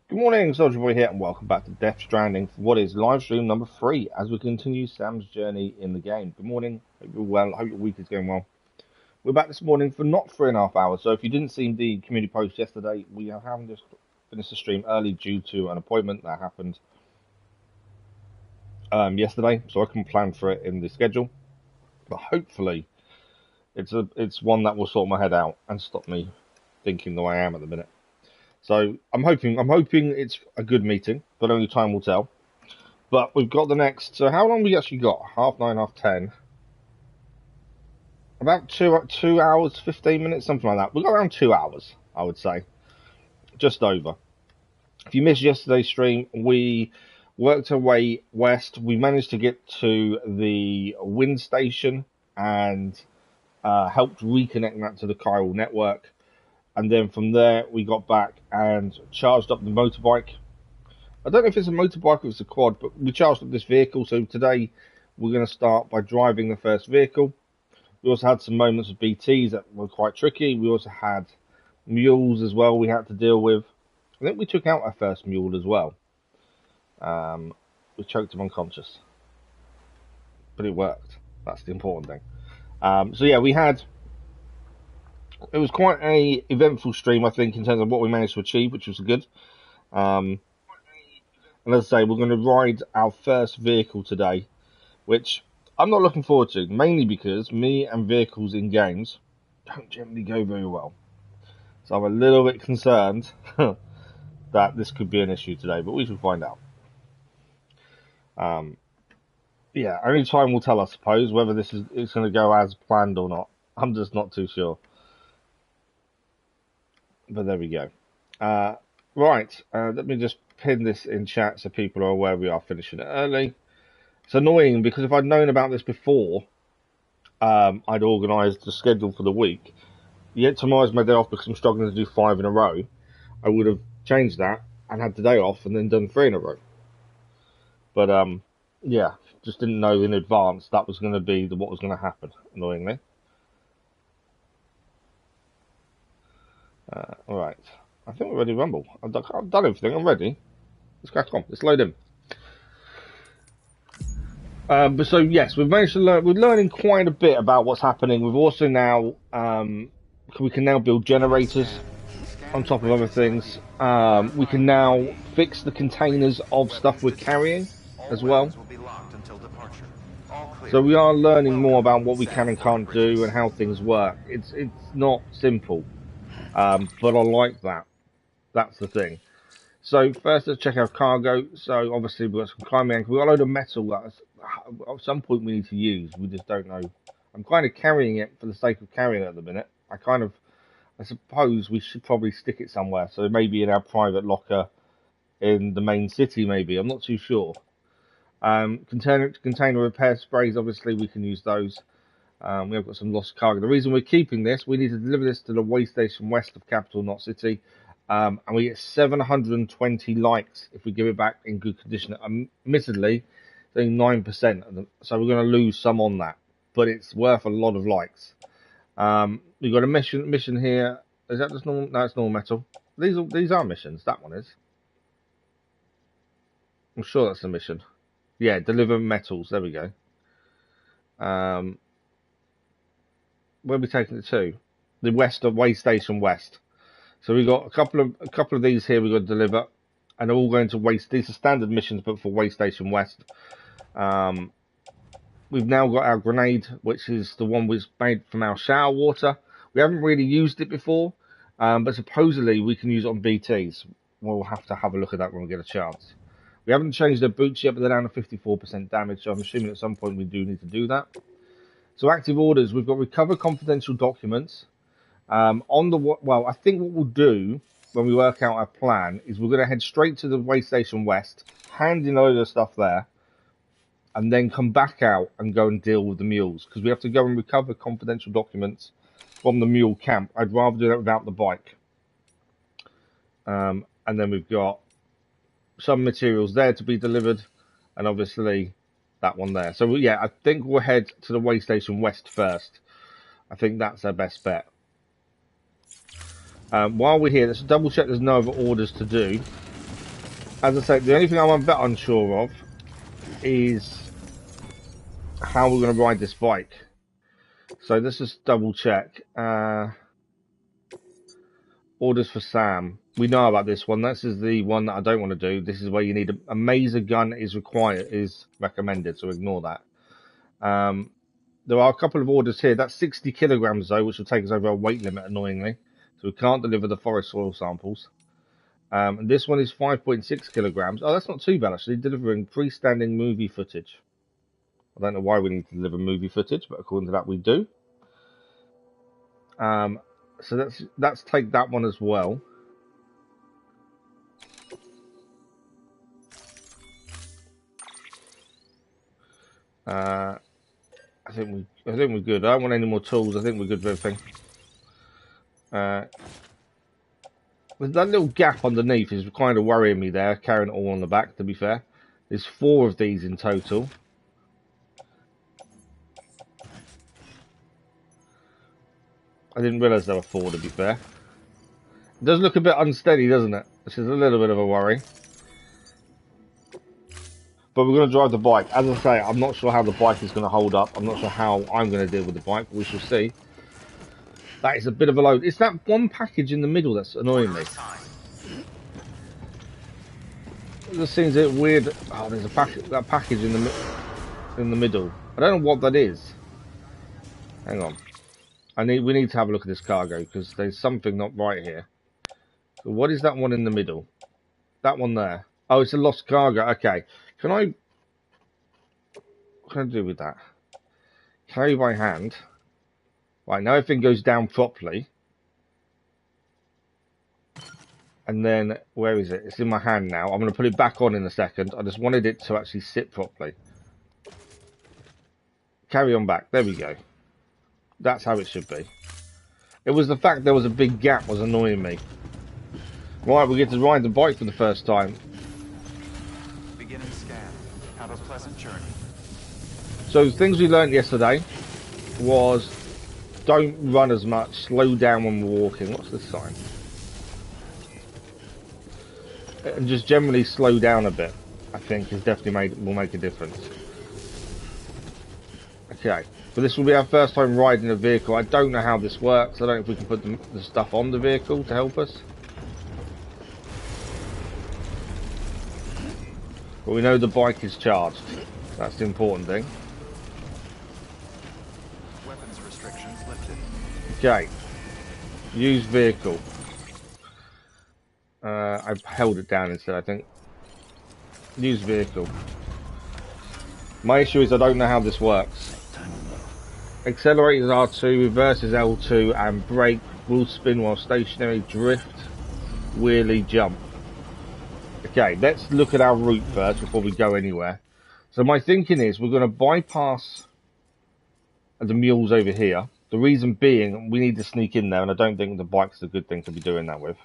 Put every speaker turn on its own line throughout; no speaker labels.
Good morning, Soldier Boy here, and welcome back to Death Stranding for what is live stream number 3 as we continue Sam's journey in the game. Good morning, hope you're well, hope your week is going well. We're back this morning for not 3.5 hours, so if you didn't see the community post yesterday, we are having just finished the stream early due to an appointment that happened yesterday, so I can plan for it in the schedule. But hopefully, it's one that will sort my head out and stop me thinking the way I am at the minute. So I'm hoping it's a good meeting, but only time will tell. But we've got the next. So how long we actually got? 9:30, 10:30. About 2 hours, 15 minutes, something like that. We've got around 2 hours, I would say, just over. If you missed yesterday's stream, we worked our way west. We managed to get to the wind station and helped reconnect that to the chiral network. And then from there, we got back and charged up the motorbike. I don't know if it's a motorbike or it's a quad, but we charged up this vehicle. So today, we're going to start by driving the first vehicle. We also had some moments of BTs that were quite tricky. We also had mules as well we had to deal with. I think we took out our first mule as well. We choked him unconscious. But it worked. That's the important thing. So yeah, it was quite a eventful stream, I think, in terms of what we managed to achieve, which was good. And as I say, we're going to ride our first vehicle today, which I'm not looking forward to, mainly because me and vehicles in games don't generally go very well. So I'm a little bit concerned that this could be an issue today, but we shall find out. Yeah, only time will tell, I suppose, whether it's going to go as planned or not. I'm just not too sure. But there we go. Right, let me just pin this in chat so people are aware we are finishing it early. It's annoying because if I'd known about this before, I'd organised the schedule for the week. Yet tomorrow's my day off because I'm struggling to do 5 in a row. I would have changed that and had the day off and then done 3 in a row. But yeah, just didn't know in advance that was going to be what was going to happen, annoyingly. Alright, I think we're ready to rumble. I've done everything, I'm ready. Let's crack on, let's load in. But so yes, we've managed to learn. We're learning quite a bit about what's happening. We've also now we can now build generators on top of other things. We can now fix the containers of stuff we're carrying as well. So we are learning more about what we can and can't do and how things work. It's not simple, but I like that. That's the thing. So first, let's check our cargo. So obviously we've got some climbing anchor. We've got a load of metal that at some point we need to use. We just don't know. I'm kind of carrying it for the sake of carrying it at the minute. I suppose we should probably stick it somewhere. So maybe in our private locker in the main city, maybe. I'm not too sure. Container repair sprays, obviously we can use those. We have got some lost cargo. The reason we're keeping this, we need to deliver this to the way station west of Capital Knot City. And we get 720 likes if we give it back in good condition. Admittedly, it's only 9%, so we're going to lose some on that, but it's worth a lot of likes. We've got a mission here. Is that just normal? No, it's normal metal. These are missions. That one is. I'm sure that's a mission. Yeah, deliver metals. There we go. Where are we taking it to? The west of way station west. So we've got a couple of these here we've got to deliver, and they're all going to waste. These are standard missions, but for Way Station West. We've now got our grenade, which is the one was made from our shower water. We haven't really used it before, but supposedly we can use it on BTs. We'll have to have a look at that when we get a chance. We haven't changed their boots yet, but they're down to 54% damage, so I'm assuming at some point we do need to do that. So active orders, we've got recover confidential documents. I think what we'll do when we work out our plan is we're going to head straight to the way station west, hand in a load of stuff there, and then come back out and go and deal with the mules, because we have to go and recover confidential documents from the mule camp. I'd rather do that without the bike. And then we've got some materials there to be delivered, and obviously that one there. So yeah, I think we'll head to the way station west first. I think that's our best bet. While we're here, let's double check there's no other orders to do. As I said, the only thing I'm a bit unsure of is how we're going to ride this bike. So let's just double check. Orders for Sam. We know about this one. This is the one that I don't want to do. This is where you need a mazer gun is required, is recommended, so ignore that. There are a couple of orders here. That's 60 kilograms though, which will take us over our weight limit, annoyingly. So we can't deliver the forest soil samples. And this one is 5.6 kilograms. Oh, that's not too bad actually. Delivering freestanding movie footage. I don't know why we need to deliver movie footage, but according to that we do. So let's take that one as well. I think we're good. I don't want any more tools. I think we're good for everything. With that little gap underneath is kind of worrying me there, carrying it all on the back, to be fair. There's 4 of these in total. I didn't realise there were 4, to be fair. It does look a bit unsteady, doesn't it? Which is a little bit of a worry. But we're going to drive the bike. As I say, I'm not sure how the bike is going to hold up. I'm not sure how I'm going to deal with the bike, but we shall see. That is a bit of a load. It's that one package in the middle that's annoying me. It just seems a bit weird. Oh, there's that package in the middle. I don't know what that is. Hang on. We need to have a look at this cargo because there's something not right here. So what is that one in the middle? That one there. Oh, it's a lost cargo. Okay. What can I do with that? Carry by hand. Right, now everything goes down properly. And then, where is it? It's in my hand now. I'm going to put it back on in a second. I just wanted it to actually sit properly. Carry on back. There we go. That's how it should be. It was the fact there was a big gap was annoying me. Right, we get to ride the bike for the first time.
Beginning scan. Have a pleasant journey.
So things we learned yesterday was don't run as much, slow down when we're walking. What's this sign? And just generally slow down a bit, I think, is definitely will make a difference. Okay, but this will be our first time riding a vehicle. I don't know how this works. I don't know if we can put the stuff on the vehicle to help us. But we know the bike is charged. That's the important thing.
Weapons restrictions lifted.
Okay. Use vehicle. I've held it down instead, I think. Use vehicle. My issue is I don't know how this works. Accelerate is R2, reverse is L2, and brake will spin while stationary, drift, wheelie, jump. Okay, let's look at our route first before we go anywhere. So my thinking is we're going to bypass the mules over here. The reason being we need to sneak in there, and I don't think the bike's a good thing to be doing that with.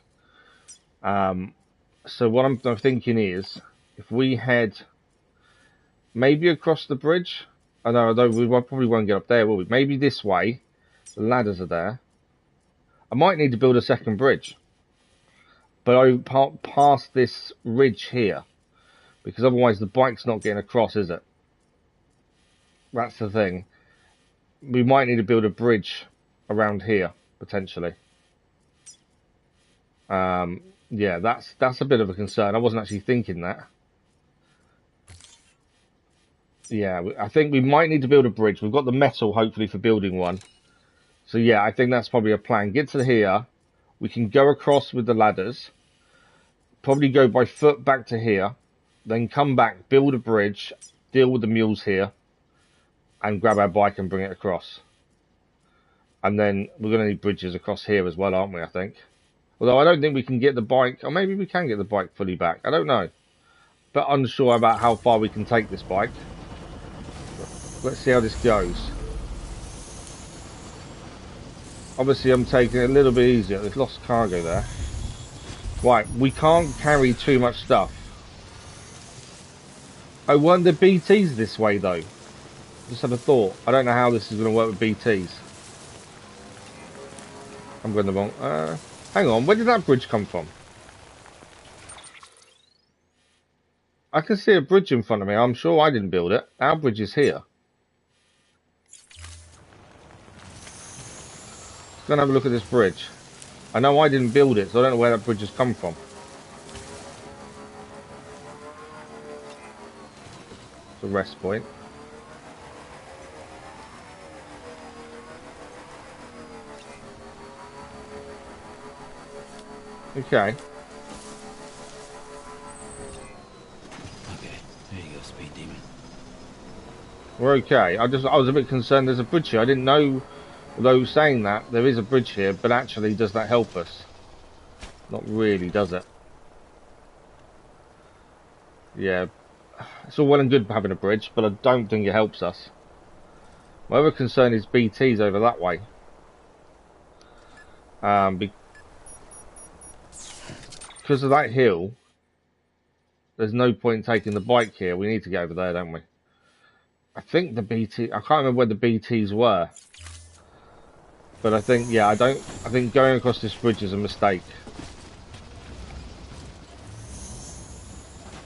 So what I'm thinking is if we head maybe across the bridge. Although we probably won't get up there, will we? Maybe this way. The ladders are there. I might need to build a second bridge. But I past this ridge here. Because otherwise the bike's not getting across, is it? That's the thing. We might need to build a bridge around here, potentially. Yeah, that's a bit of a concern. I wasn't actually thinking that. Yeah, I think we might need to build a bridge. We've got the metal, hopefully, for building one. So yeah, I think that's probably a plan. Get to here. We can go across with the ladders. Probably go by foot back to here. Then come back, build a bridge, deal with the mules here. And grab our bike and bring it across. And then we're going to need bridges across here as well, aren't we, I think? Although I don't think we can get the bike. Or maybe we can get the bike fully back. I don't know. But unsure about how far we can take this bike. Let's see how this goes. Obviously, I'm taking it a little bit easier. There's lost cargo there. Right, we can't carry too much stuff. Oh, weren't there BTs this way, though? Just had a thought. I don't know how this is going to work with BTs. I'm going the wrong... hang on, where did that bridge come from? I can see a bridge in front of me. I'm sure I didn't build it. Our bridge is here. Let's go and have a look at this bridge. I know I didn't build it, so I don't know where that bridge has come from. It's a rest point. Okay.
Okay, there you go, speed demon.
We're okay. I was a bit concerned there's a bridge here. I didn't know, although saying that, there is a bridge here, but actually, does that help us? Not really, does it? Yeah. It's all well and good having a bridge, but I don't think it helps us. My other concern is BT's over that way. Because of that hill, there's no point taking the bike here. We need to go over there, don't we? I think the BT... I can't remember where the BTs were. But I think, yeah, I think going across this bridge is a mistake.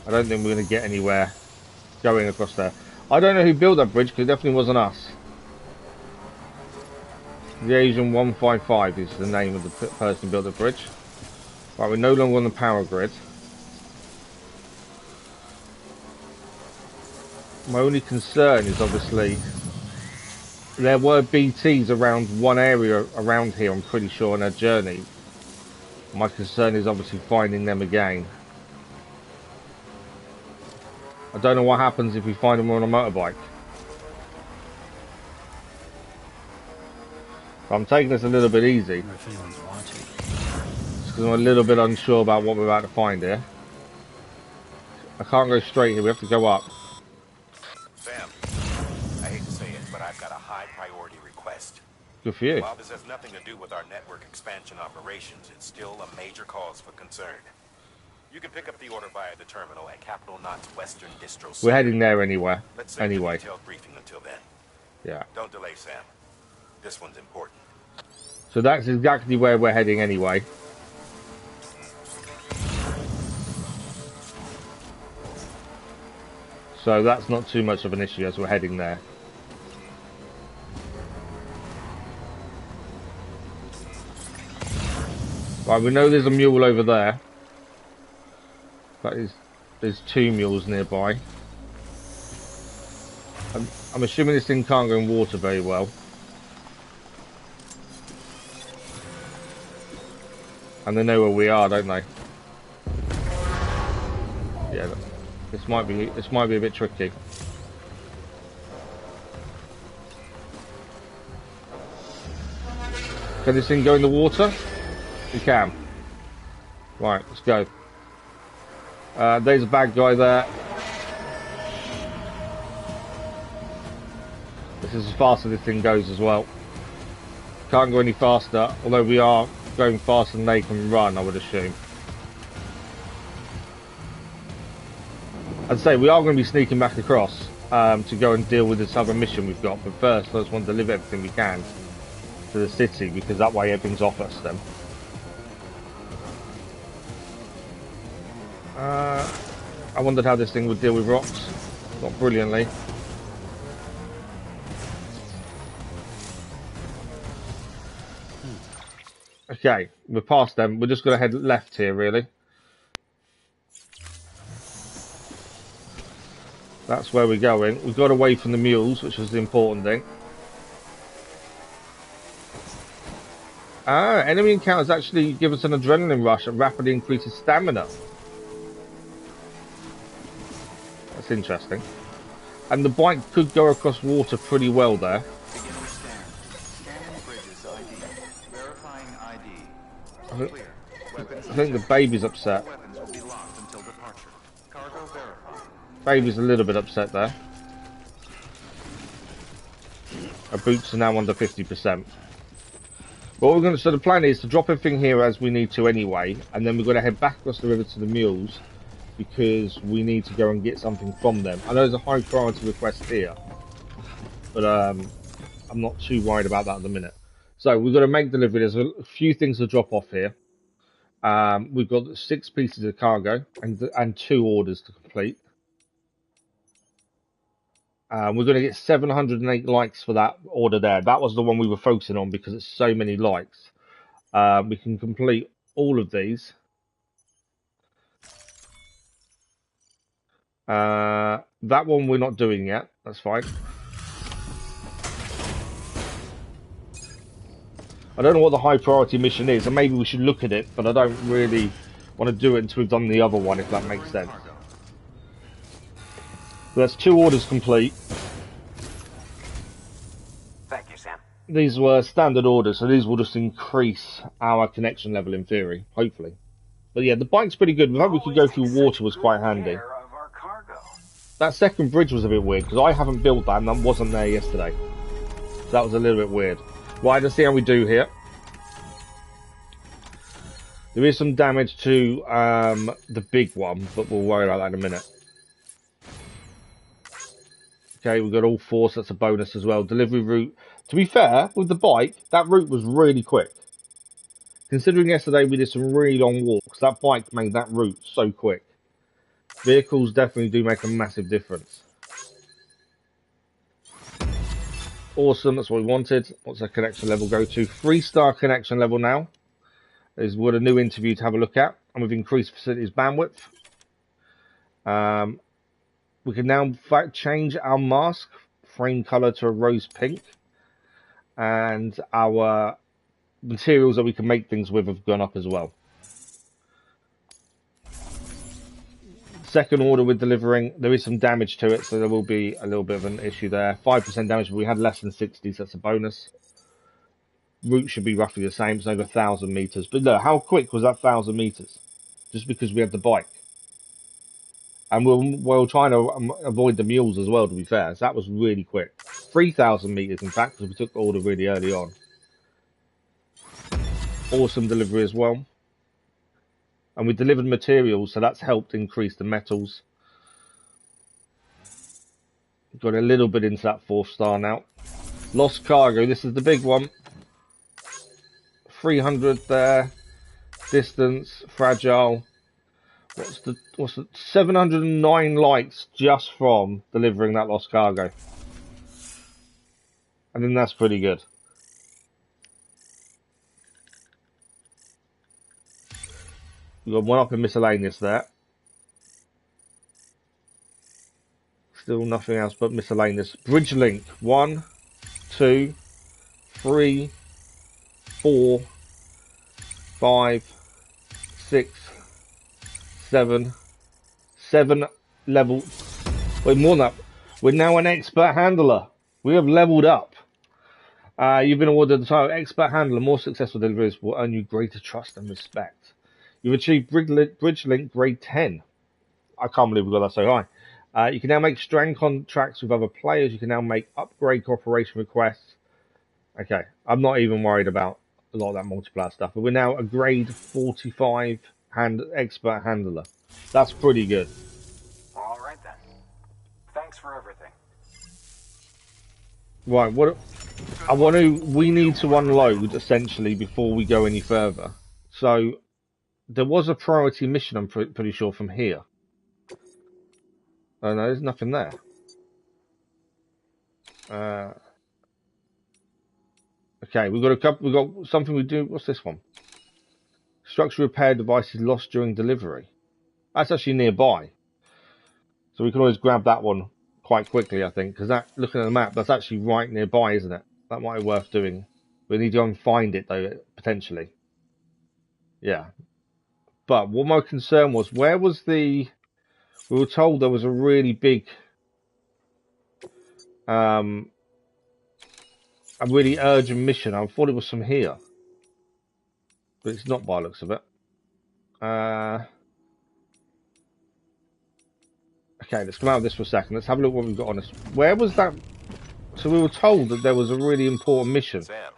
I don't think we're going to get anywhere going across there. I don't know who built that bridge, because it definitely wasn't us. The Asian 155 is the name of the person who built the bridge. Right, we're no longer on the power grid. My only concern is obviously there were BTs around one area around here, I'm pretty sure, on our journey. My concern is obviously finding them again. I don't know what happens if we find them on a motorbike. I'm taking this a little bit easy.
I wonder if anyone's watching.
Just because I'm a little bit unsure about what we're about to find here. I can't go straight here, we have to go up.
Sam, I hate to say it, but I've got a high priority request.
Good for you.
While this has nothing to do with our network expansion operations, it's still a major cause for concern. You can pick up the order via the terminal at Capital Knot's Western Distro Center.
We're heading there anywhere.
Let's save
Anyway.
the detailed briefing until then.
Yeah.
Don't delay, Sam. This one's important.
So that's exactly where we're heading anyway. So that's not too much of an issue as we're heading there. Right, we know there's a mule over there. There's two mules nearby. I'm assuming this thing can't go in water very well. And they know where we are, don't they? Yeah, this might be a bit tricky. Can this thing go in the water? We can. Right, let's go. There's a bad guy there. This is as fast as this thing goes as well. Can't go any faster, although we are going faster than they can run, I would assume. I'd say we are going to be sneaking back across to go and deal with this other mission we've got, but first I just want to deliver everything we can to the city, because that way everything's off us then. I wondered how this thing would deal with rocks. Not brilliantly. Okay, we're past them. We're just going to head left here, really. That's where we're going. We got away from the mules, which was the important thing. Ah, enemy encounters actually give us an adrenaline rush and rapidly increases stamina. That's interesting. And the bike could go across water pretty well there.
Beginning scan. Scanning bridges ID. Verifying ID. Clear. Weapons
I think the baby's upset.
weapons will be locked until departure. Cargo verified.
Baby's a little bit upset there. Our boots are now under 50%. What we're going to, so the plan is to drop everything here as we need to anyway, and then we're going to head back across the river to the mules, because we need to go and get something from them. I know there's a high priority request here, but I'm not too worried about that at the minute. So we've got to make delivery. There's a few things to drop off here. We've got 6 pieces of cargo and 2 orders to complete. We're going to get 708 likes for that order there. That was the one we were focusing on because it's so many likes. We can complete all of these. That one we're not doing yet. That's fine. I don't know what the high priority mission is, and maybe we should look at it, but I don't really want to do it until we've done the other one, if that makes sense. So that's 2 orders complete.
Thank you, Sam.
These were standard orders, so these will just increase our connection level in theory, hopefully. But yeah, the bike's pretty good. The fact we could go through water was quite handy. That second bridge was a bit weird, because I haven't built that, and that wasn't there yesterday. So that was a little bit weird. Right, let's see how we do here. There is some damage to the big one, but we'll worry about that in a minute. Okay, we've got all 4, so that's a bonus as well. Delivery route. To be fair, with the bike, that route was really quick. Considering yesterday we did some really long walks, that bike made that route so quick. Vehicles definitely do make a massive difference. Awesome, that's what we wanted. What's our connection level go to? 3-star connection level now. Is what a new interview to have a look at. And we've increased facilities bandwidth. We can now change our mask frame color to a rose pink. And our materials that we can make things with have gone up as well. Second order with delivering, there is some damage to it, so there will be a little bit of an issue there. 5% damage, but we had less than 60, so that's a bonus. Route should be roughly the same, it's over 1,000 meters. But look, how quick was that 1,000 meters? Just because we had the bike. And we're trying to avoid the mules as well, to be fair. So that was really quick. 3,000 meters, in fact, because we took the order really early on. Awesome delivery as well. And we delivered materials, so that's helped increase the metals. Got a little bit into that 4th star now. Lost cargo, this is the big one. 300 there. Distance, fragile. What's the 709 likes just from delivering that lost cargo. I think that's pretty good. We've got one up in miscellaneous there. Still nothing else but miscellaneous. Bridge link. 1, 2, 3, 4, 5, 6, 7. 7 level. Wait, more than that. We're now an expert handler. We have leveled up. You've been awarded the title Expert Handler. More successful deliveries will earn you greater trust and respect. You've achieved Bridge Link Grade 10. I can't believe we got that so high. You can now make strand contracts with other players. You can now make upgrade cooperation requests. Okay, I'm not even worried about a lot of that multiplayer stuff. But we're now a Grade 45 Expert Handler. That's pretty good.
All right then. Thanks for everything.
Right, we need to unload essentially before we go any further. So there was a priority mission, I'm pretty sure, from here. Oh no, there's nothing there. Okay, we've got something we do. What's this one? Structure repair devices lost during delivery. That's actually nearby, so we can always grab that one quite quickly, I think, because that, looking at the map, that's actually right nearby, isn't it? That might be worth doing. We need to go and find it though, potentially. Yeah. But what my concern was, where was the... We were told there was a really big... a really urgent mission. I thought it was from here. But it's not by the looks of it. Okay, let's come out of this for a second. Let's have a look what we've got on us. Where was that? So we were told that there was a really important mission.
Sam,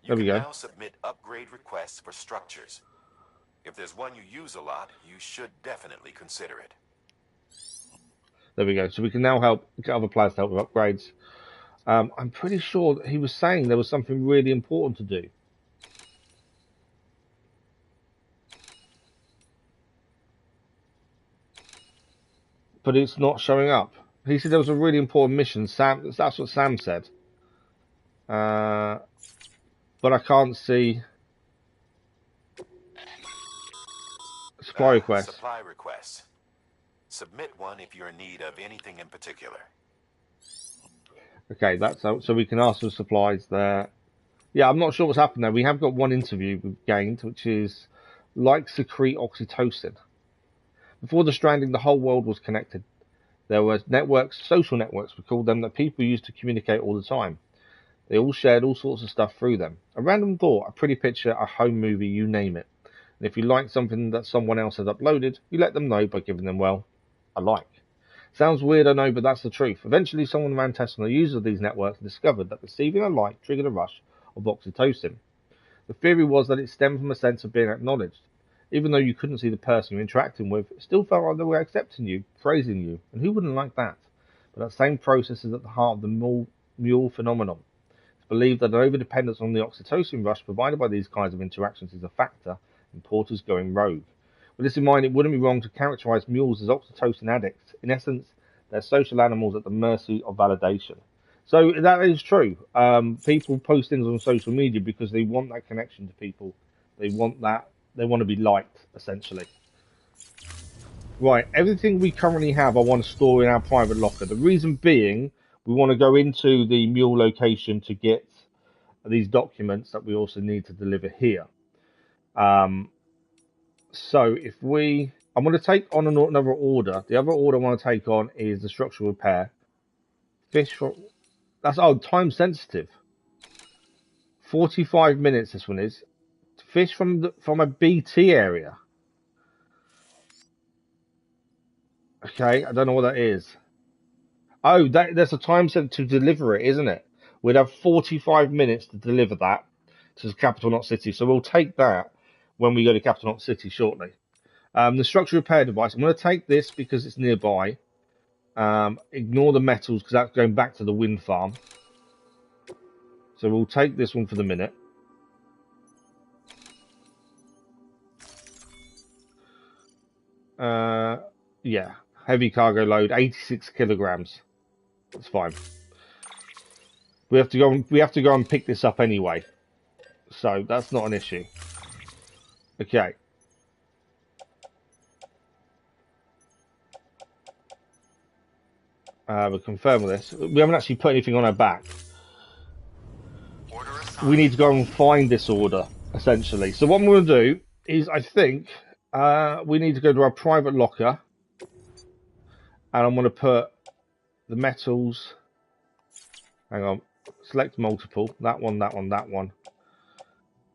There we go.
now submit upgrade requests for structures. If there's one you use a lot, you should definitely consider it.
There we go. So we can now get other players to help with upgrades. I'm pretty sure that he was saying there was something really important to do. But it's not showing up. He said there was a really important mission. Sam, that's what Sam said. But I can't see supply requests.
Supply requests. Submit one if you're in need of anything in particular.
Okay, that's so we can ask for supplies there. Yeah, I'm not sure what's happened there. We have got one interview we've gained, which is like secrete oxytocin. Before the stranding, the whole world was connected. There were networks, social networks, we called them, that people used to communicate all the time. They all shared all sorts of stuff through them. A random thought, a pretty picture, a home movie, you name it. And if you like something that someone else has uploaded, you let them know by giving them, well, a like. Sounds weird, I know, but that's the truth. Eventually, someone ran tests on the users of these networks and discovered that receiving a like triggered a rush of oxytocin. The theory was that it stemmed from a sense of being acknowledged. Even though you couldn't see the person you're interacting with, it still felt like they were accepting you, praising you, and who wouldn't like that? But that same process is at the heart of the mule phenomenon. It's believed that an overdependence on the oxytocin rush provided by these kinds of interactions is a factor in porters going rogue. With this in mind, it wouldn't be wrong to characterize mules as oxytocin addicts. In essence, they're social animals at the mercy of validation. So that is true. People post things on social media because they want that connection to people. They want that. They want to be liked, essentially. Right, everything we currently have, I want to store in our private locker. The reason being, we want to go into the mule location to get these documents that we also need to deliver here. So if I'm going to take on another order. The other order I want to take on is the structural repair. Fish for that's time sensitive. 45 minutes. This one is fish from a BT area. Okay, I don't know what that is. Oh, there's a time set to deliver it, isn't it? We'd have 45 minutes to deliver that to Capital Knot City. So we'll take that when we go to Capital Knot City shortly. The structure repair device, I'm going to take this because it's nearby. Ignore the metals because that's going back to the wind farm. So we'll take this one for the minute. Yeah, heavy cargo load, 86 kilograms. That's fine. We have to go and pick this up anyway. So that's not an issue. Okay. We'll confirm with this. We haven't actually put anything on our back. We need to go and find this order, essentially. So what I'm going to do is, I think, we need to go to our private locker. And I'm going to put the metals. Hang on. Select multiple. That one, that one, that one.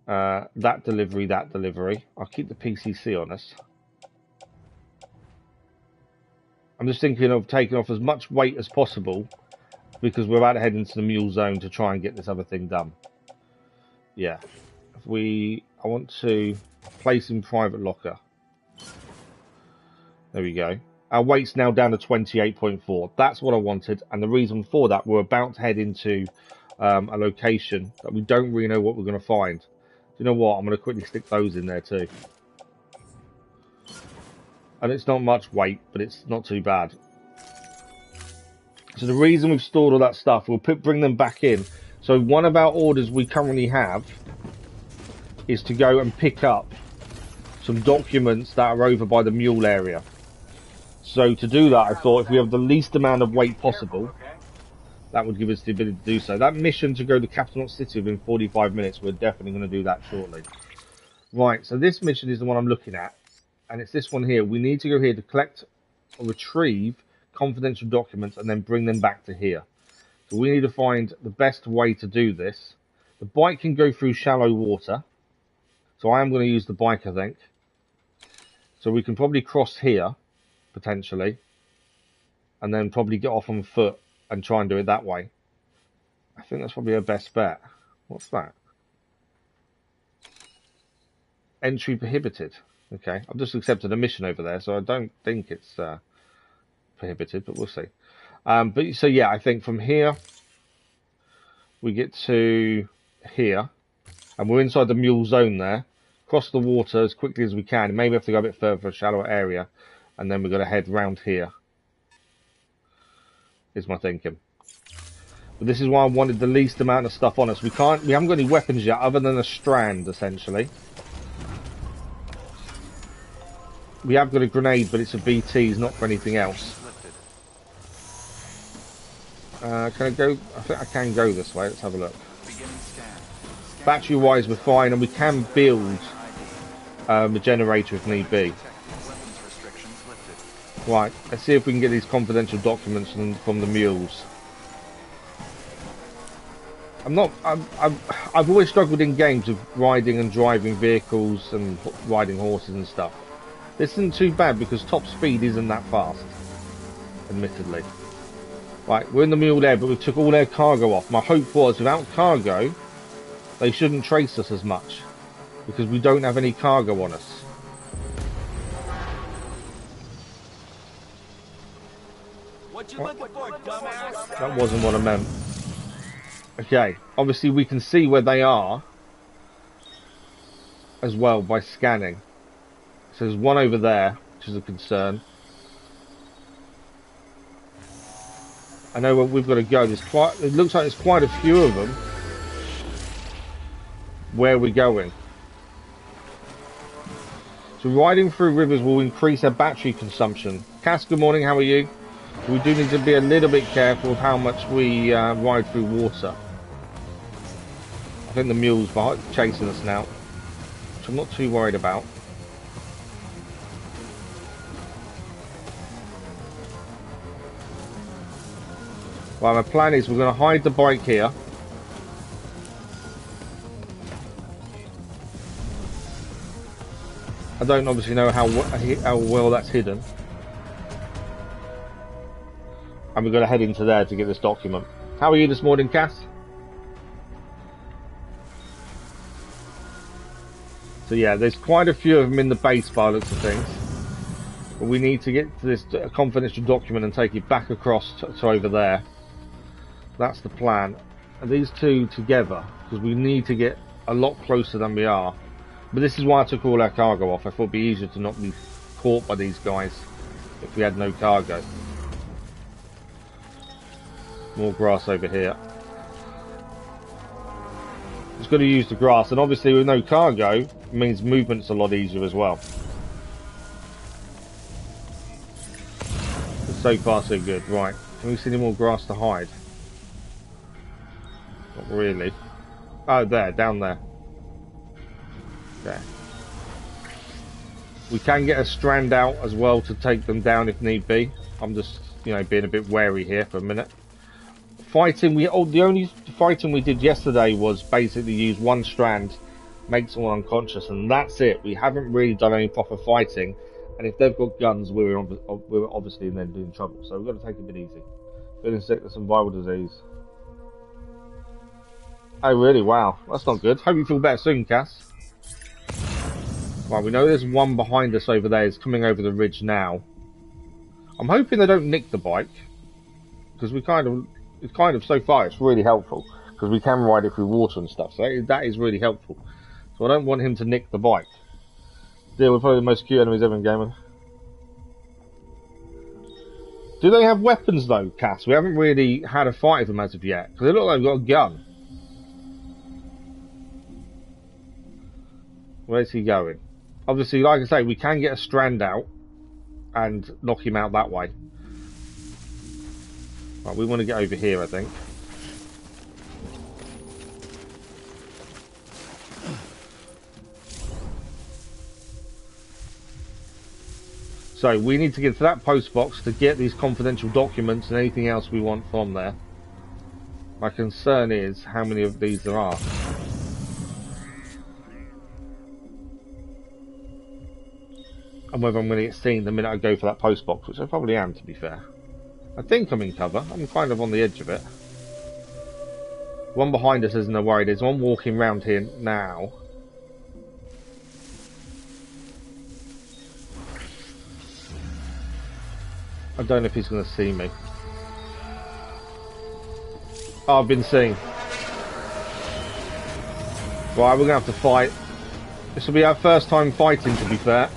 That delivery, that delivery. I'll keep the PCC on us. I'm just thinking of taking off as much weight as possible because we're about to head into the mule zone to try and get this other thing done. Yeah. I want to place in private locker. There we go. Our weight's now down to 28.4. That's what I wanted. And the reason for that, we're about to head into a location that we don't really know what we're going to find. You know what? I'm going to quickly stick those in there too. And it's not much weight, but it's not too bad. So the reason we've stored all that stuff, we'll bring them back in. So one of our orders we currently have is to go and pick up some documents that are over by the mule area. So to do that, I thought if we have the least amount of weight possible, that would give us the ability to do so. That mission to go to Capital Knot City within 45 minutes, we're definitely going to do that shortly. Right, so this mission is the one I'm looking at. And it's this one here. We need to go here to collect or retrieve confidential documents and then bring them back to here. So we need to find the best way to do this. The bike can go through shallow water. So I am going to use the bike, I think. So we can probably cross here, potentially. And then probably get off on foot and try and do it that way. I think that's probably our best bet. What's that? Entry prohibited. Okay, I've just accepted a mission over there, so I don't think it's prohibited, but we'll see. But so yeah, I think from here we get to here, and we're inside the mule zone there. Cross the water as quickly as we can. Maybe have to go a bit further for a shallower area, and then we're going to head round here. is my thinking. But this is why I wanted the least amount of stuff on us. We haven't got any weapons yet other than a strand, essentially. We have got a grenade, but it's a BT, not for anything else. Can I go? I think I can go this way. Let's have a look. Battery-wise, we're fine, and we can build a generator if need be. Right, let's see if we can get these confidential documents from the Mules. I've always struggled in games with riding and driving vehicles and riding horses and stuff. This isn't too bad because top speed isn't that fast, admittedly. Right, we're in the Mule there, but we took all their cargo off. My hope was, without cargo, they shouldn't trace us as much, because we don't have any cargo on us.
What you looking for, dumbass?
That wasn't what I meant. Okay, obviously we can see where they are as well by scanning. So there's one over there, which is a concern. I know where we've got to go. It looks like there's quite a few of them. Where are we going? So riding through rivers will increase our battery consumption. Cass, good morning, how are you? We do need to be a little bit careful of how much we ride through water. I think the mule's chasing us now, which I'm not too worried about. Well, my plan is we're going to hide the bike here. I don't obviously know how well that's hidden. And we're going to head into there to get this document. How are you this morning, Cass? So yeah, there's quite a few of them in the base by the looks of things. But we need to get to this confidential document and take it back across to over there. That's the plan. And these two together, because we need to get a lot closer than we are. But this is why I took all our cargo off. I thought it'd be easier to not be caught by these guys if we had no cargo. More grass over here. Just got to use the grass, and obviously with no cargo, it means movement's a lot easier as well. But so far so good. Right, can we see any more grass to hide? Not really. Oh, there, down there. Okay. We can get a strand out as well to take them down if need be. I'm just, you know, being a bit wary here for a minute. Fighting, the only fighting we did yesterday was basically use one strand, make someone unconscious, and that's it. We haven't really done any proper fighting, and if they've got guns, we're obviously then in trouble. So we've got to take it a bit easy. Feeling sick with some viral disease. Oh really? Wow, that's not good. Hope you feel better soon, Cass. Right, we know there's one behind us over there. It's coming over the ridge now. I'm hoping they don't nick the bike, because it's kind of so far it's really helpful because we can ride it through water and stuff. So that is really helpful. So I don't want him to nick the bike. Deal with probably the most cute enemies ever in gaming. Do they have weapons though, Cass? We haven't really had a fight with them as of yet because they look like they've got a gun. Where's he going? Obviously, like I say, we can get a strand out and knock him out that way. Right, we want to get over here, I think. So we need to get to that post box to get these confidential documents and anything else we want from there. My concern is how many of these there are. And whether I'm going to get seen the minute I go for that post box, which I probably am, to be fair. I think I'm in cover. I'm kind of on the edge of it. One behind us isn't a worry. There's one walking round here now. I don't know if he's going to see me. Oh, I've been seen. Right, we're going to have to fight. This will be our first time fighting, to be fair.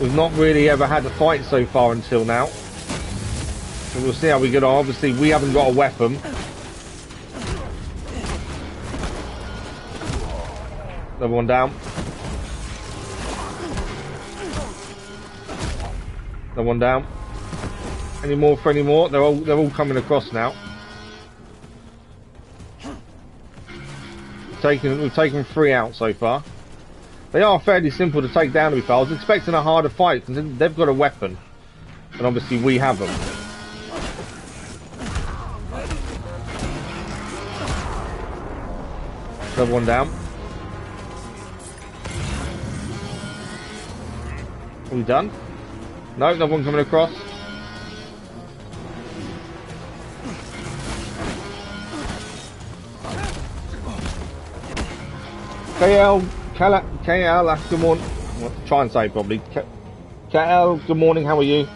We've not really ever had a fight so far until now. So we'll see how we get on. Obviously, we haven't got a weapon. Another one down. Another one down. Any more for any more? They're all coming across now. We've taken 3 out so far. They are fairly simple to take down, to be fair. I was expecting a harder fight because they've got a weapon, and obviously we haven't. Another one down. Are we done? No, another one coming across. KL, good morning. Well, try and say probably. KL, good morning. How are you?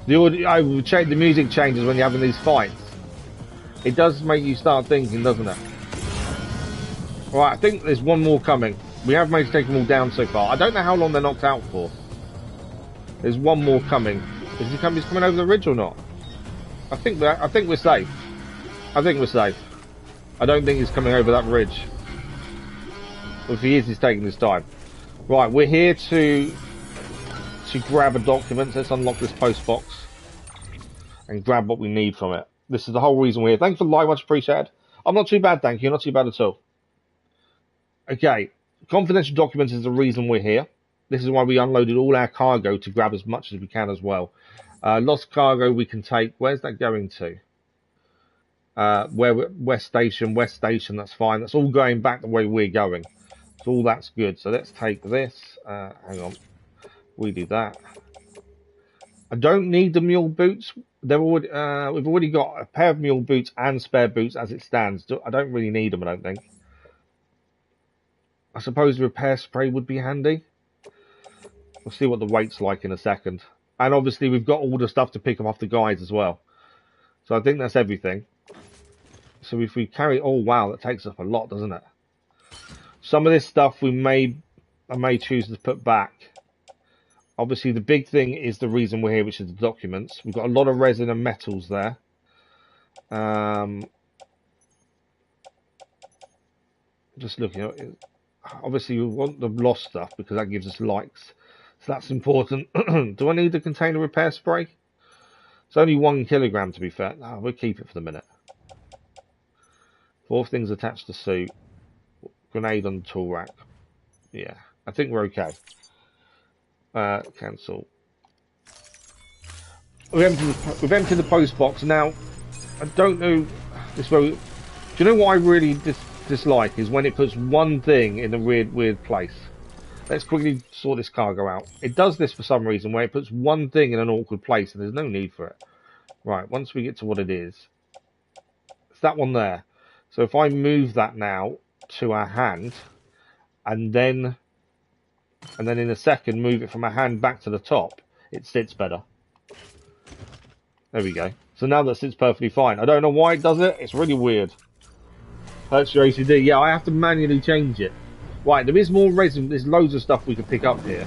The music changes when you're having these fights. It does make you start thinking, doesn't it? Right, I think there's one more coming. We have managed to take them all down so far. I don't know how long they're knocked out for. There's one more coming. Is he coming? He's coming over the ridge or not? I think we're safe. I think we're safe. I don't think he's coming over that ridge. If he is, he's taking his time. Right, we're here to grab a document. Let's unlock this post box and grab what we need from it. This is the whole reason we're here. Thanks for the live, much appreciated. I'm not too bad, thank you. Not too bad at all. Okay, confidential documents is the reason we're here. This is why we unloaded all our cargo to grab as much as we can as well. Lost cargo we can take. Where's that going to? West Station, that's fine. That's all going back the way we're going. So all that's good. So let's take this. Hang on. We do that. I don't need the mule boots. We've already got a pair of mule boots and spare boots as it stands. I don't really need them, I don't think. I suppose repair spray would be handy. We'll see what the weight's like in a second. And obviously we've got all the stuff to pick them off the guys as well. So I think that's everything. So if we carry... Oh, wow, that takes up a lot, doesn't it? Some of this stuff I may choose to put back. Obviously, the big thing is the reason we're here, which is the documents. We've got a lot of resin and metals there. Just looking at it. Obviously, we want the lost stuff because that gives us likes. So that's important. Do I need a container repair spray? It's only 1 kilogram, to be fair. No, we'll keep it for the minute. 4 things attached to suit. Grenade on the tool rack. Yeah, I think we're okay. Cancel. We've emptied the post box. Now, I don't know... Do you know what I really dislike is when it puts one thing in a weird place. Let's quickly sort this cargo out. It does this for some reason where it puts one thing in an awkward place and there's no need for it. Right, once we get to what it is, it's that one there. So if I move that now to our hand and then in a second move it from our hand back to the top, it sits better. There we go. So now that sits perfectly fine. I don't know why it does it. It's really weird. Hurts your ACD. Yeah, I have to manually change it. Right, there is more resin. There's loads of stuff we can pick up here.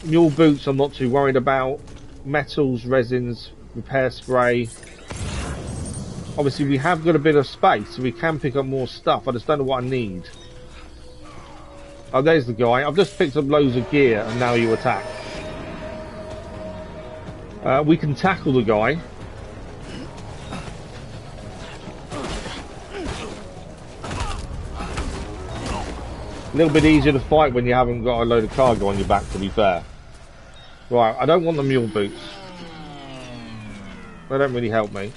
Mule boots I'm not too worried about. Metals, resins, repair spray. Obviously we have got a bit of space, so we can pick up more stuff. I just don't know what I need. Oh, there's the guy. I've just picked up loads of gear and now you attack. We can tackle the guy. A little bit easier to fight when you haven't got a load of cargo on your back, to be fair. Right, I don't want the mule boots. They don't really help me.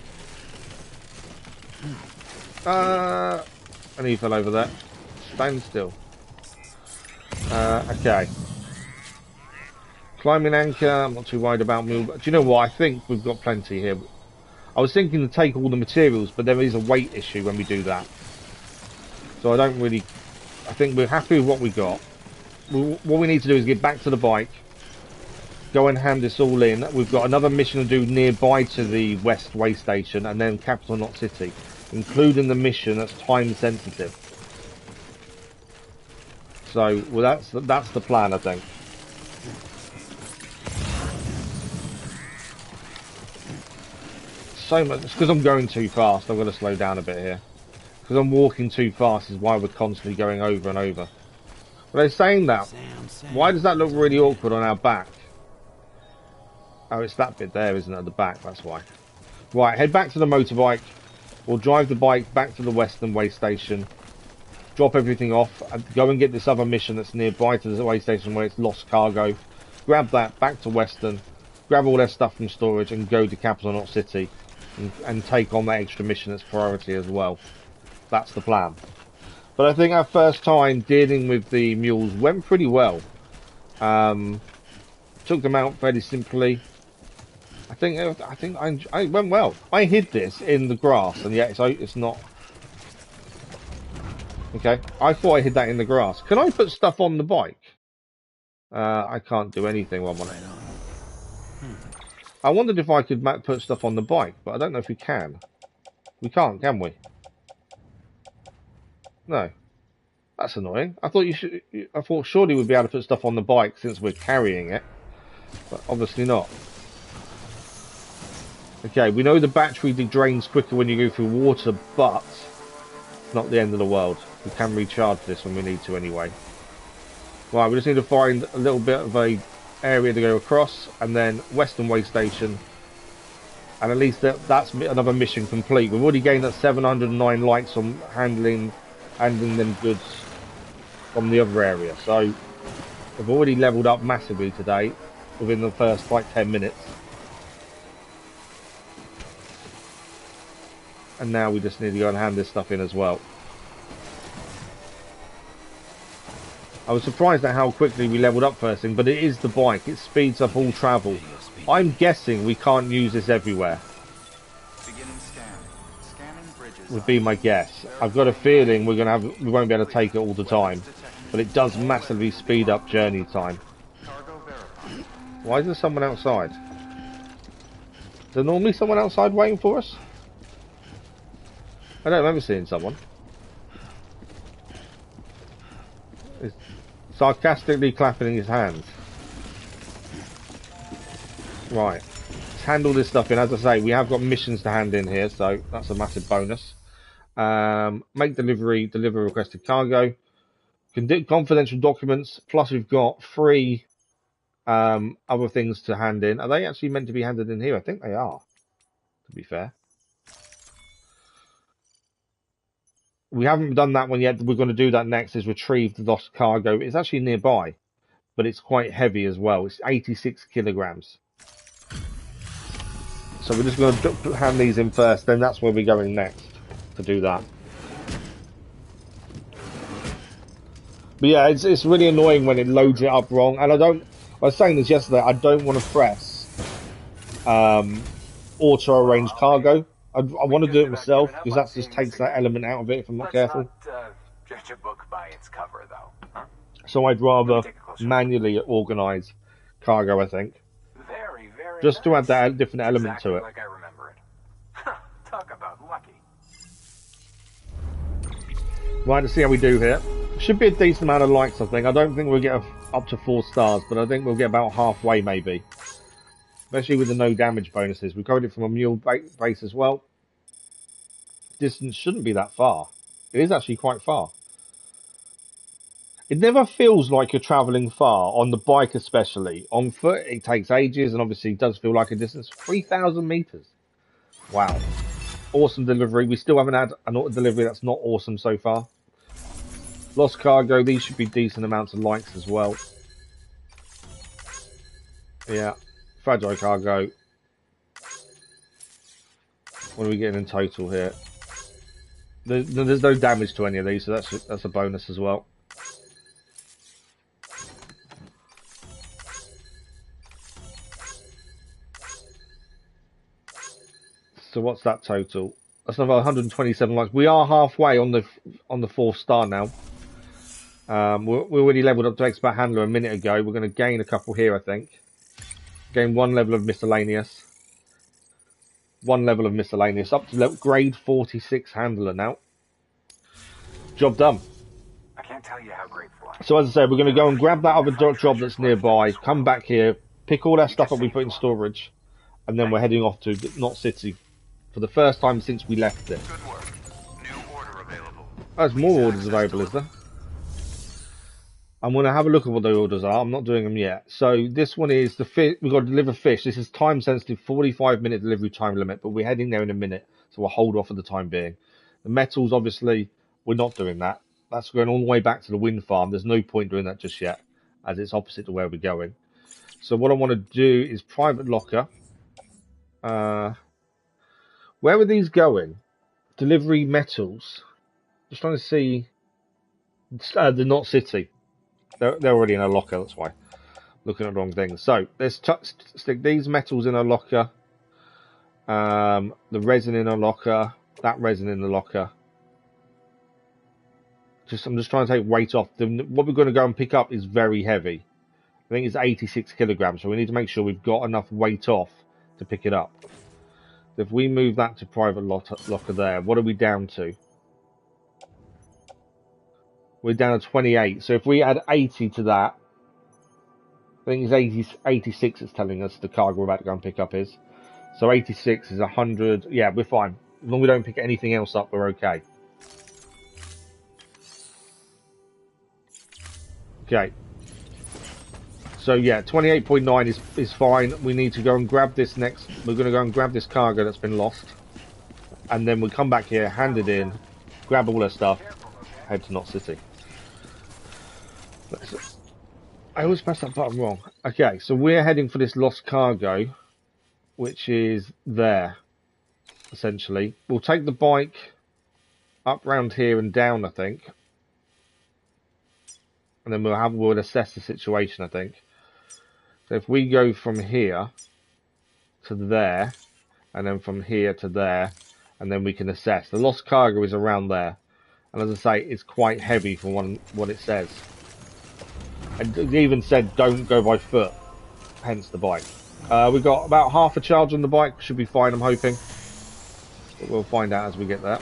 And he fell over there. Stand still. Okay. Climbing anchor, I'm not too worried about mule. Do you know what? I think we've got plenty here. I was thinking to take all the materials, but there is a weight issue when we do that. So I don't really... I think we're happy with what we got. What we need to do is get back to the bike, go and hand this all in. We've got another mission to do nearby to the West Way Station and then Capital Knot City, including the mission that's time sensitive. So, well, that's the plan, I think. So much. It's because I'm going too fast. I'm going to slow down a bit here. Because I'm walking too fast is why we're constantly going over and over. But they're saying that. Why does that look really awkward on our back? Oh, it's that bit there, isn't it, at the back? That's why. Right, head back to the motorbike. We'll drive the bike back to the Western way station. Drop everything off. And go and get this other mission that's nearby to the way station where it's lost cargo. Grab that, back to Western. Grab all their stuff from storage and go to Capital Knot City. And take on that extra mission that's priority as well. That's the plan. But I think our first time dealing with the mules went pretty well. Took them out fairly simply. I think I went well. I hid this in the grass, and yet it's not. Okay, I thought I hid that in the grass. Can I put stuff on the bike? I can't do anything while I'm on it. I wondered if I could put stuff on the bike, but I don't know if we can. We can't, can we? No. That's annoying. I thought I thought surely we'd be able to put stuff on the bike since we're carrying it, but obviously not. Okay, we know the battery drains quicker when you go through water, but it's not the end of the world. We can recharge this when we need to anyway. Right, we just need to find a little bit of a area to go across, and then Western Way Station, and at least that's another mission complete. We've already gained that 709 likes on handling them goods from the other area, so we've already leveled up massively today within the first like 10 minutes. And now we just need to go and hand this stuff in as well. I was surprised at how quickly we leveled up first thing, but it is the bike. It speeds up all travel. I'm guessing we can't use this everywhere.
Beginning scan. Scanning bridges.
Would be my guess. I've got a feeling we won't be able to take it all the time, but it does massively speed up journey time.
Cargo verified.
Why is there someone outside? Is there normally someone outside waiting for us? I don't remember seeing someone. He's sarcastically clapping his hands. Right. Let's handle this stuff in. As I say, we have got missions to hand in here, so that's a massive bonus. Make delivery, deliver requested cargo. Confidential documents, plus we've got 3 other things to hand in. Are they actually meant to be handed in here? I think they are, to be fair. We haven't done that one yet. We're going to do that next, is retrieve the lost cargo. It's actually nearby, but it's quite heavy as well. It's 86 kilograms. So we're just going to hand these in first, then that's where we're going next to do that. But yeah, it's really annoying when it loads it up wrong. And I was saying this yesterday, I don't want to press auto arrange cargo. I want to do it myself, because that just takes that element out of it if I'm not careful.
Judge a book by its cover, though. Huh?
So I'd rather manually organise cargo, I think.
Very, very
Just to
nice.
add that different element
Exactly
to it.
like I remember it. Talk about lucky.
Right, let's see how we do here. Should be a decent amount of likes, I think. I don't think we'll get up to 4 stars, but I think we'll get about halfway, maybe. Especially with the no damage bonuses. We covered it from a mule base as well. Distance shouldn't be that far. It is actually quite far. It never feels like you're travelling far, on the bike especially. On foot, it takes ages, and obviously it does feel like a distance. 3,000 metres. Wow. Awesome delivery. We still haven't had an auto delivery that's not awesome so far. Lost cargo. These should be decent amounts of likes as well. Yeah. Fragile cargo. What are we getting in total here? There's no damage to any of these, so that's a bonus as well. So what's that total? That's another 127 likes. We are halfway on the 4th star now. We already leveled up to expert handler a minute ago. We're going to gain a couple here, I think. Gain 1 level of miscellaneous. 1 level of miscellaneous. Up to grade 46 handler now. Job done.
I can't tell you how grateful
So as I said, we're going to go and grab that other job that's nearby, come back here, pick all that stuff up we put in storage, and then we're heading off to Knot City for the first time since we left it.
Good work. New order available.
There's more
Please
orders
access
available, is there?
delivery.
I'm going to have a look at what the orders are. I'm not doing them yet. So this one is the fish. We've got to deliver fish. This is time sensitive, 45-minute delivery time limit, but we're heading there in a minute, so we'll hold off for the time being. The metals, obviously, we're not doing that. That's going all the way back to the wind farm. There's no point doing that just yet, as it's opposite to where we're going. So what I want to do is private locker. Where are these going? Delivery metals. Just trying to see. The Knot City. They're already in a locker, that's why. Looking at the wrong things. So, let's stick these metals in a locker. The resin in a locker. That resin in the locker. I'm just trying to take weight off. What we're going to go and pick up is very heavy. I think it's 86 kilograms, so we need to make sure we've got enough weight off to pick it up. If we move that to private locker there, what are we down to? We're down to 28. So if we add 80 to that, I think it's 86 it's telling us the cargo we're about to go and pick up is. So 86 is 100. Yeah, we're fine. As long as we don't pick anything else up, we're okay. Okay. So yeah, 28.9 is fine. We need to go and grab this next. We're going to go and grab this cargo that's been lost. And then we'll come back here, hand it in, grab all our stuff, head to Knot City. I always press that button wrong. Okay, so we're heading for this lost cargo, which is there, essentially. We'll take the bike up round here and down, I think. And then we'll assess the situation, I think. So if we go from here to there, and then from here to there, and then we can assess. The lost cargo is around there. And as I say, it's quite heavy for what it says. And it even said don't go by foot, hence the bike. We've got about half a charge on the bike, should be fine I'm hoping. But we'll find out as we get there.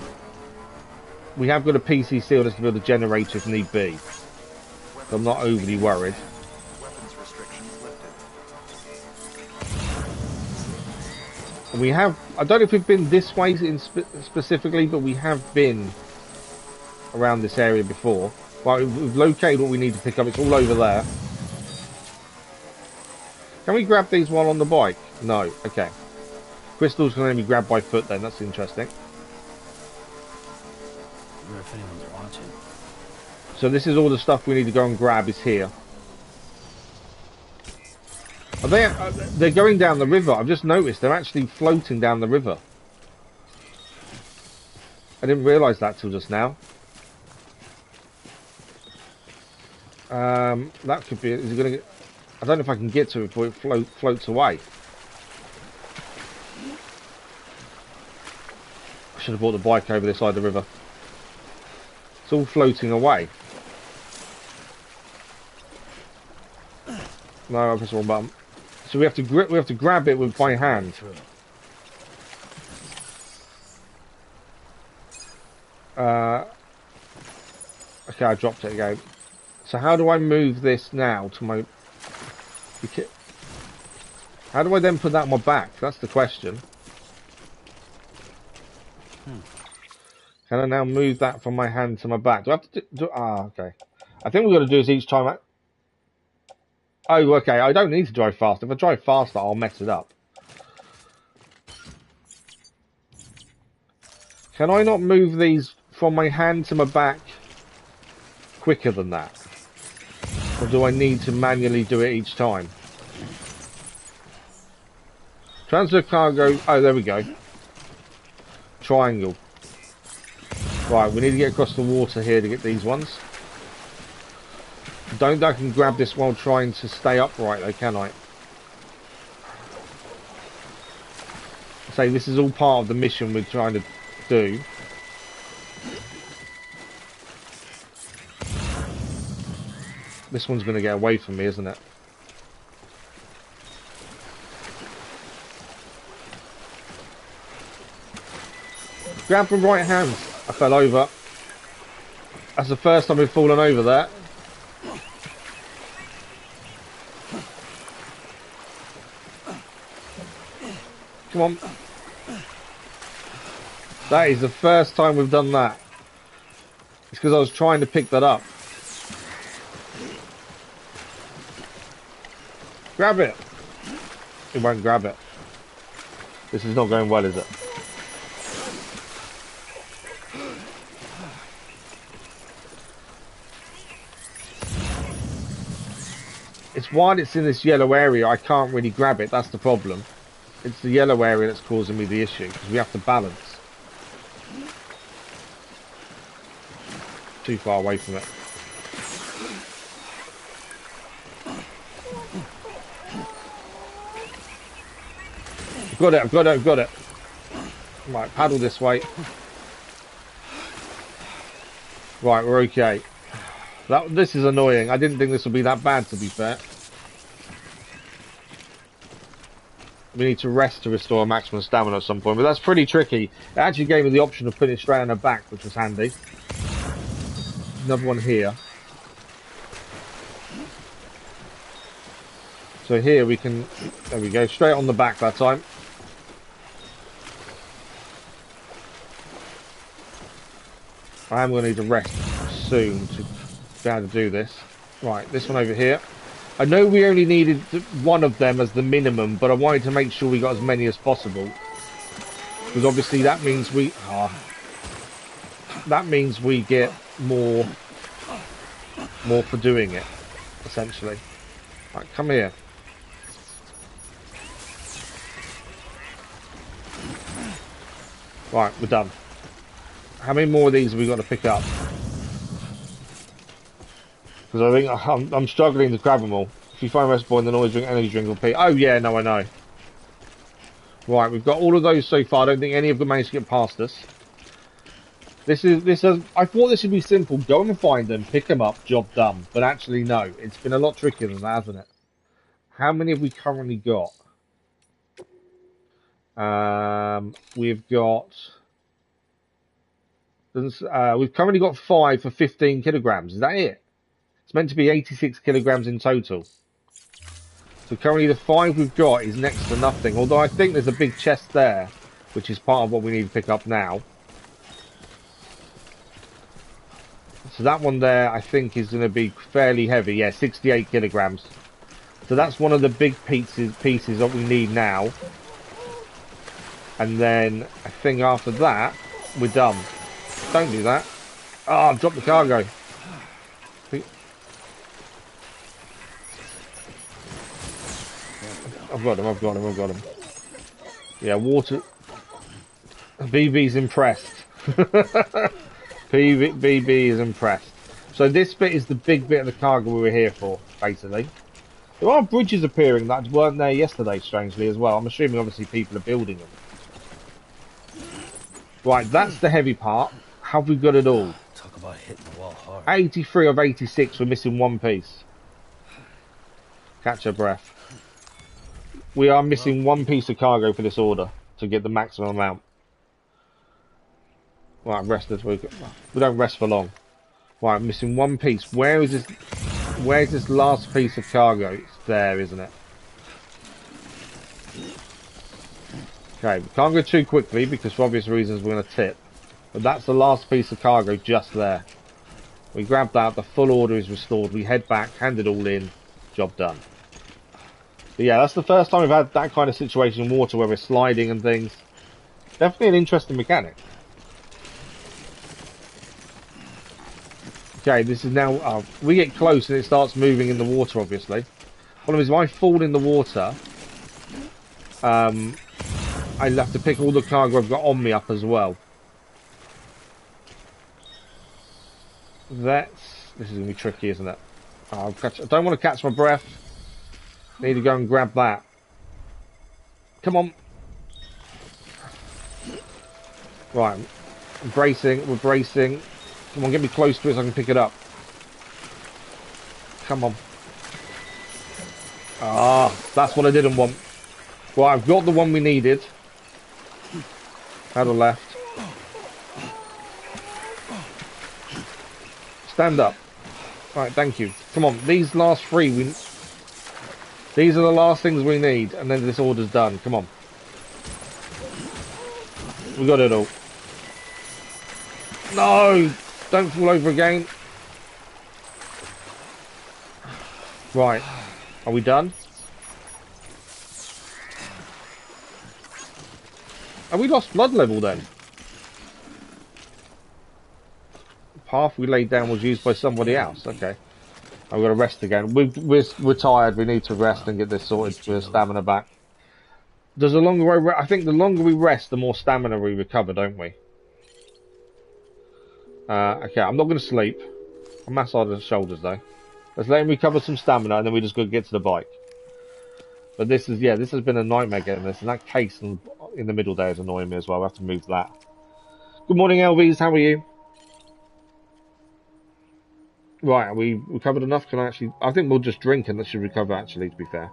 We have got a PC seal to build a generator if need be. So I'm not overly worried.
Weapons restrictions lifted.
We have, I don't know if we've been this way specifically, but we have been around this area before. Right, we've located what we need to pick up. It's all over there. Can we grab these while on the bike? No. Okay. Crystals can only be grabbed by foot then. That's interesting.
I wonder if anyone's watching.
So this is all the stuff we need to go and grab is here. Are they? They're going down the river. I've just noticed they're actually floating down the river. I didn't realise that till just now. That could be. Is it going to get? I don't know if I can get to it before it floats away. I should have brought the bike over this side of the river. It's all floating away. No, I pressed the wrong button. So we have to grab it with my hand. Okay, I dropped it again. So how do I move this now to my... How do I then put that on my back? That's the question. Can I now move that from my hand to my back? Do I have to do... Ah, okay. I think we've got to do this each time. Oh, okay. I don't need to drive fast. If I drive faster, I'll mess it up. Can I not move these from my hand to my back quicker than that? Or do I need to manually do it each time? Transfer cargo. Oh, there we go. Triangle. Right, we need to get across the water here to get these ones. Don't think I can grab this while trying to stay upright though, can I? Say this is all part of the mission we're trying to do. This one's going to get away from me, isn't it? Grab the right hand. I fell over. That's the first time we've fallen over there. Come on. That is the first time we've done that. It's because I was trying to pick that up. Grab it. It won't grab it. This is not going well, is it? It's while it's in this yellow area, I can't really grab it. That's the problem. It's the yellow area that's causing me the issue, because we have to balance. Too far away from it. I've got it, I've got it, I've got it. Right, paddle this way. Right, we're okay. This is annoying. I didn't think this would be that bad, to be fair. We need to rest to restore maximum stamina at some point, but that's pretty tricky. It actually gave me the option of putting it straight on her back, which was handy. Another one here. So here we can... There we go, straight on the back that time. I am going to need to rest soon to be able to do this. Right, this one over here. I know we only needed one of them as the minimum, but I wanted to make sure we got as many as possible. Because obviously that means we... that means we get more for doing it, essentially. Right, come here. Right, we're done. How many more of these have we got to pick up? Because I think I'm struggling to grab them all. If you find rest point, then always drink energy drink or pee. Oh yeah, no, I know. Right, we've got all of those so far. I don't think any of them managed to get past us. I thought this would be simple. Go and find them, pick them up, job done. But actually, no. It's been a lot trickier than that, hasn't it? How many have we currently got? We've got... we've currently got 5 for 15 kilograms. Is that it? It's meant to be 86 kilograms in total. So currently the 5 we've got is next to nothing. Although I think there's a big chest there, which is part of what we need to pick up now. So that one there, I think, is going to be fairly heavy. Yeah, 68 kilograms. So that's one of the big pieces that we need now. And then I think after that, we're done. Don't do that. Oh, I've dropped the cargo. I've got him, I've got him, I've got him. Yeah, water... BB's impressed. BB is impressed. So this bit is the big bit of the cargo we were here for, basically. There are bridges appearing that weren't there yesterday, strangely, as well. I'm assuming, obviously, people are building them. Right, that's the heavy part. Have we got it all?
Talk about hitting the wall hard.
83 of 86, we're missing one piece. Catch your breath. We are missing one piece of cargo for this order to get the maximum amount. Right, rest this week. We don't rest for long. Right, I'm missing one piece. Where's this last piece of cargo? It's there, isn't it? Okay, we can't go too quickly because for obvious reasons we're going to tip. But that's the last piece of cargo just there. We grab that, the full order is restored. We head back, hand it all in, job done. But yeah, that's the first time we've had that kind of situation in water where we're sliding and things. Definitely an interesting mechanic. Okay, this is now... we get close and it starts moving in the water, obviously. Problem is, if I fall in the water... I'll have to pick all the cargo I've got on me up as well. This is going to be tricky, isn't it? I don't want to catch my breath. Need to go and grab that. Come on. Right. I'm bracing. We're bracing. Come on, get me close to it so I can pick it up. Come on. Ah, that's what I didn't want. Right, I've got the one we needed. Had a left. Stand up. Right, thank you. Come on, these last 3, these are the last things we need, and then this order's done. Come on. We got it all. No! Don't fall over again. Right. Are we done? Have we lost blood level then? The path we laid down was used by somebody else. Okay. I'm going to rest again. We're tired. We need to rest and get this sorted for stamina back. Does the longer I think the longer we rest, the more stamina we recover, don't we? Okay, I'm not going to sleep. I'll massage the shoulders though. Let's let him recover some stamina and then we just got to get to the bike. But this has been a nightmare getting this. And that case in the middle there is annoying me as well. I have to move that. Good morning, LVs. How are you? Right, are we recovered enough? I think we'll just drink and that should recover actually, to be fair.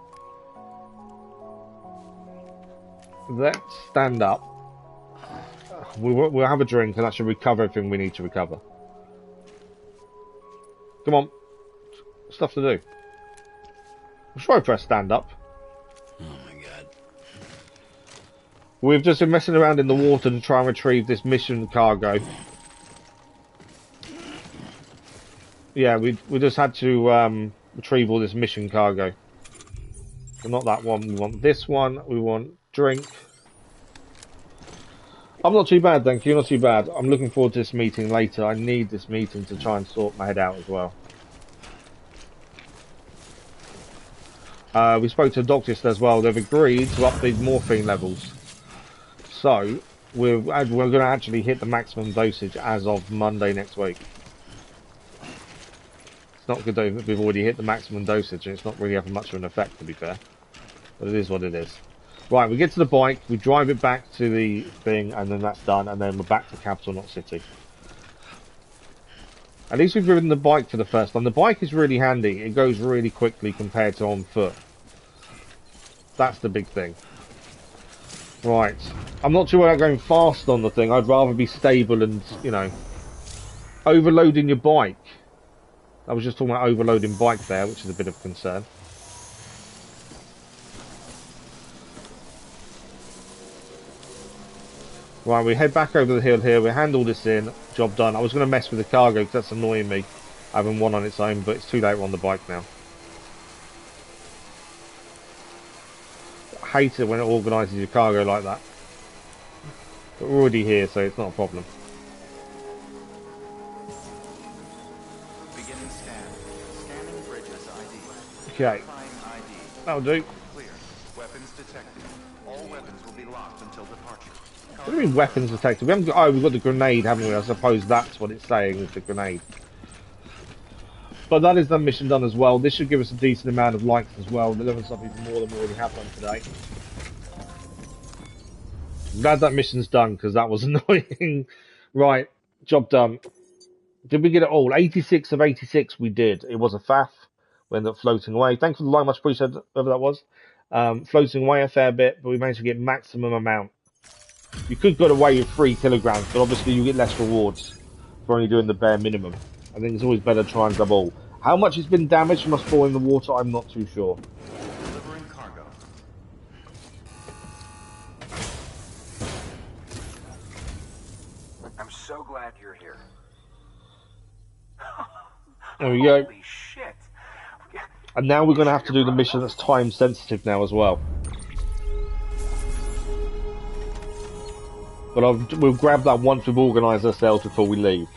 Let's stand up. We'll have a drink and that should recover everything we need to recover. Come on. Stuff to do. I'm sure I press stand up.
Oh my god.
We've just been messing around in the water to try and retrieve this mission cargo. Yeah, we just had to retrieve all this mission cargo. So not that one, we want this one, we want drink. I'm not too bad, thank you, not too bad. I'm looking forward to this meeting later. I need this meeting to try and sort my head out as well. We spoke to the doctors as well. They've agreed to up the morphine levels. So, we're going to actually hit the maximum dosage as of Monday next week. It's not good though that we've already hit the maximum dosage and it's not really having much of an effect, to be fair. But it is what it is. Right, we get to the bike, we drive it back to the thing, and then that's done, and then we're back to Capital, not City. At least we've ridden the bike for the first time. The bike is really handy. It goes really quickly compared to on foot. That's the big thing. Right. I'm not sure about going fast on the thing. I'd rather be stable and, you know, overloading your bike. I was just talking about overloading bike there, which is a bit of concern. Right, we head back over the hill here. We hand all this in. Job done. I was going to mess with the cargo because that's annoying me. Having one on its own, but it's too late. We're on the bike now. I hate it when it organises your cargo like that. But we're already here, so it's not a problem.
Beginning scan. Scanning bridges ID.
Okay.
Verifying ID.
That'll do.
Clear. Weapons detected. All weapons will be locked until departure.
What do you mean weapons detected? We haven't got, oh, we've got the grenade, haven't we? I suppose that's what it's saying, is the grenade. But that is the mission done as well. This should give us a decent amount of likes as well. 11 stuff even more than we already have done today. I'm glad that mission's done, because that was annoying. Right, job done. Did we get it all? 86 of 86 we did. It was a faff. We ended up floating away. Thanks for the line, much appreciated, whoever that was. Floating away a fair bit, but we managed to get maximum amount. You could get away with 3 kilograms, but obviously you get less rewards for only doing the bare minimum. I think it's always better to try and double. How much has been damaged from us falling in the water, I'm not too sure.
Delivering cargo.
I'm so glad you're here.
There we go.
Holy shit.
And now we're going to have to do the mission that's time sensitive now as well. But we'll grab that once we've organised ourselves before we leave.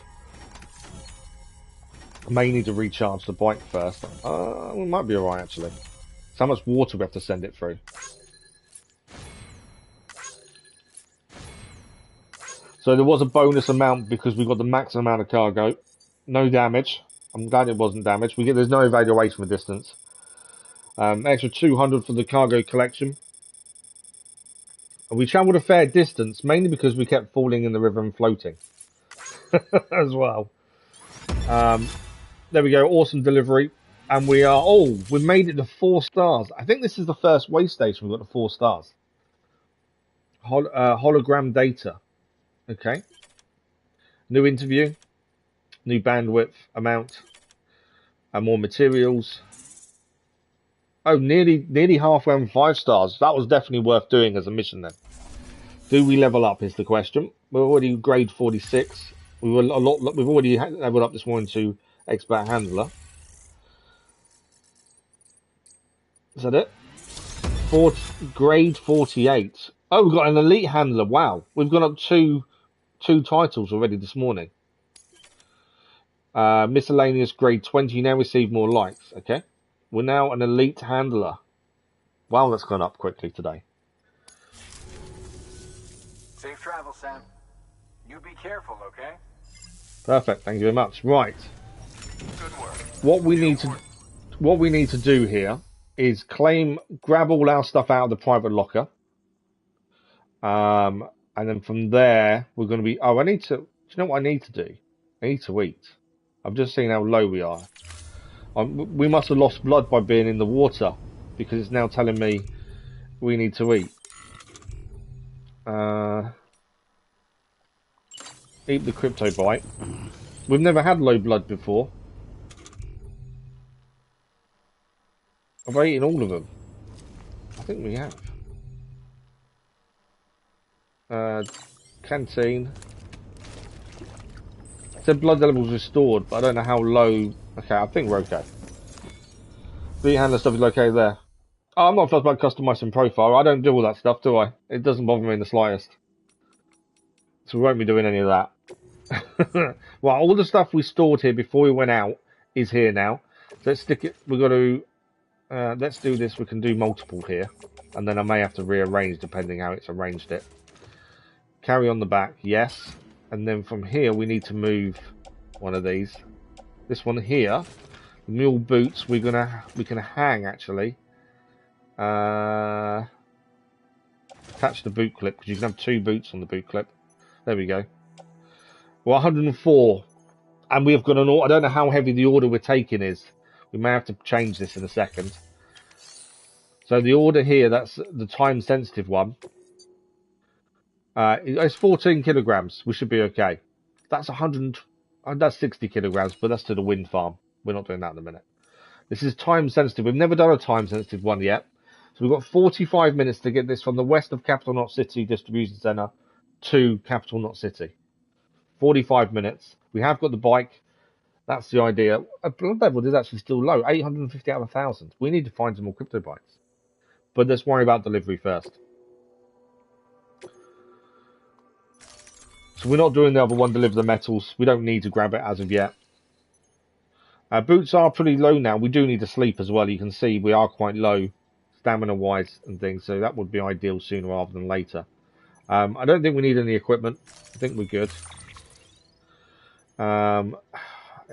I may need to recharge the bike first. We might be alright actually. So how much water we have to send it through? So there was a bonus amount because we got the maximum amount of cargo. No damage. I'm glad it wasn't damaged. There's no evaluation for distance. Extra 200 for the cargo collection. And we travelled a fair distance, mainly because we kept falling in the river and floating. As well. There we go, awesome delivery. And we made it to 4 stars. I think this is the first way station we've got to 4 stars. Hologram data. Okay. New interview. New bandwidth amount. And more materials. Oh, nearly halfway on 5 stars. That was definitely worth doing as a mission then. Do we level up is the question. We're already grade 46. We were a lot. We've already leveled up this morning to expert handler. Is that it? Grade 48. Oh, we've got an elite handler. Wow, we've gone up two titles already this morning. Miscellaneous grade 20. Now receive more likes. Okay, we're now an elite handler. Wow, that's gone up quickly today.
Safe travel, Sam. You be careful, okay?
Perfect. Thank you very much. Right.
Good work.
What we need to do here is grab all our stuff out of the private locker. And then from there, we're going to be... Oh, do you know what I need to do? I need to eat. I've just seen how low we are. We must have lost blood by being in the water, because it's now telling me we need to eat. Eat the crypto bite. We've never had low blood before. Have I eaten all of them? I think we have. Canteen. It said blood levels restored, but I don't know how low. Okay, I think we're okay. The handler stuff is okay there. Oh, I'm not fussed about customizing profile. I don't do all that stuff, do I? It doesn't bother me in the slightest. So we won't be doing any of that. Well, all the stuff we stored here before we went out is here now. So let's stick it. We've got to. Let's do this. We can do multiple here, and then I may have to rearrange depending how it's arranged it. Carry on the back, yes. And then from here we need to move one of these. This one here, the mule boots. We can hang actually. Attach the boot clip because you can have 2 boots on the boot clip. There we go. Well, 104, and we have got an order. I don't know how heavy the order we're taking is. We may have to change this in a second. So the order here, that's the time sensitive one. It's 14 kilograms. We should be okay. That's 100. That's 60 kilograms, but that's to the wind farm. We're not doing that in a minute. This is time sensitive. We've never done a time sensitive one yet. So we've got 45 minutes to get this from the west of Capital Knot City Distribution Centre to Capital Knot City. 45 minutes. We have got the bike. That's the idea. Blood level is actually still low. 850 out of 1,000. We need to find some more crypto bikes. But let's worry about delivery first. So we're not doing the other one, deliver the metals. We don't need to grab it as of yet. Boots are pretty low now. We do need to sleep as well. You can see we are quite low stamina-wise and things. So that would be ideal sooner rather than later. I don't think we need any equipment. I think we're good.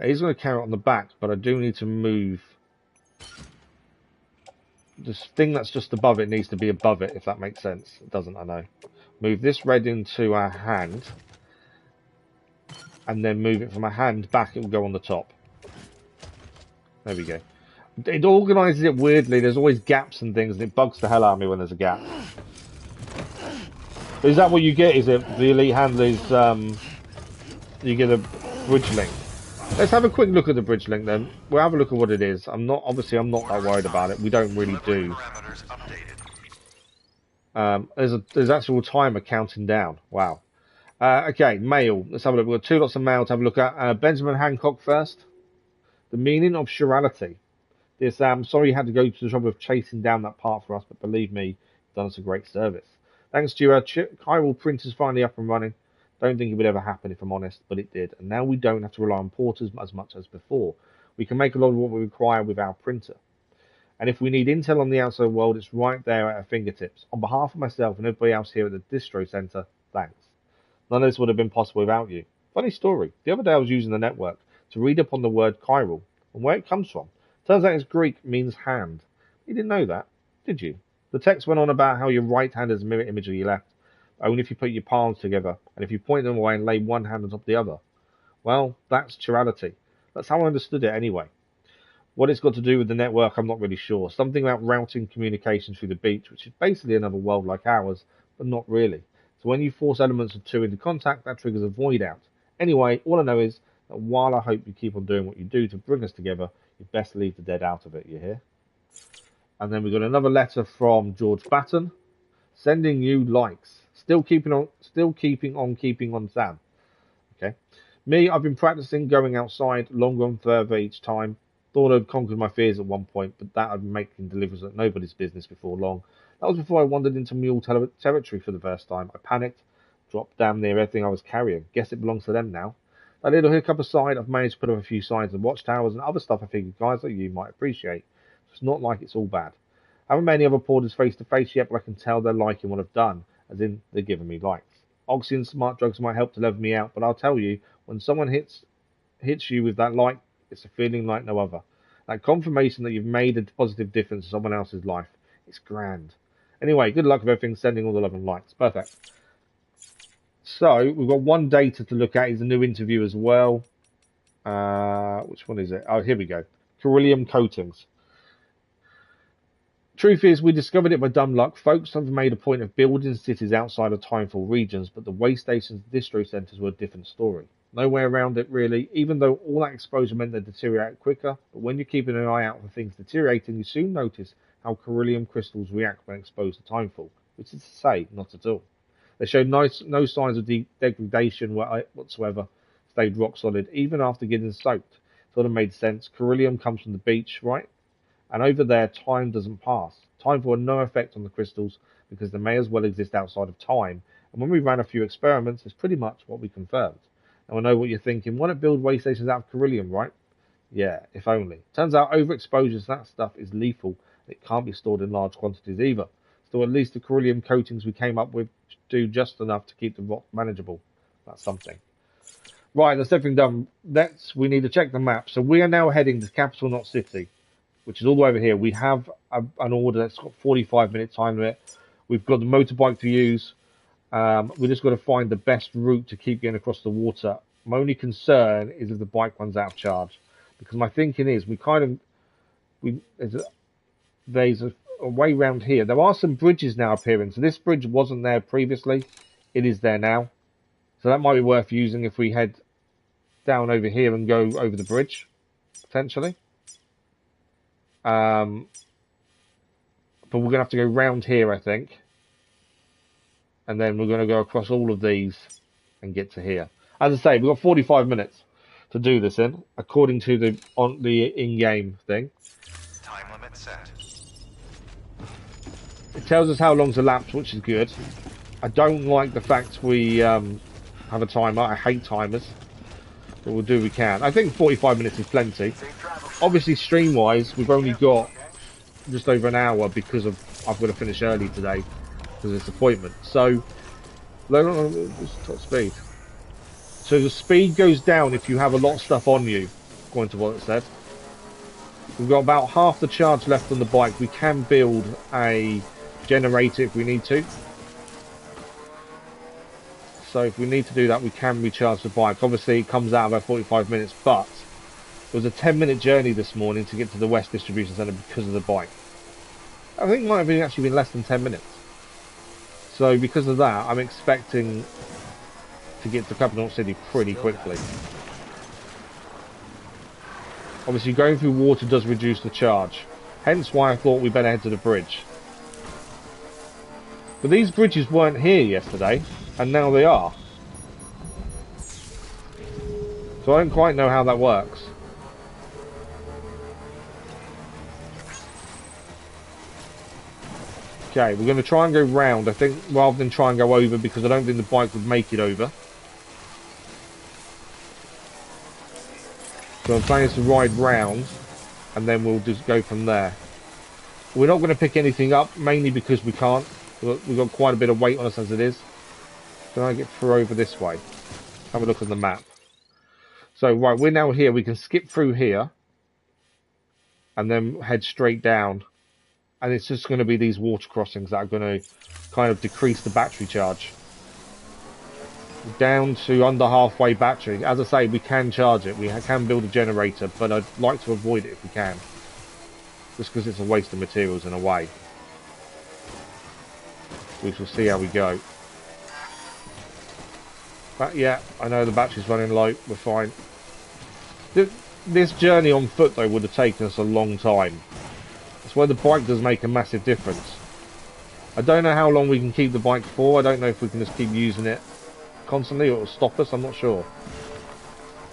He's going to carry it on the back, but I do need to move. This thing that's just above it needs to be above it, if that makes sense. It doesn't, I know. Move this red into our hand. And then move it from our hand back, it will go on the top. There we go. It organises it weirdly. There's always gaps and things, and it bugs the hell out of me when there's a gap. Is that what you get? Is it the elite handlers? You get a bridge link. Let's have a quick look at the bridge link then. We'll have a look at what it is. I'm not that worried about it. We don't really do. There's actual timer counting down. Wow. Okay, mail. Let's have a look. We've got 2 lots of mail to have a look at. Benjamin Hancock first. The meaning of chirality. Dear Sam, sorry you had to go to the trouble of chasing down that part for us, but believe me, you've done us a great service. Thanks to you, chiral printer's finally up and running. Don't think it would ever happen if I'm honest, but it did. And now we don't have to rely on porters as much as before. We can make a lot of what we require with our printer. And if we need intel on the outside world, it's right there at our fingertips. On behalf of myself and everybody else here at the Distro Centre, thanks. None of this would have been possible without you. Funny story. The other day I was using the network to read up on the word chiral and where it comes from. Turns out it's Greek, means hand. You didn't know that, did you? The text went on about how your right hand is a mirror image of your left, only if you put your palms together, and if you point them away and lay one hand on top of the other. Well, that's chirality. That's how I understood it anyway. What it's got to do with the network, I'm not really sure. Something about routing communications through the beach, which is basically another world like ours, but not really. So when you force elements of 2 into contact, that triggers a void out. Anyway, all I know is that while I hope you keep on doing what you do to bring us together, you best leave the dead out of it, you hear? And then we've got another letter from George Batten. Sending you likes. Still keeping on, Sam. Okay. Me, I've been practicing going outside longer and further each time. Thought I'd conquered my fears at one point, but that I'd be making deliveries at nobody's business before long. That was before I wandered into Mule territory for the first time. I panicked, dropped damn near everything I was carrying. Guess it belongs to them now. That little hiccup aside, I've managed to put up a few signs and watchtowers and other stuff I figured guys like you might appreciate. It's not like it's all bad. I haven't met any other porters face to face yet, but I can tell they're liking what I've done, as in they're giving me likes. Oxy and smart drugs might help to level me out, but I'll tell you, when someone hits you with that like, it's a feeling like no other. That confirmation that you've made a positive difference in someone else's life. It's grand. Anyway, good luck with everything, sending all the love and likes. Perfect. So, we've got one data to look at. Is a new interview as well. Which one is it? Oh, here we go. Beryllium coatings. Truth is, we discovered it by dumb luck. Folks have made a point of building cities outside of timeful regions, but the way stations and distro centres were a different story. No way around it, really, even though all that exposure meant they deteriorate quicker. But when you're keeping an eye out for things deteriorating, you soon notice how beryllium crystals react when exposed to timefall, which is to say, not at all. They showed no signs of degradation whatsoever, stayed rock solid, even after getting soaked. Sort of made sense. Beryllium comes from the beach, right? And over there, time doesn't pass. Time will have no effect on the crystals because they may as well exist outside of time. And when we ran a few experiments, it's pretty much what we confirmed. Now I know what you're thinking. Why not build way stations out of beryllium, right? Yeah, if only. Turns out overexposure to that stuff is lethal. It can't be stored in large quantities either. So at least the beryllium coatings we came up with do just enough to keep the rock manageable. That's something. Right, that's everything done. We need to check the map. So we are now heading to Capital Knot City, which is all the way over here. We have an order that's got 45-minute time limit. We've got the motorbike to use. We just got to find the best route to keep getting across the water. My only concern is if the bike runs out of charge, because my thinking is there's a way round here. There are some bridges now appearing. So this bridge wasn't there previously. It is there now. So that might be worth using if we head down over here and go over the bridge, potentially. But we're going to have to go round here, I think. And then we're going to go across all of these and get to here. As I say, we've got 45 minutes to do this in, according to the in-game thing.
Time limit set.
It tells us how long's elapsed, which is good. I don't like the fact we have a timer. I hate timers. But we'll do what we can. I think 45 minutes is plenty. Obviously, stream-wise, we've only got just over an hour because I've got to finish early today because of this appointment. So, top speed. So the speed goes down if you have a lot of stuff on you, according to what it said. We've got about half the charge left on the bike. We can build a generator if we need to. So if we need to do that, we can recharge the bike. Obviously, it comes out about 45 minutes, but it was a 10-minute journey this morning to get to the West Distribution Centre because of the bike. I think it might have actually been less than 10 minutes. So because of that, I'm expecting to get to Capital Knot City pretty quickly. Obviously, going through water does reduce the charge. Hence why I thought we better head to the bridge. But these bridges weren't here yesterday, and now they are. So I don't quite know how that works. Okay, we're going to try and go round, I think, rather than try and go over, because I don't think the bike would make it over. So I'm planning to ride round, and then we'll just go from there. We're not going to pick anything up, mainly because we can't. We've got quite a bit of weight on us as it is. Can I get through over this way? Have a look at the map. So, right, we're now here. We can skip through here, and then head straight down. And it's just going to be these water crossings that are going to kind of decrease the battery charge. Down to under halfway battery. As I say, we can charge it. We can build a generator, but I'd like to avoid it if we can. Just because it's a waste of materials in a way. We shall see how we go. But yeah, I know the battery's running low. We're fine. This journey on foot, though, would have taken us a long time. That's why the bike does make a massive difference. I don't know how long we can keep the bike for. I don't know if we can just keep using it constantly or it'll stop us. I'm not sure.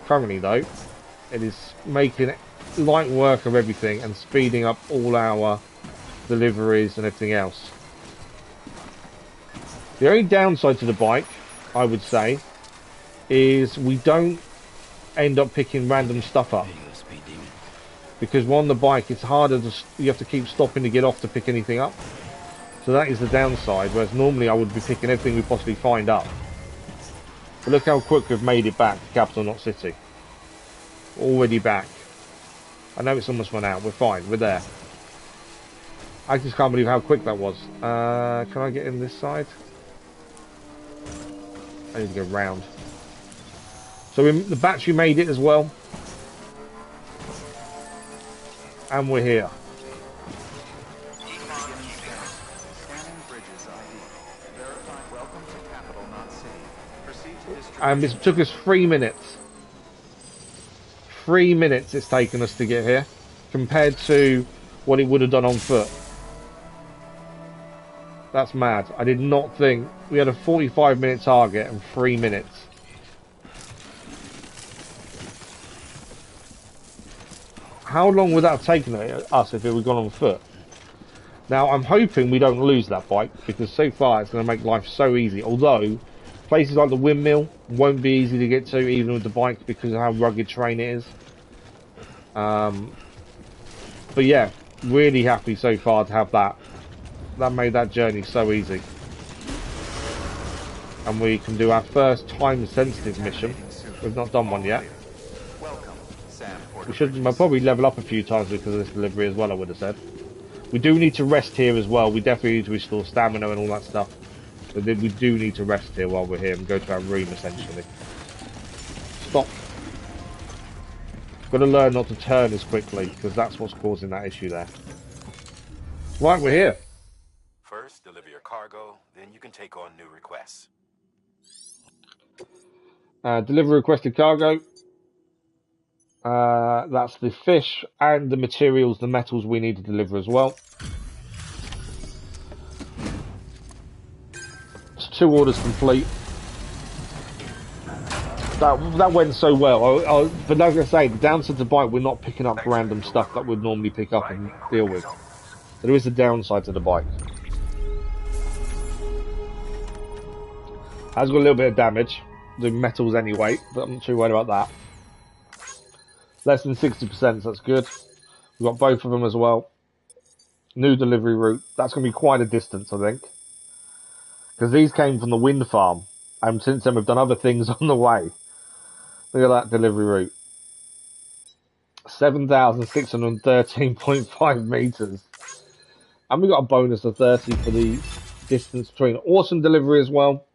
Currently, though, it is making light work of everything and speeding up all our deliveries and everything else. The only downside to the bike, I would say, is we don't end up picking random stuff up.
There you go, speed demon.
Because on the bike, it's harder to, you have to keep stopping to get off to pick anything up. So that is the downside, whereas normally I would be picking everything we possibly find up. But look how quick we've made it back to Capital Knot City. Already back. I know it's almost run out, we're fine, we're there. I just can't believe how quick that was. Can I get in this side? I need to go round. So the battery made it as well. And we're here. And this took us 3 minutes. 3 minutes it's taken us to get here, compared to what it would have done on foot. That's mad. I did not think we had a 45-minute target and 3 minutes. How long would that have taken us if it was gone on foot? Now I'm hoping we don't lose that bike, because so far it's going to make life so easy. Although places like the windmill won't be easy to get to even with the bike because of how rugged terrain it is. But yeah, really happy so far to have that. That made that journey so easy. And we can do our first time-sensitive mission. We've not done one yet. We should probably level up a few times because of this delivery as well, I would have said. We do need to rest here as well. We definitely need to restore stamina and all that stuff. But then we do need to rest here while we're here and go to our room, essentially. Stop. Got to learn not to turn as quickly, because that's what's causing that issue there. Right, we're here.
First, deliver your cargo, then you can take on new requests.
Deliver requested cargo. That's the fish and the materials, the metals we need to deliver as well. It's 2 orders complete. That went so well. But like I say, the downside to the bike, we're not picking up random stuff that we'd normally pick up and deal with. So there is a downside to the bike. Has got a little bit of damage, the metals anyway, but I'm not too worried about that. Less than 60%, so that's good. We've got both of them as well. New delivery route. That's going to be quite a distance, I think. Because these came from the wind farm. And since then we've done other things on the way. Look at that delivery route. 7,613.5 meters. And we got a bonus of 30 for the distance between. Awesome delivery as well.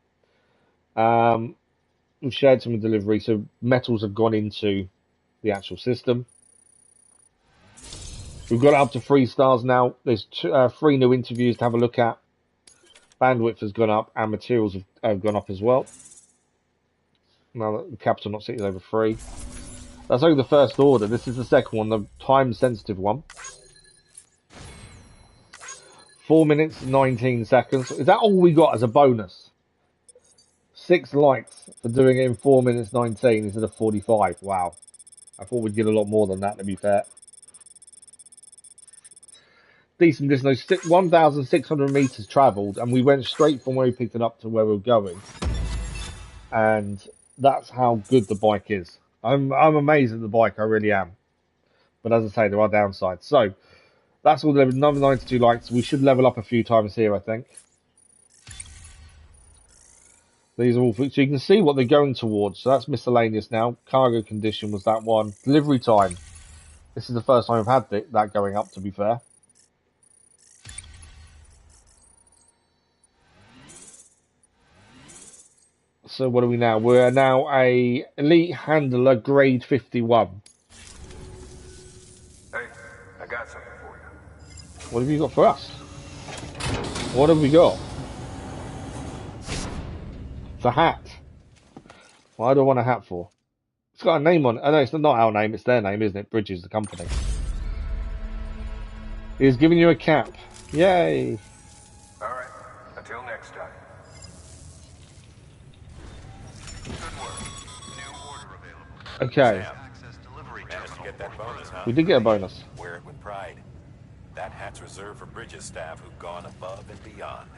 We've shared some delivery, so metals have gone into the actual system. We've got it up to 3 stars now. There's 3 new interviews to have a look at. Bandwidth has gone up and materials have gone up as well. Now that the Capital Knot City is over 3. That's only the first order. This is the second one, the time-sensitive one. 4 minutes, 19 seconds. Is that all we got as a bonus? 6 likes for doing it in 4 minutes 19 instead of 45. Wow. I thought we'd get a lot more than that, to be fair. Decent distance, 1,600 meters travelled, and we went straight from where we picked it up to where we were going. And that's how good the bike is. I'm amazed at the bike, I really am. But as I say, there are downsides. So, that's all delivered, another 92 likes. We should level up a few times here, I think. These are all, so you can see what they're going towards. So that's miscellaneous now. Cargo condition was that one. Delivery time. This is the first time I've had that going up, to be fair. So what are we now? We're now a elite handler grade 51.
Hey, I got something for you.
What have you got for us? What have we got? It's a hat. Why do I want a hat for? It's got a name on it. Oh, no, it's not our name. It's their name, isn't it? Bridges, the company. He's giving you a cap. Yay.
All right,
Okay,
Sam, managed to get that bonus, huh?
we did get a bonus.
Wear it with pride. That hat's reserved for Bridges staff who've gone above and beyond.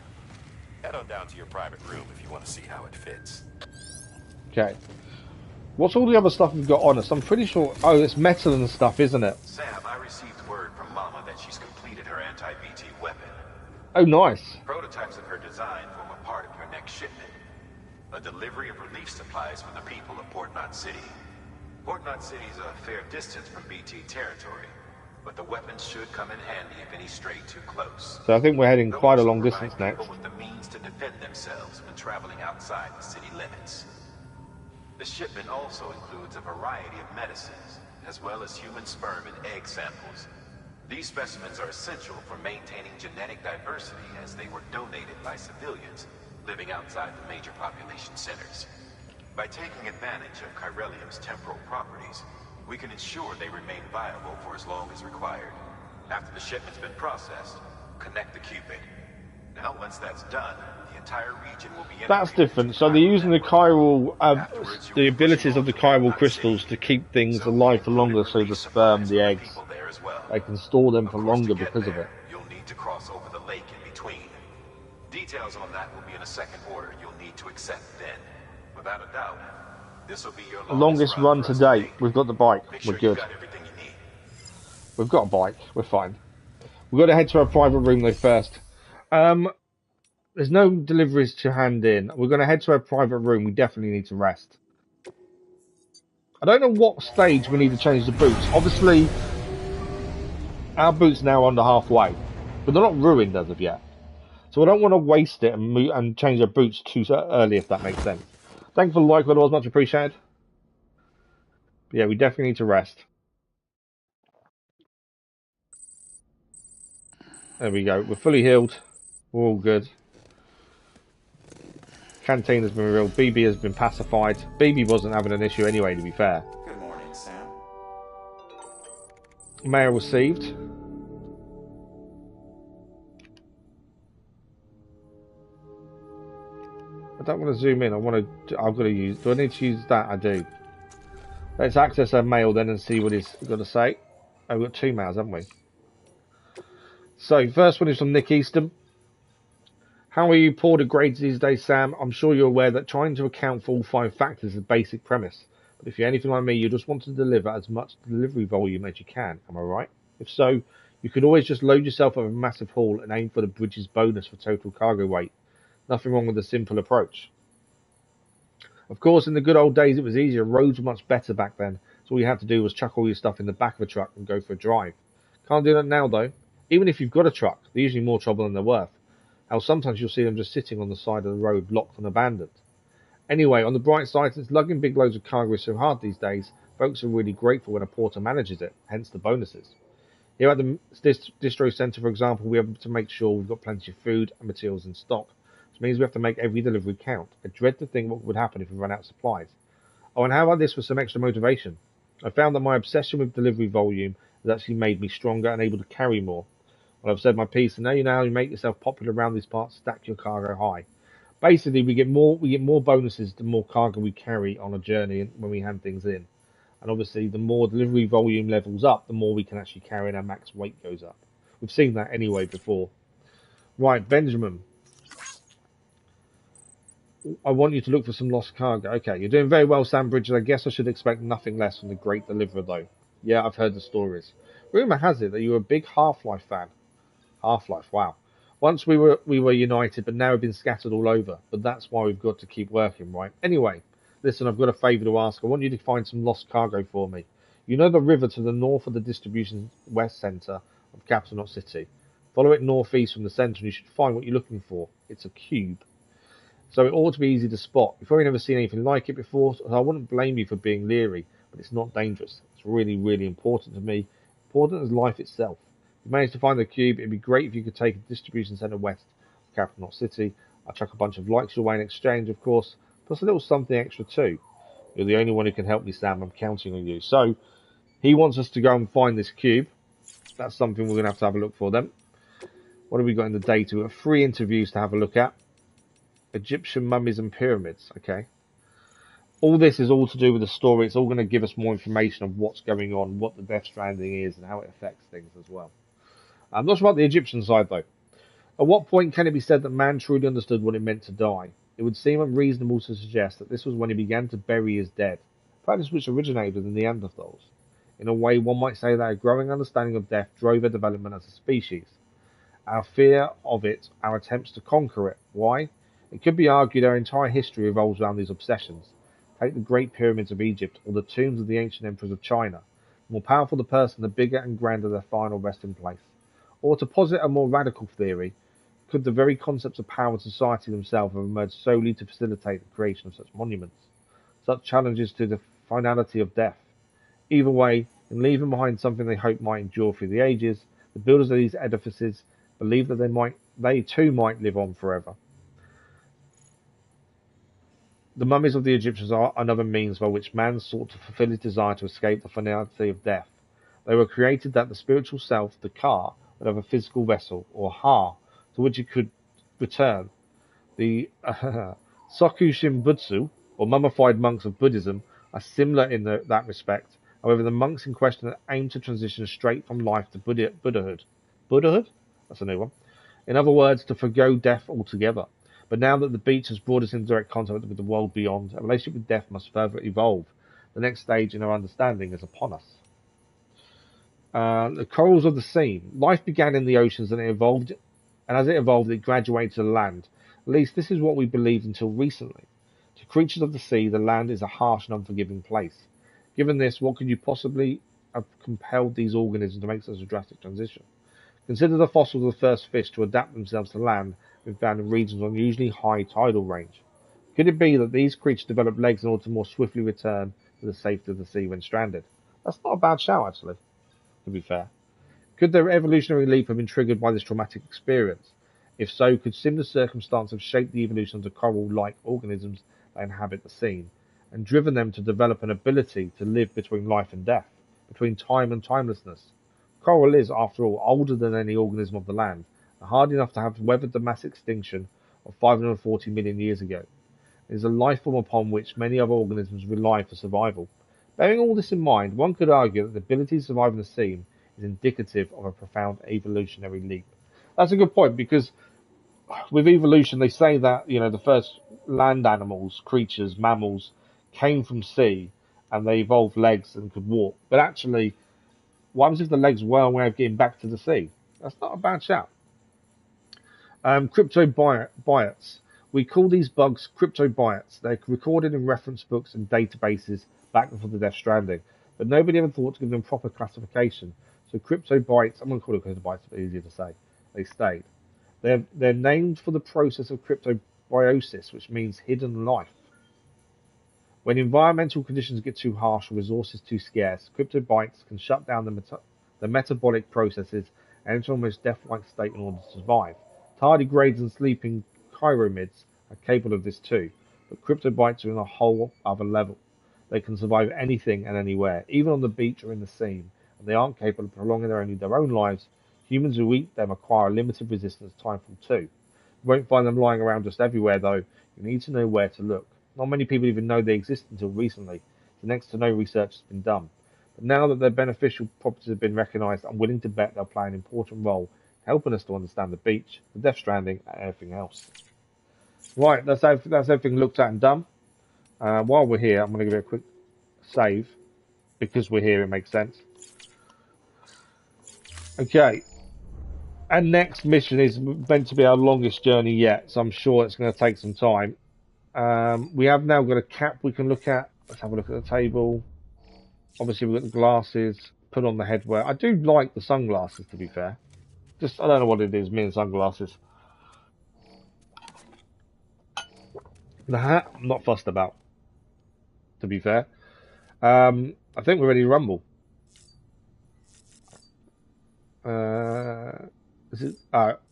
Head on down to your private room if you want to see how it fits.
Okay. What's all the other stuff we've got on us? I'm pretty sure... Oh, it's metal and stuff, isn't it?
Sam, I received word from Mama that she's completed her anti-BT weapon.
Oh, nice.
Prototypes of her design form a part of your next shipment. A delivery of relief supplies for the people of Port Knot City. Port Knot City is a fair distance from BT territory, but the weapons should come in handy if any stray too close.
So I think we're heading
They'll
quite a
also
long
provide
distance next.
people with the means to defend themselves when traveling outside the city limits. The shipment also includes a variety of medicines, as well as human sperm and egg samples. These specimens are essential for maintaining genetic diversity as they were donated by civilians living outside the major population centers. By taking advantage of chiralium's temporal properties, we can ensure they remain viable for as long as required. After the shipment's been processed, connect the Cupid. Now, once that's done, the entire region will be...
That's different. So they're using the chiral, the abilities of the chiral crystals to keep things alive for longer. So the sperm, the eggs, they can store them for longer because of it.
You'll need to cross over the lake in between. Details on that will be in a second order you'll need to accept then. Without a doubt, this will be your
Longest run to date. We've got the bike. We're good.
got everything you need.
We've got a bike. We're fine. We've got to head to our private room though first. There's no deliveries to hand in. We're going to head to our private room. We definitely need to rest. I don't know what stage we need to change the boots. Obviously, our boots now are under halfway, but they're not ruined as of yet. So I don't want to waste it and change our boots too early, if that makes sense. Thanks for the like, otherwise much appreciated. But yeah, we definitely need to rest. There we go. We're fully healed. We're all good. Canteen has been real. BB has been pacified. BB wasn't having an issue anyway, to be fair.
Good morning, Sam.
Mail received. I don't want to zoom in. I've got to use... Do I need to use that? I do. Let's access our mail then and see what he's got to say. Oh, we've got 2 mails, haven't we? So, first one is from Nick Easton. How are you poor to grades these days, Sam? I'm sure you're aware that trying to account for all 5 factors is a basic premise. But if you're anything like me, you just want to deliver as much delivery volume as you can. Am I right? If so, you could always just load yourself up a massive haul and aim for the Bridges bonus for total cargo weight. Nothing wrong with a simple approach. Of course, in the good old days, it was easier. Roads were much better back then. So all you had to do was chuck all your stuff in the back of a truck and go for a drive. Can't do that now, though. Even if you've got a truck, they're usually more trouble than they're worth. How sometimes you'll see them just sitting on the side of the road, locked and abandoned. Anyway, on the bright side, since lugging big loads of cargo is so hard these days, folks are really grateful when a porter manages it, hence the bonuses. Here at the distro centre, for example, we have to make sure we've got plenty of food and materials in stock, which means we have to make every delivery count. I dread to think what would happen if we run out of supplies. Oh, and how about this for some extra motivation? I found that my obsession with delivery volume has actually made me stronger and able to carry more. Well, I've said my piece, and now you make yourself popular around these parts, stack your cargo high. Basically, we get more bonuses the more cargo we carry on a journey when we hand things in. And obviously, the more delivery volume levels up, the more we can actually carry and our max weight goes up. We've seen that anyway before. Right, Benjamin. I want you to look for some lost cargo. Okay, you're doing very well, Sam Bridges. I guess I should expect nothing less from the great deliverer, though. Yeah, I've heard the stories. Rumour has it that you're a big Half-Life fan. Half-Life, wow. Once we were united, but now we've been scattered all over. But that's why we've got to keep working, right? Anyway, listen, I've got a favour to ask. I want you to find some lost cargo for me. You know the river to the north of the distribution west centre of Capital Knot City. Follow it northeast from the centre and you should find what you're looking for. It's a cube. So it ought to be easy to spot. You've probably never seen anything like it before, so I wouldn't blame you for being leery, but it's not dangerous. It's really, really important to me. Important as life itself. If you manage to find the cube, it'd be great if you could take a distribution centre west of Capital Knot City. I'll chuck a bunch of likes your way in exchange, of course, plus a little something extra too. You're the only one who can help me, Sam. I'm counting on you. So, he wants us to go and find this cube. That's something we're going to have a look for then. What have we got in the data? We've got 3 interviews to have a look at. Egyptian mummies and pyramids. Okay. All this is all to do with the story. It's all going to give us more information of what's going on, what the Death Stranding is, and how it affects things as well. I'm not sure about the Egyptian side though. At what point can it be said that man truly understood what it meant to die? It would seem unreasonable to suggest that this was when he began to bury his dead, a practice which originated in the Neanderthals. In a way, one might say that a growing understanding of death drove our development as a species. Our fear of it, our attempts to conquer it. Why? It could be argued our entire history revolves around these obsessions. Take the Great Pyramids of Egypt, or the tombs of the ancient emperors of China. The more powerful the person, the bigger and grander their final resting place. Or to posit a more radical theory, could the very concepts of power and society themselves have emerged solely to facilitate the creation of such monuments, such challenges to the finality of death? Either way, in leaving behind something they hoped might endure through the ages, the builders of these edifices believed that they too might live on forever. The mummies of the Egyptians are another means by which man sought to fulfill his desire to escape the finality of death. They were created that the spiritual self, the Ka, would have a physical vessel, or Ha, to which it could return. The Soku Shimbutsu, or mummified monks of Buddhism, are similar in that respect. However, the monks in question aim to transition straight from life to Buddhahood. Buddhahood? That's a new one. In other words, to forgo death altogether. But now that the beach has brought us into direct contact with the world beyond, a relationship with death must further evolve. The next stage in our understanding is upon us. The corals of the sea. Life began in the oceans and as it evolved, it graduated to the land. At least this is what we believed until recently. To creatures of the sea, the land is a harsh and unforgiving place. Given this, what could you possibly have compelled these organisms to make such a drastic transition? Consider the fossils of the first fish to adapt themselves to land being found in regions of unusually high tidal range. Could it be that these creatures developed legs in order to more swiftly return to the safety of the sea when stranded? That's not a bad shout, actually, to be fair. Could their evolutionary leap have been triggered by this traumatic experience? If so, could similar circumstances have shaped the evolution of the coral-like organisms that inhabit the sea, and driven them to develop an ability to live between life and death, between time and timelessness? Coral is, after all, older than any organism of the land, and hard enough to have weathered the mass extinction of 540 million years ago. It is a life form upon which many other organisms rely for survival. Bearing all this in mind, one could argue that the ability to survive in the sea is indicative of a profound evolutionary leap. That's a good point, because with evolution, they say that, the first land animals, creatures, mammals, came from sea, and they evolved legs and could walk. But actually, what happens if the legs were a way of getting back to the sea? That's not a bad shout. Cryptobiotes. We call these bugs cryptobiotes. They're recorded in reference books and databases back before the Death Stranding, but nobody ever thought to give them proper classification. So cryptobiotes, I'm going to call it cryptobiotes, it's easier to say. They stayed. They're named for the process of cryptobiosis, which means hidden life. When environmental conditions get too harsh or resources too scarce, cryptobiotes can shut down the metabolic processes and enter almost death-like state in order to survive. Tardigrades and sleeping chiromids are capable of this too, but cryptobiotes are in a whole other level. They can survive anything and anywhere, even on the beach or in the sea, and they aren't capable of prolonging their own lives. Humans who eat them acquire a limited resistance to timefall too. You won't find them lying around just everywhere though. You need to know where to look. Not many people even know they exist until recently, so next to no research has been done. But now that their beneficial properties have been recognised, I'm willing to bet they'll play an important role helping us to understand the beach, the Death Stranding, and everything else. Right, that's everything looked at and done. While we're here, I'm going to give it a quick save. Because we're here, it makes sense. Okay. Our next mission is meant to be our longest journey yet, so I'm sure it's going to take some time. We have now got a cap we can look at. Let's have a look at the table. Obviously, we've got the glasses, put on the headwear. I do like the sunglasses, to be fair. Just, I don't know what it is, me and sunglasses. The hat, I'm not fussed about, to be fair. I think we're ready to rumble.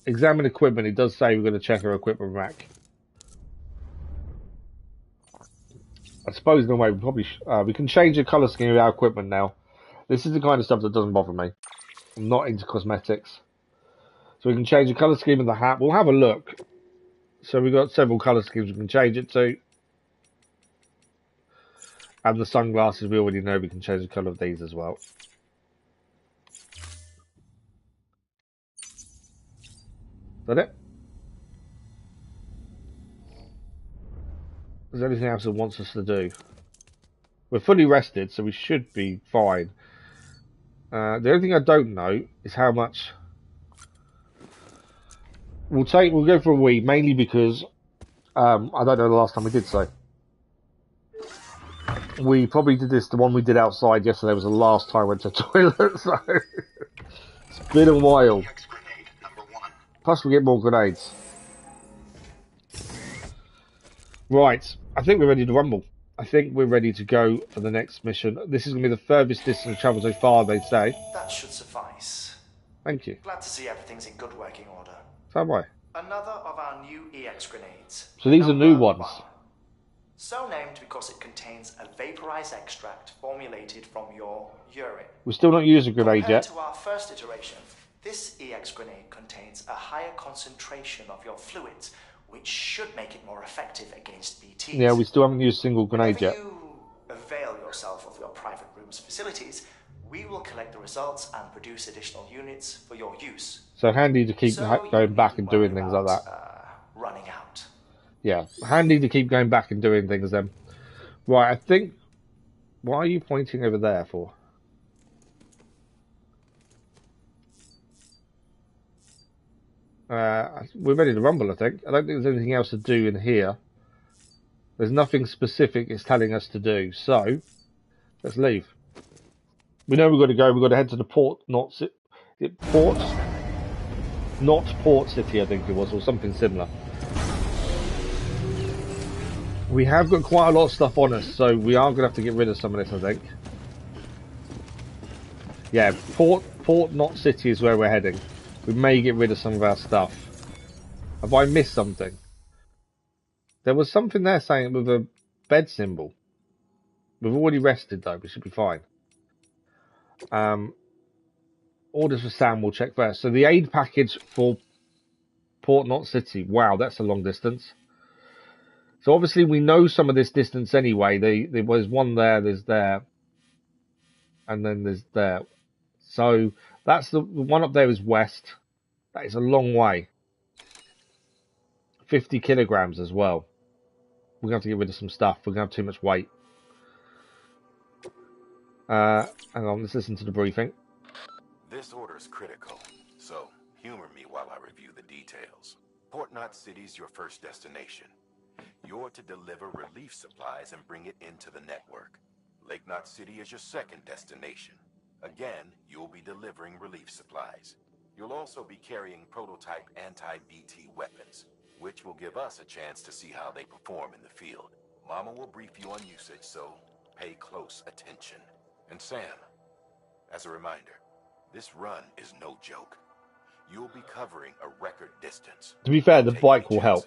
Examine equipment. It does say we're going to check our equipment rack. I suppose in a way we probably we can change the colour scheme of our equipment now. This is the kind of stuff that doesn't bother me. I'm not into cosmetics. So we can change the colour scheme of the hat. We'll have a look. So we've got several colour schemes we can change it to. And the sunglasses, we already know we can change the colour of these as well. Is that it? Is there anything else it wants us to do? We're fully rested, so we should be fine. The only thing I don't know is how much we'll go for a wee, mainly because I don't know the last time we did so. We probably did this, the one we did outside yesterday was the last time I went to the toilet, so it's been a while. Plus we get more grenades. Right, I think we're ready to rumble. I think we're ready to go for the next mission. This is going to be the furthest distance traveled so far, they say.
That should suffice.
Thank you.
Glad to see everything's in good working order.
So am I.
Another of our new EX grenades.
So these are new ones.
One. So named because it contains a vaporized extract formulated from your urine.
We're still not using a grenade
Compared
yet.
to our first iteration, this EX grenade contains a higher concentration of your fluids, which should make it more effective against BTs.
Yeah, we still haven't used a single grenade yet.
If you avail yourself of your private room's facilities, we will collect the results and produce additional units for your use.
So handy to keep going back and doing things like that.
Running out.
Yeah, handy to keep going back and doing things then. Right, I think... Why are you pointing over there for? We're ready to rumble, I think. I don't think there's anything else to do in here. There's nothing specific it's telling us to do, so let's leave. We know we've got to go. We've got to head to the port, not City, Port City, I think it was, or something similar. We have got quite a lot of stuff on us, so we are going to have to get rid of some of this, I think. Yeah, Port, not City is where we're heading. We may get rid of some of our stuff. Have I missed something? There was something there saying with a bed symbol. We've already rested though, we should be fine. Orders for Sam, we'll check first. So the aid package for Port Not City. Wow, that's a long distance. So obviously we know some of this distance anyway. There was one there, there's there. And then there's there. So that's the one up there is west. That is a long way. 50 kilograms as well. We're going to have to get rid of some stuff. We're going to have too much weight. Hang on, let's listen to the briefing.
This order is critical, so humor me while I review the details. Port Knot City's your first destination. You're to deliver relief supplies and bring it into the network. Lake Knot City is your second destination. Again, you'll be delivering relief supplies. You'll also be carrying prototype anti-BT weapons, which will give us a chance to see how they perform in the field. Mama will brief you on usage, so pay close attention. And Sam, as a reminder, this run is no joke. You'll be covering a record distance.
To be fair, the bike will help.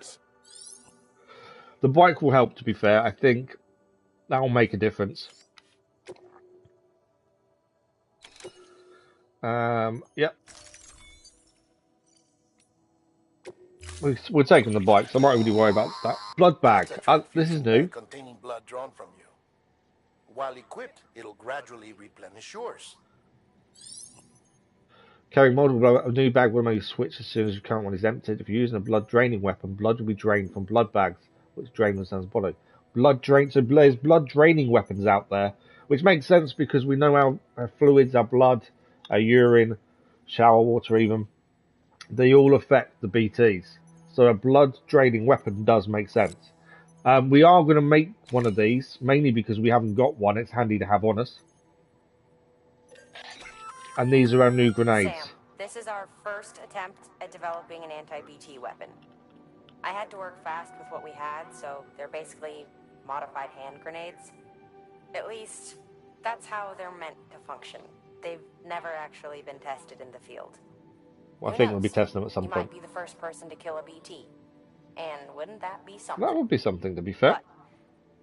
The bike will help, to be fair. I think that will make a difference. Yep. We're taking the bike, so I'm not really worried about that. Blood bag. This is new.
Containing blood drawn from you. While equipped, it'll gradually replenish yours.
Carrying multiple blood. A new bag will make you switch as soon as your current one is emptied. If you're using a blood draining weapon, blood will be drained from blood bags, which drain the son's body. Blood drain. So there's blood draining weapons out there, which makes sense because we know our fluids, our blood, our urine, shower water even, they all affect the BTs. So a blood draining weapon does make sense. We are going to make one of these, mainly because we haven't got one. It's handy to have on us. And these are our new grenades.
Sam, this is our first attempt at developing an anti-BT weapon. I had to work fast with what we had, so they're basically modified hand grenades. At least, that's how they're meant to function. They've never actually been tested in the field.
Well, I think we'll be testing them at some
point. You might be the first person to kill a BT. And wouldn't that be something?
That would be something, to be fair.
But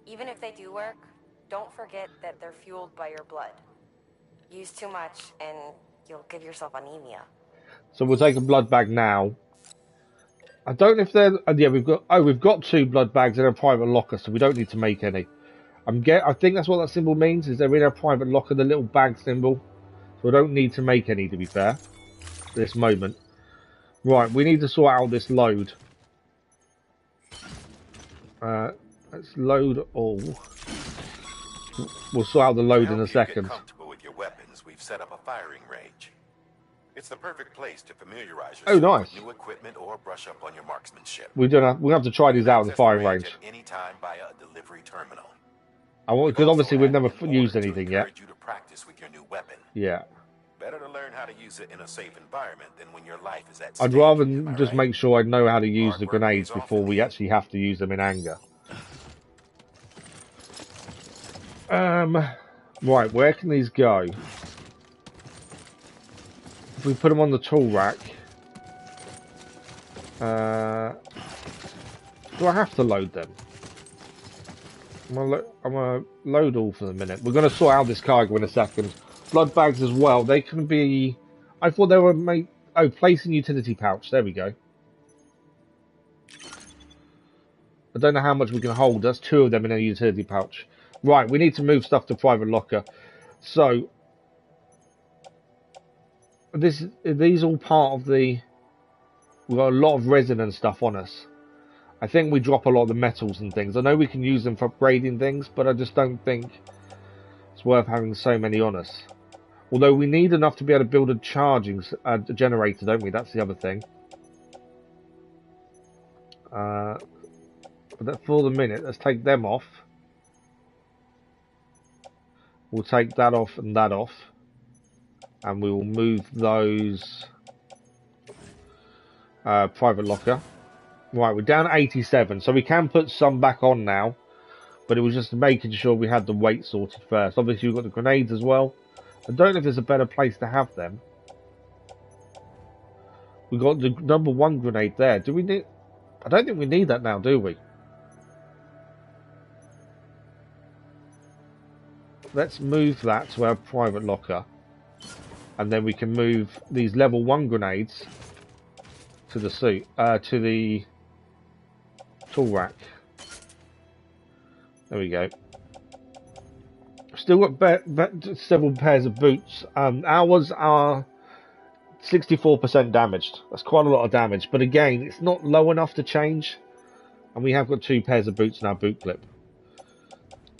even if they do work, don't forget that they're fueled by your blood. Use too much and you'll give yourself anemia.
So we'll take a blood bag now. I don't know if they're... yeah, we've got 2 blood bags in a private locker, so we don't need to make any. I think that's what that symbol means, is they're in a private locker, the little bag symbol. So I don't need to make any, to be fair, at this moment. Right, we need to sort out this load. Let's load all. We'll sort out the load in a second.
Get comfortable with your weapons, we've set up a firing range. It's the perfect place to familiarize yourself with new equipment or brush up on your marksmanship.
We have to try these out in the firing range.
At any time via a delivery terminal.
Because obviously we've never used anything yet.
You to practice with your new weapon.
Yeah.
Better to learn how to use it in a safe environment than when your life is at stake.
I'd rather just make sure I know how to use the grenades before we actually have to use them in anger. Right, where can these go? If we put them on the tool rack, do I have to load them? I'm gonna load all for the minute. We're gonna sort out this cargo in a second. Blood bags as well. They can be. I thought they were made. Oh, place in utility pouch. There we go. I don't know how much we can hold. That's 2 of them in a utility pouch. Right, we need to move stuff to private locker. So these all part of the. We've got a lot of resin and stuff on us. I think we drop a lot of the metals and things. I know we can use them for upgrading things, but I just don't think it's worth having so many on us. Although we need enough to be able to build a charging generator, don't we? That's the other thing. But for the minute, let's take them off. We'll take that off and that off. And we will move those private locker. Right, we're down to 87, so we can put some back on now. But it was just making sure we had the weight sorted first. Obviously, we've got the grenades as well. I don't know if there's a better place to have them. We got the number 1 grenade there. Do we need... I don't think we need that now, do we? Let's move that to our private locker. And then we can move these level 1 grenades to the suit, to the tool rack. There we go. Still got several pairs of boots. Ours are 64% damaged. That's quite a lot of damage. But again, it's not low enough to change. And we have got 2 pairs of boots in our boot clip.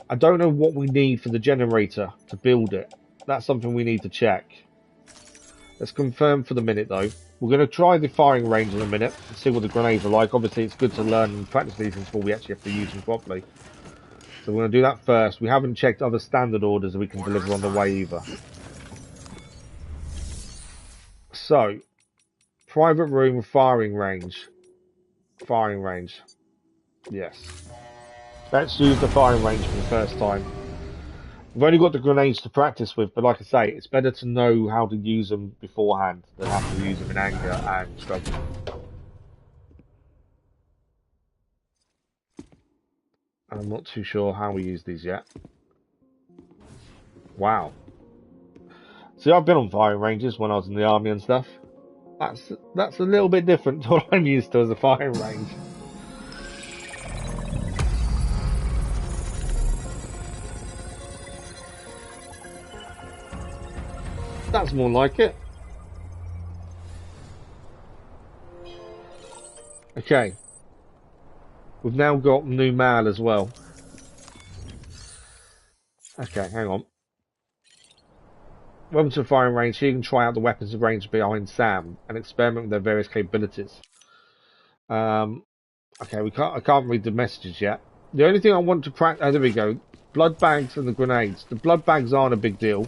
I don't know what we need for the generator to build it. That's something we need to check. Let's confirm for the minute though. We're going to try the firing range in a minute and see what the grenades are like. Obviously it's good to learn and practice these before we actually have to use them properly. So we're going to do that first. We haven't checked other standard orders that we can deliver on the way either. So, private room firing range. Firing range. Yes. Let's use the firing range for the first time. We've only got the grenades to practice with, but like I say, it's better to know how to use them beforehand than have to use them in anger and struggle. I'm not too sure how we use these yet. Wow. See, I've been on firing ranges when I was in the army and stuff. That's a little bit different to what I'm used to as a firing range. That's more like it. Okay. We've now got new Mule as well. Okay, hang on. Welcome to the firing range. Here you can try out the weapons of range behind Sam and experiment with their various capabilities. Okay, I can't read the messages yet. The only thing I want to practice... Oh, there we go. Blood bags and the grenades. The blood bags aren't a big deal.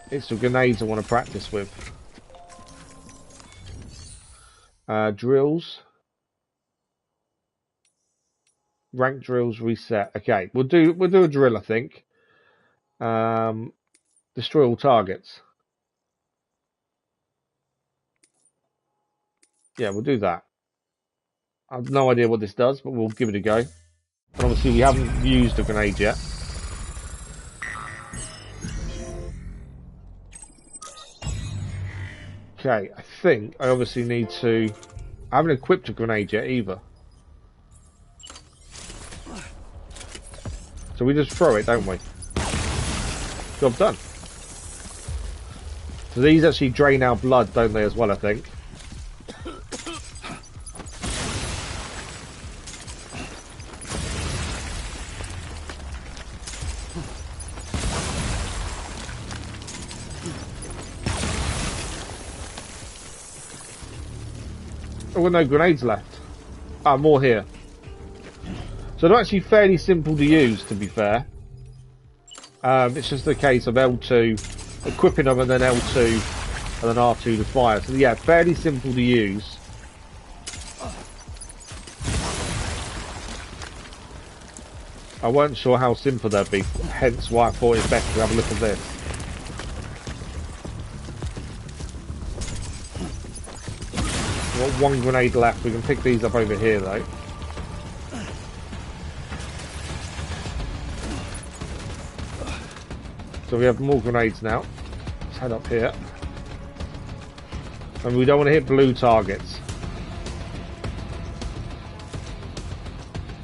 It's the grenades I want to practice with. Drills. Rank drills reset. Okay, we'll do a drill, I think. Destroy all targets. Yeah, we'll do that. I have no idea what this does, but we'll give it a go. And obviously we haven't used a grenade yet. Okay, I think I obviously need to... I haven't equipped a grenade yet either. So we just throw it, don't we? Job done. So these actually drain our blood, don't they, as well, I think. Oh, no grenades left. Ah, more here. So they're actually fairly simple to use, to be fair. It's just a case of L2, equipping them, and then L2, and then R2 to fire. So yeah, fairly simple to use. I weren't sure how simple they'd be, hence why I thought it's better to have a look at this. We've got one grenade left. We can pick these up over here, though. So we have more grenades now. Let's head up here. And we don't want to hit blue targets.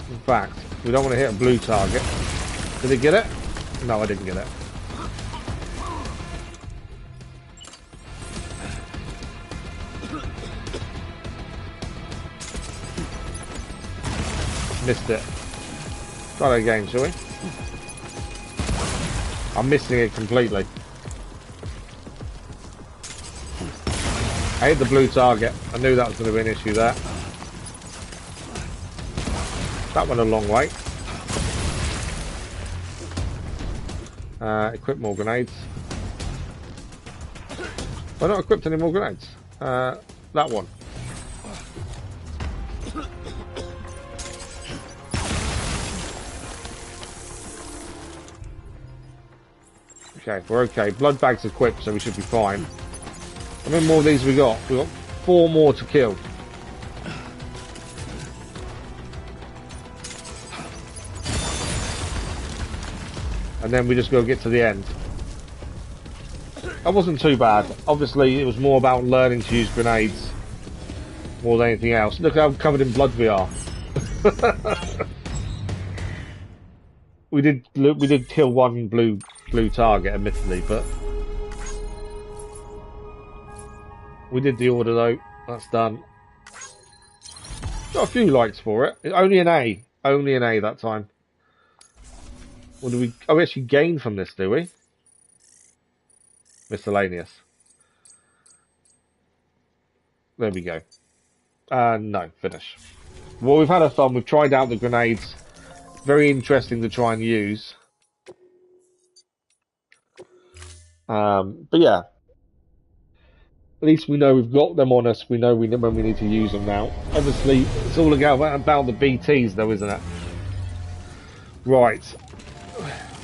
In fact, we don't want to hit a blue target. Did it get it? No, I didn't get it. Missed it. Try that again, shall we? I'm missing it completely. I hit the blue target. I knew that was going to be an issue there. That went a long way. Equip more grenades. Have I not equipped any more grenades? That one. Okay, we're okay. Blood bag's equipped, so we should be fine. How many more of these we got? We got 4 more to kill. And then we just got to get to the end. That wasn't too bad. Obviously, it was more about learning to use grenades more than anything else. Look how covered in blood we are. we did kill one blue target, admittedly, but we did the order though. That's done. Got a few likes for it. Only an A. Only an A that time. What do we? Oh, we actually gain from this, do we? Miscellaneous. There we go. No, finish. Well, we've had a fun. We've tried out the grenades. Very interesting to try and use. But yeah, at least we know we've got them on us. We know when we need to use them now. Obviously, it's all about the BTs, though, isn't it? Right.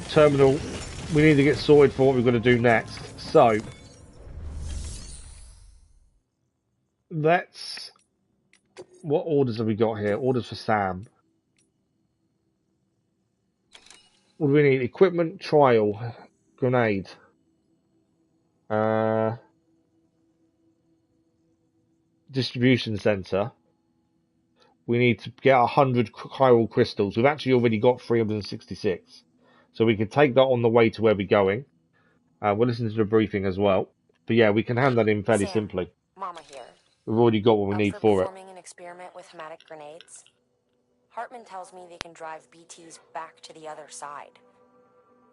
Terminal. We need to get sorted for what we've got to do next. So, let's... What orders have we got here? Orders for Sam. What do we need? Equipment trial. Grenade. Distribution center. We need to get 100 chiral crystals. We've actually already got 366. So we can take that on the way to where we're going. We'll listen to the briefing as well. But yeah, we can hand that in fairly simply.
Mama here.
We've already got what we need for it.
Performing an experiment with hematic grenades. Hartman tells me they can drive BTs back to the other side.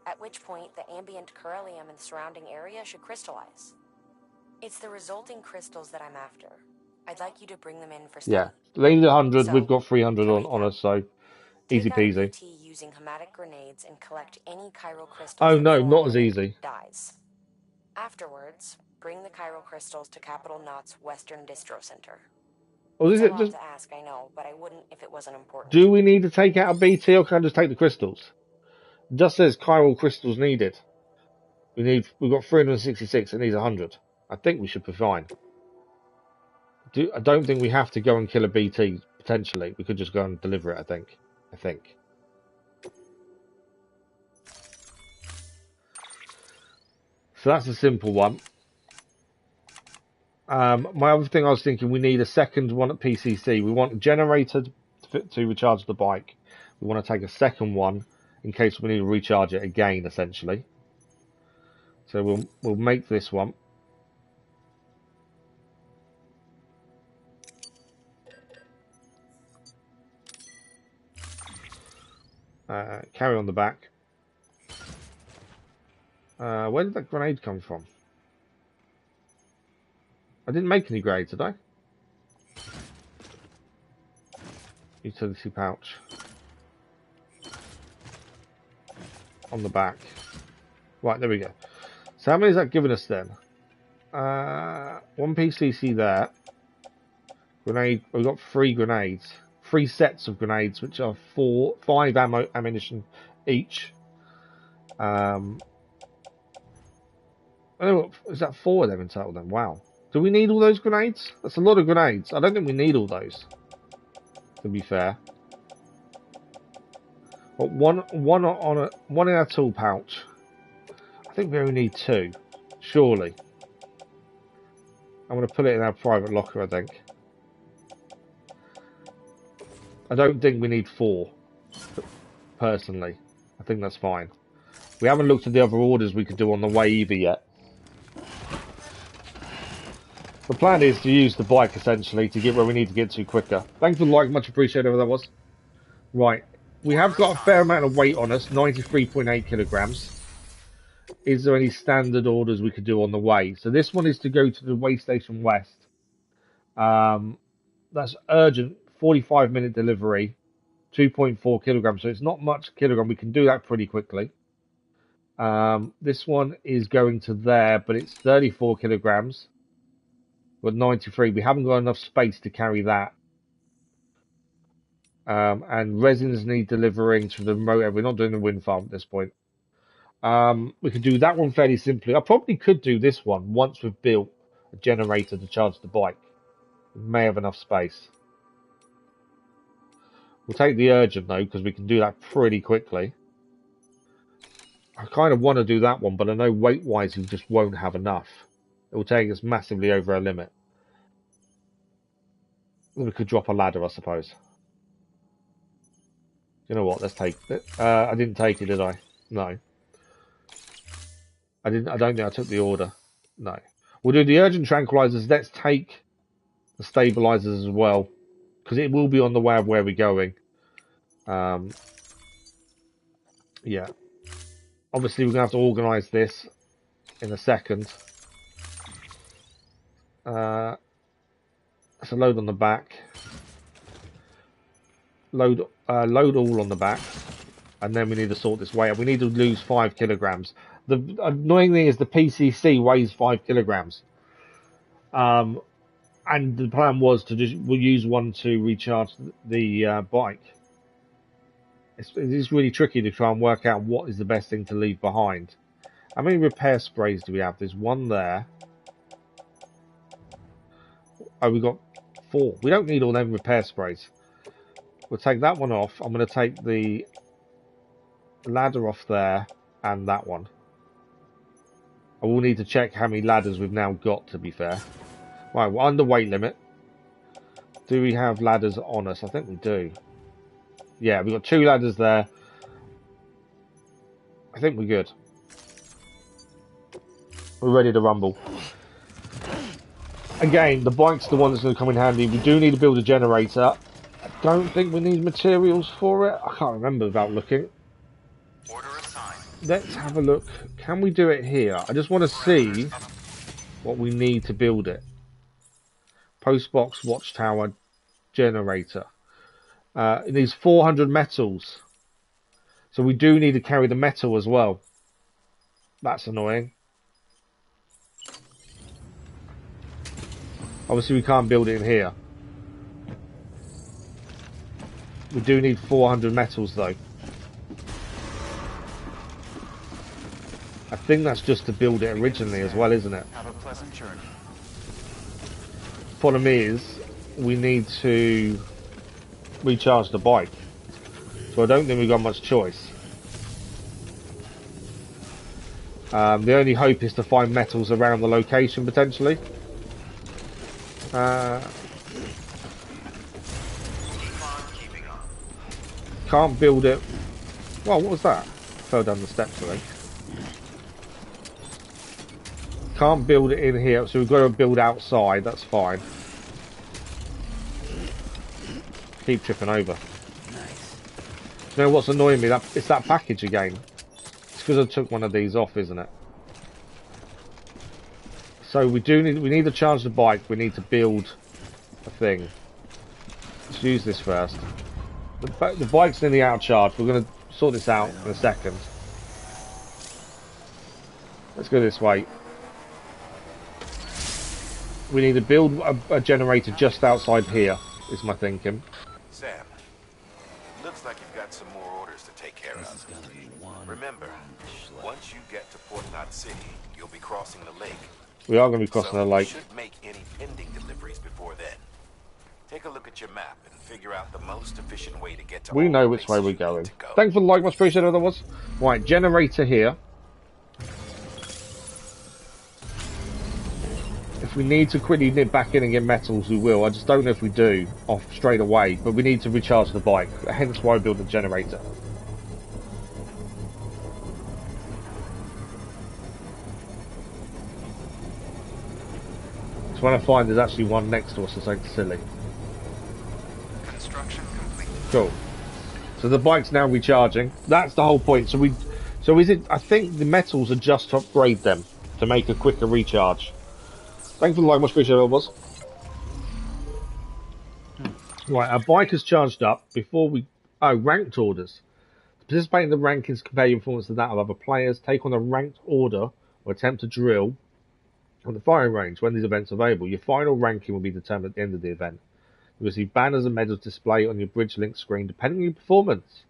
At which point, the ambient beryllium in the surrounding area should crystallize. It's the resulting crystals that I'm after. I'd like you to bring them in for study.
Yeah, they need 100. So, we've got 300 on us, so easy peasy.
Take out BT using hematic grenades and collect any chiral crystals.
Oh no, not as easy.
Dies. Afterwards, bring the chiral crystals to Capital Knot's Western Distro Center.
Or is it just
to ask, I know, but I wouldn't if it wasn't important.
Do we need to take out a BT, or can I just take the crystals? It just says chiral crystals needed. We've got 366. It needs 100. I think we should be fine. I don't think we have to go and kill a BT. Potentially, we could just go and deliver it. I think. So that's a simple one. My other thing I was thinking, we need a second one at PCC. We want a generator to recharge the bike. We want to take a second one in case we need to recharge it again, essentially. So we'll make this one. Carry on the back. Where did that grenade come from? I didn't make any grenades, did I? Utility pouch. On the back. Right, there we go. So how many is that giving us then? 1 PCC there. Grenade. We've got 3 grenades. 3 sets of grenades, which are 5 ammunition each. Oh, is that 4 of them in total then? Wow. Do we need all those grenades? That's a lot of grenades. I don't think we need all those, to be fair. But one in our tool pouch. I think we only need 2, surely. I'm going to put it in our private locker, I think. I don't think we need 4, personally. I think that's fine. We haven't looked at the other orders we could do on the way either yet. The plan is to use the bike, essentially, to get where we need to get to quicker. Thanks for the like, much appreciated, whatever that was. Right, we have got a fair amount of weight on us, 93.8 kilograms. Is there any standard orders we could do on the way? So this one is to go to the way station west. That's urgent, 45-minute delivery, 2.4 kilograms. So it's not much kilogram. We can do that pretty quickly. This one is going to there, but it's 34 kilograms. But 93. We haven't got enough space to carry that. And resins need delivering to the remote area. We're not doing the wind farm at this point. We could do that one fairly simply. I probably could do this one once we've built a generator to charge the bike. We may have enough space. We'll take the urgent though, because we can do that pretty quickly. I kind of want to do that one, but I know weight-wise we just won't have enough. It will take us massively over our limit. We could drop a ladder, I suppose. You know what? Let's take it. I didn't take it, did I? No. I don't think I took the order. No. We'll do the urgent tranquilizers. Let's take the stabilizers as well, because it will be on the way of where we're going. Yeah. Obviously, we're going to have to organize this in a second. So load on the back. Load all on the back. And then we need to sort this weight out. We need to lose 5 kilograms. The annoying thing is the PCC weighs 5 kilograms. And the plan was to we'll use one to recharge the bike. It is really tricky to try and work out what is the best thing to leave behind. How many repair sprays do we have? There's 1 there. Oh, we got 4. We don't need all them repair sprays. We'll take that one off. I'm going to take the ladder off there and that one. I will need to check how many ladders we've now got, to be fair. Right, we're under weight limit. Do we have ladders on us? I think we do. Yeah, we've got 2 ladders there. I think we're good. We're ready to rumble. Again, the bike's the one that's going to come in handy. We do need to build a generator. I don't think we need materials for it. I can't remember without looking.
Order assigned.
Let's have a look. Can we do it here? I just want to see what we need to build it. Postbox, watchtower, generator. It needs 400 metals. So we do need to carry the metal as well. That's annoying. Obviously we can't build it in here. We do need 400 metals though. I think that's just to build it originally as well, isn't it?
Have a pleasant journey.
Problem is, we need to recharge the bike. So I don't think we've got much choice. The only hope is to find metals around the location, potentially. Can't build it Well, what was that? Fell down the steps, I think. Can't build it in here, so we've got to build outside. That's fine. Keep tripping over.
Nice.
You know what's annoying me? It's that package again. It's because I took one of these off, isn't it? So we need to charge the bike. We need to build a thing. Let's use this first. The bike's nearly out of charge. We're going to sort this out in a second. Let's go this way. We need to build a generator just outside here, is my thinking.
Sam, looks like you've got some more orders to take care
This is
of.
gonna be one.
Remember, once you get to Port Knot City, you'll be crossing the lake.
We are going to be crossing the lake.
You should make any pending deliveries before then. Take a look at your map and figure out the most efficient way to get to.
We
all
know
the
which way
places
we're
you
going.
need to go.
Thanks for the like, much appreciated. That was right. Generator here. If we need to quickly nip back in and get metals, we will. I just don't know if we do off straight away. But we need to recharge the bike. Hence why I built the generator. So when I find there's actually one next to us, it's like silly.
Construction complete.
Cool. So the bike's now recharging. That's the whole point. So is it? I think the metals are just to upgrade them to make a quicker recharge. Thanks for the like, much appreciated, was. Right, our bike is charged up. Before we ranked orders. To participate in the rankings, compare your performance to that of other players. Take on a ranked order or attempt to drill on the firing range when these events are available. Your final ranking will be determined at the end of the event. You receive banners and medals displayed on your bridge link screen depending on your performance.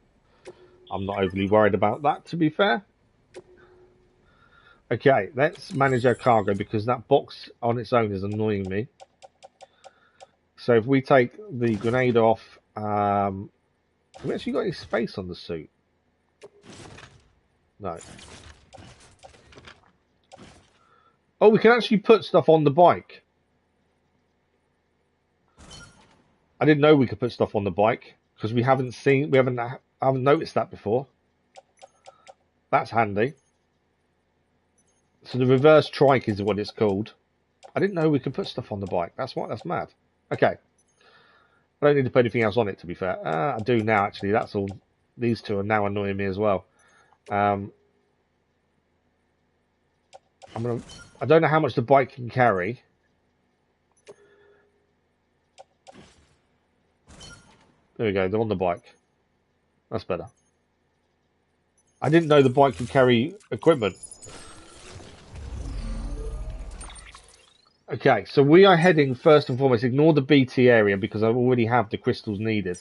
I'm not overly worried about that, to be fair. Okay, let's manage our cargo because that box on its own is annoying me. So if we take the grenade off, have we actually got any space on the suit? No. Oh, we can actually put stuff on the bike. I didn't know we could put stuff on the bike because I haven't noticed that before. That's handy. So the reverse trike is what it's called. I didn't know we could put stuff on the bike. That's mad. Okay. I don't need to put anything else on it, to be fair. I do now, actually. That's all. These two are now annoying me as well. I don't know how much the bike can carry. There we go. They're on the bike. That's better. I didn't know the bike could carry equipment. Okay, so we are heading, first and foremost, ignore the BT area because I already have the crystals needed.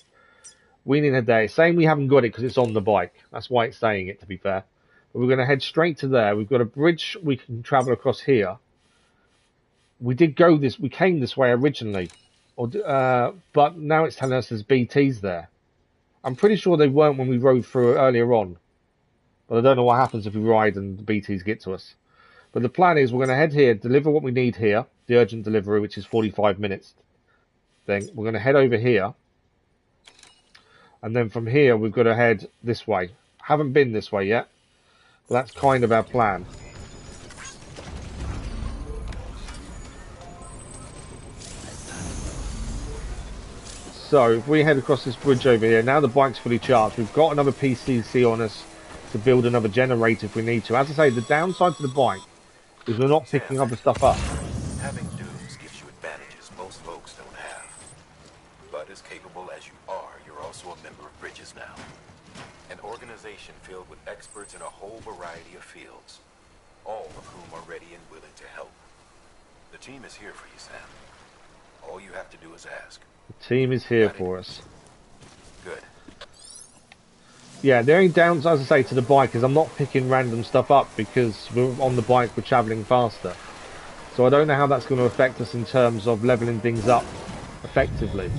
We need to head there. It's saying we haven't got it because it's on the bike. That's why it's saying it, to be fair. But we're going to head straight to there. We've got a bridge we can travel across here. We came this way originally. But now it's telling us there's BTs there. I'm pretty sure they weren't when we rode through earlier on. But I don't know what happens if we ride and the BTs get to us. But the plan is we're going to head here, deliver what we need here, the urgent delivery, which is 45 minutes thing. We're going to head over here. And then from here, we've got to head this way. Haven't been this way yet. But that's kind of our plan. So if we head across this bridge over here, now the bike's fully charged. We've got another PCC on us to build another generator if we need to. As I say, the downside to the bike is we're not picking other stuff up.
Having dudes gives you advantages most folks don't have. But as capable as you are, you're also a member of Bridges now. An organization filled with experts in a whole variety of fields, all of whom are ready and willing to help. The team is here for you, Sam. All you have to do is ask.
The team is here for us.
Good.
Yeah, the only downside, as I say, to the bike is I'm not picking random stuff up because we're on the bike, we're travelling faster. So I don't know how that's going to affect us in terms of levelling things up effectively.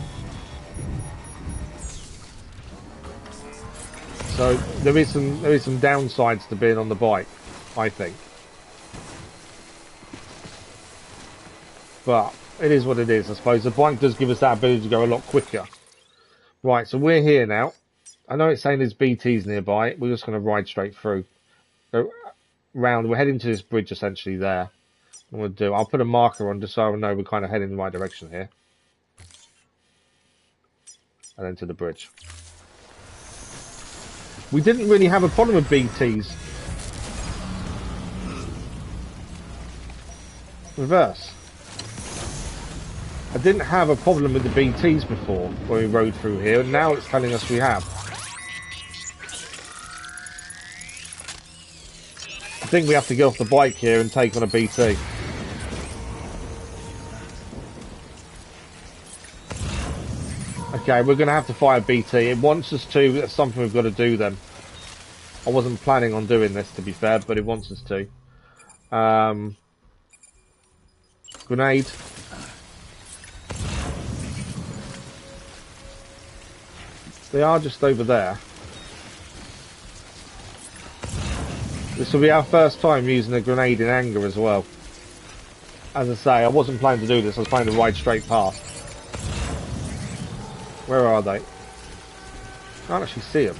So there is some downsides to being on the bike, I think. But it is what it is, I suppose. The bike does give us that ability to go a lot quicker. Right, so we're here now. I know it's saying there's BTs nearby. We're just going to ride straight through. Go round. We're heading to this bridge essentially there. What we'll do, I'll put a marker on just so I know we're kind of heading in the right direction here. And then to the bridge. We didn't really have a problem with BTs. Reverse. I didn't have a problem with the BTs before when we rode through here, and now it's telling us we have. I think we have to get off the bike here and take on a BT. Okay, we're going to have to fire BT. It wants us to. That's something we've got to do then. I wasn't planning on doing this, to be fair, but it wants us to. Grenade. They are just over there. This will be our first time using a grenade in anger as well. As I say, I wasn't planning to do this. I was planning to ride straight past. Where are they? Can't actually see them.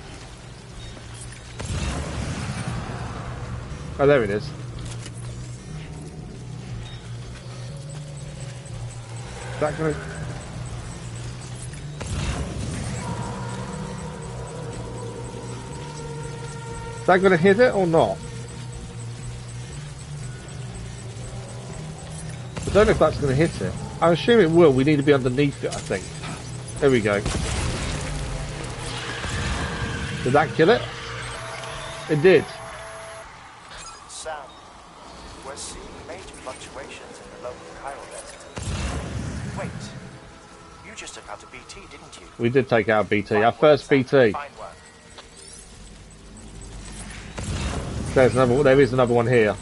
Oh, there it is. Is that gonna... Is that gonna hit it or not? I don't know if that's gonna hit it. I assume it will. We need to be underneath it, I think. There we go. Did that kill it? It did.
Sam, we're seeing major fluctuations in the local chiral density. Wait, you just took out a BT, didn't you?
We did take out BT. Our first BT.
Fine work.
There's another. There is another one here.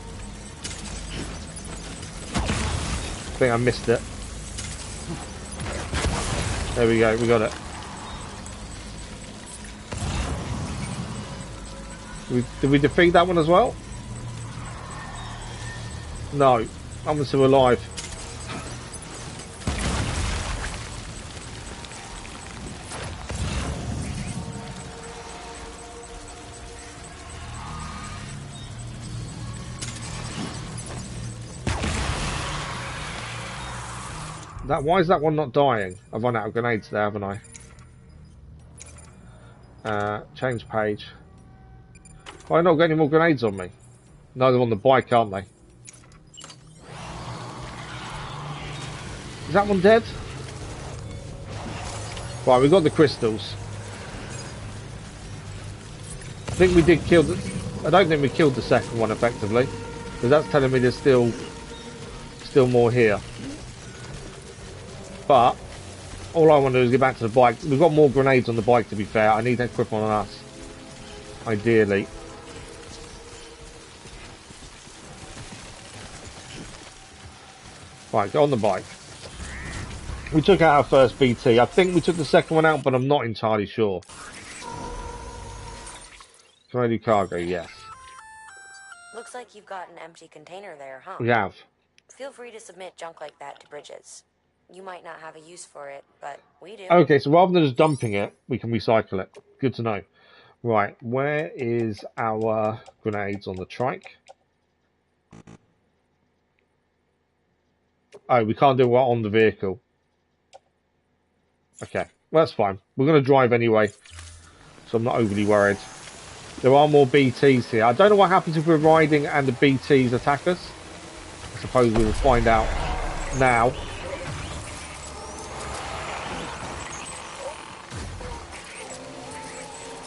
I think I missed it. There we go. We got it. Did we defeat that one as well? No. I'm still alive. Why is that one not dying? I've run out of grenades there, haven't I? Change page. Why not got any more grenades on me? No, they're on the bike, aren't they? Is that one dead? Right, we got the crystals. I think we did kill the... I don't think we killed the second one effectively. Because that's telling me there's still more here. But all I want to do is get back to the bike. We've got more grenades on the bike, to be fair. I need that equip on us. Ideally. Right, go on the bike. We took out our first BT. I think we took the second one out, but I'm not entirely sure. Can I do cargo? Yes.
Looks like you've got an empty container there, huh?
We have.
Feel free to submit junk like that to Bridges. You might not have a use for it, but we do.
Okay, so rather than just dumping it, we can recycle it. Good to know. Right, where is our grenades on the trike? Oh, we can't do it on the vehicle. Okay, well, that's fine. We're going to drive anyway, so I'm not overly worried. There are more BTs here. I don't know what happens if we're riding and the BTs attack us. I suppose we will find out now.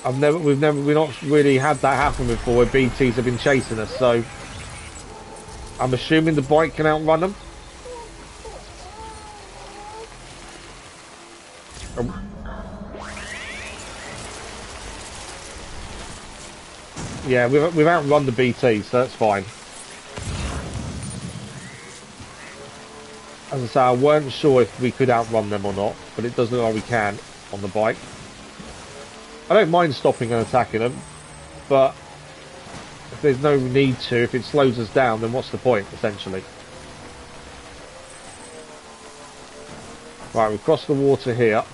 We've not really had that happen before where BTs have been chasing us, so I'm assuming the bike can outrun them. Yeah, we've outrun the BTs, so that's fine. As I say, I weren't sure if we could outrun them or not, but it does look like we can on the bike. I don't mind stopping and attacking them, but if there's no need to, if it slows us down, then what's the point, essentially? Right, we've crossed the water here.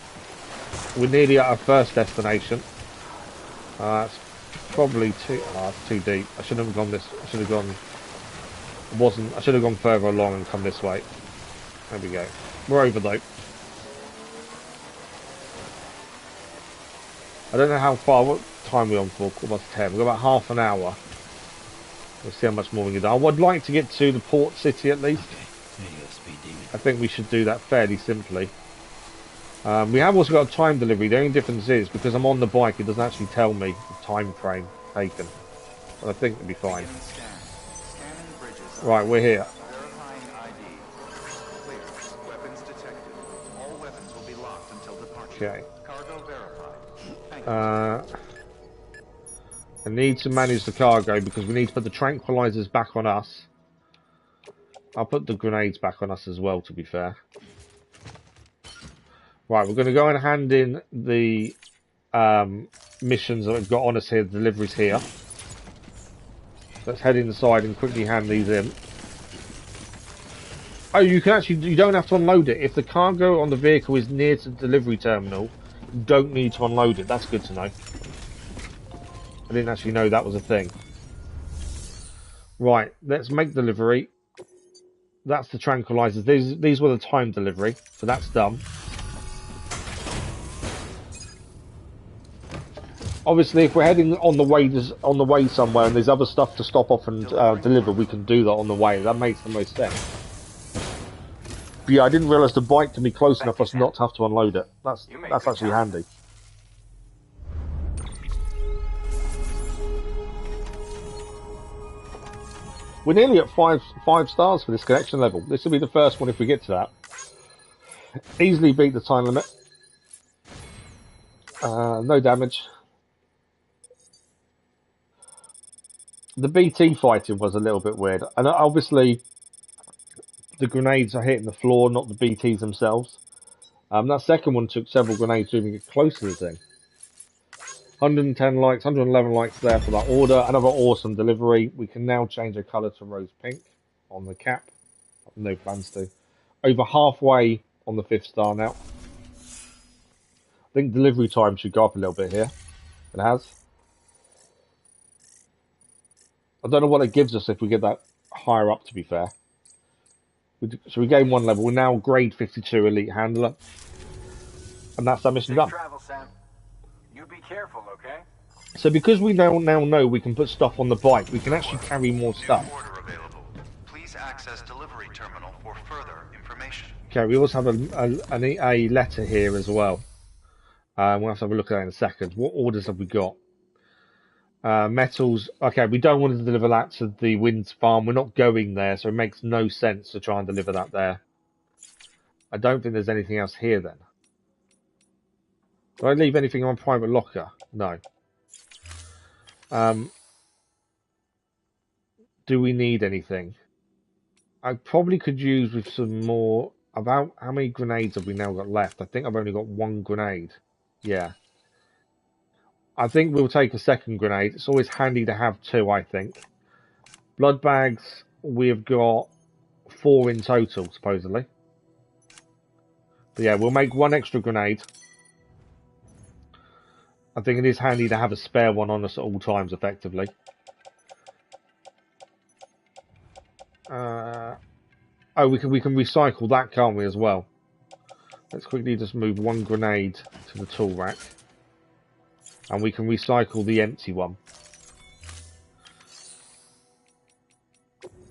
We're nearly at our first destination. It's probably too. It's too deep. I shouldn't have gone this. I should have gone. Wasn't. I should have gone further along and come this way. There we go. We're over though. I don't know how far. What time we're on for? 10:15. We've got about half an hour. We'll see how much more we can do. I would like to get to the port city at least.
Okay, there you go, Speed Demon.
I think we should do that fairly simply. We have also got a time delivery. The only difference is, because I'm on the bike, it doesn't actually tell me the time frame taken. But I think it'll be fine. Right, we're here.
Verifying ID. Clear. Weapons detected. All weapons will be locked until departure.
Okay.
Cargo verified. Thank you.
I need to manage the cargo because we need to put the tranquilizers back on us. I'll put the grenades back on us as well, to be fair. Right, we're going to go and hand in the missions that we've got on us here, the deliveries here. Let's head inside and quickly hand these in. Oh, you can actually, you don't have to unload it. If the cargo on the vehicle is near to the delivery terminal, you don't need to unload it. That's good to know. I didn't actually know that was a thing. Right, let's make delivery. That's the tranquilizers. These were the time delivery, so that's done. Obviously, if we're heading on the way somewhere and there's other stuff to stop off and deliver, we can do that on the way. That makes the most sense. But yeah, I didn't realise the bike can be close enough for us not to have to unload it. That's actually handy. We're nearly at five stars for this connection level. This will be the first one if we get to that. Easily beat the time limit. No damage. The BT fighting was a little bit weird. And obviously, the grenades are hitting the floor, not the BTs themselves. That second one took several grenades to even get close to the thing. 110 likes, 111 likes there for that order. Another awesome delivery. We can now change the colour to rose pink on the cap. No plans to. Over halfway on the 5th star now. I think delivery time should go up a little bit here. It has. I don't know what it gives us if we get that higher up, to be fair. So we gain one level. We're now grade 52 elite handler. And that's our mission done.
Travel, Sam. You be careful, okay?
So because we now know we can put stuff on the bike, we can actually carry more stuff.
Order available. Please access delivery terminal for further information.
Okay, we also have a letter here as well. We'll have to have a look at that in a second. What orders have we got? Metals. Okay, we don't want to deliver that to the wind farm. We're not going there, so it makes no sense to try and deliver that there. I don't think there's anything else here then. Do I leave anything on private locker? No. Do we need anything? I probably could use with some more. About how many grenades have we now got left? I think I've only got one grenade. Yeah. I think we'll take a second grenade. It's always handy to have two, I think. Blood bags, we've got 4 in total, supposedly. But yeah, we'll make one extra grenade. I think it is handy to have a spare one on us at all times, effectively. Oh, we can recycle that, can't we, as well? Let's quickly just move one grenade to the tool rack. And we can recycle the empty one.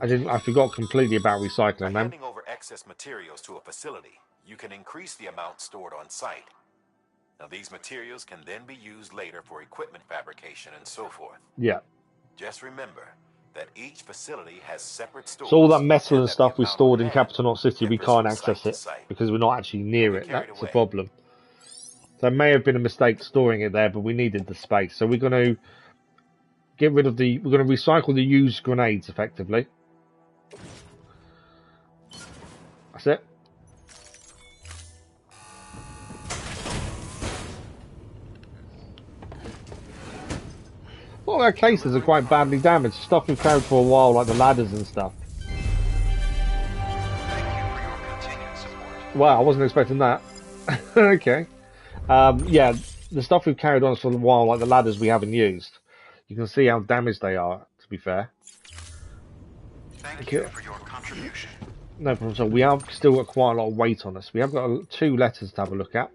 I forgot completely about recycling, man.
Handing over excess materials to a facility, you can increase the amount stored on site. Now, these materials can then be used later for equipment fabrication and so forth.
Yeah.
Just remember that each facility has separate stores.
So all that metal and stuff we stored in Capital Knot City, we can't access it because we're not actually near it. That's the problem. So it may have been a mistake storing it there, but we needed the space. So we're going to get rid of we're going to recycle the used grenades, effectively. That's it. All our cases are quite badly damaged. Stuff we've carried for a while, like the ladders and stuff.
Thank you for your continued support.
Wow, I wasn't expecting that. Okay. Yeah, the stuff we've carried on for a while, like the ladders we haven't used, you can see how damaged they are, to be fair.
Thank you for your contribution.
No problem at all. We have still got quite a lot of weight on us. We have got 2 letters to have a look at.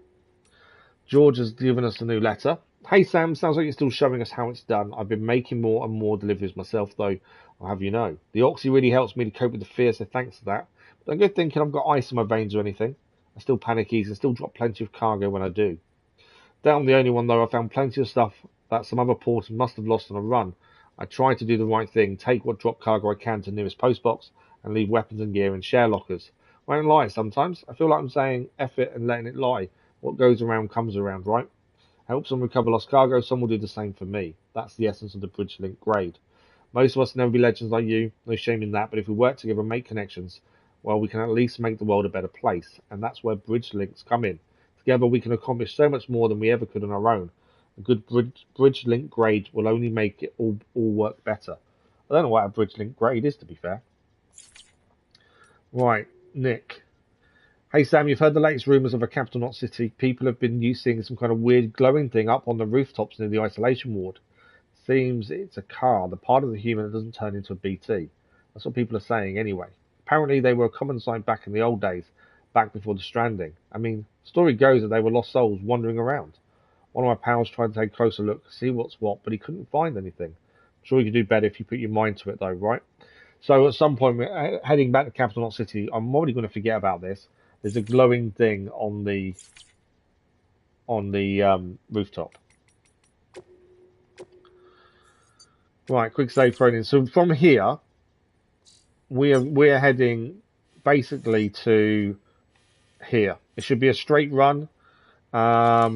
George has given us a new letter. Hey Sam, sounds like you're still showing us how it's done. I've been making more and more deliveries myself, though, I'll have you know. The Oxy really helps me to cope with the fear, so thanks for that. But don't go thinking I've got ice in my veins or anything. I still panic easy and still drop plenty of cargo when I do. Doubt I'm the only one, though. I found plenty of stuff that some other porters must have lost on a run. I try to do the right thing, take what drop cargo I can to the nearest postbox, and leave weapons and gear in share lockers. I won't lie sometimes. I feel like I'm saying F it and letting it lie. What goes around comes around, right? Help some recover lost cargo, some will do the same for me. That's the essence of the bridge link grade. Most of us will never be legends like you, no shame in that, but if we work together and make connections, well, we can at least make the world a better place, and that's where bridge links come in. Together we can accomplish so much more than we ever could on our own. A good bridge link grade will only make it all work better. I don't know what a bridge link grade is, to be fair. Right, Nick. Hey Sam, you've heard the latest rumours of a capital not city. People have been using some kind of weird glowing thing up on the rooftops near the isolation ward. Seems it's a car, the part of the human that doesn't turn into a BT. That's what people are saying anyway. Apparently they were a common sight back in the old days, back before the Stranding. I mean, story goes that they were lost souls wandering around. One of my pals tried to take a closer look, see what's what, but he couldn't find anything. I'm sure you could do better if you put your mind to it though, right? So at some point, we're heading back to Capital Knot City. I'm already going to forget about this. There's a glowing thing on the rooftop. Right, quick save thrown in. So from here, we're heading basically to here. It should be a straight run. I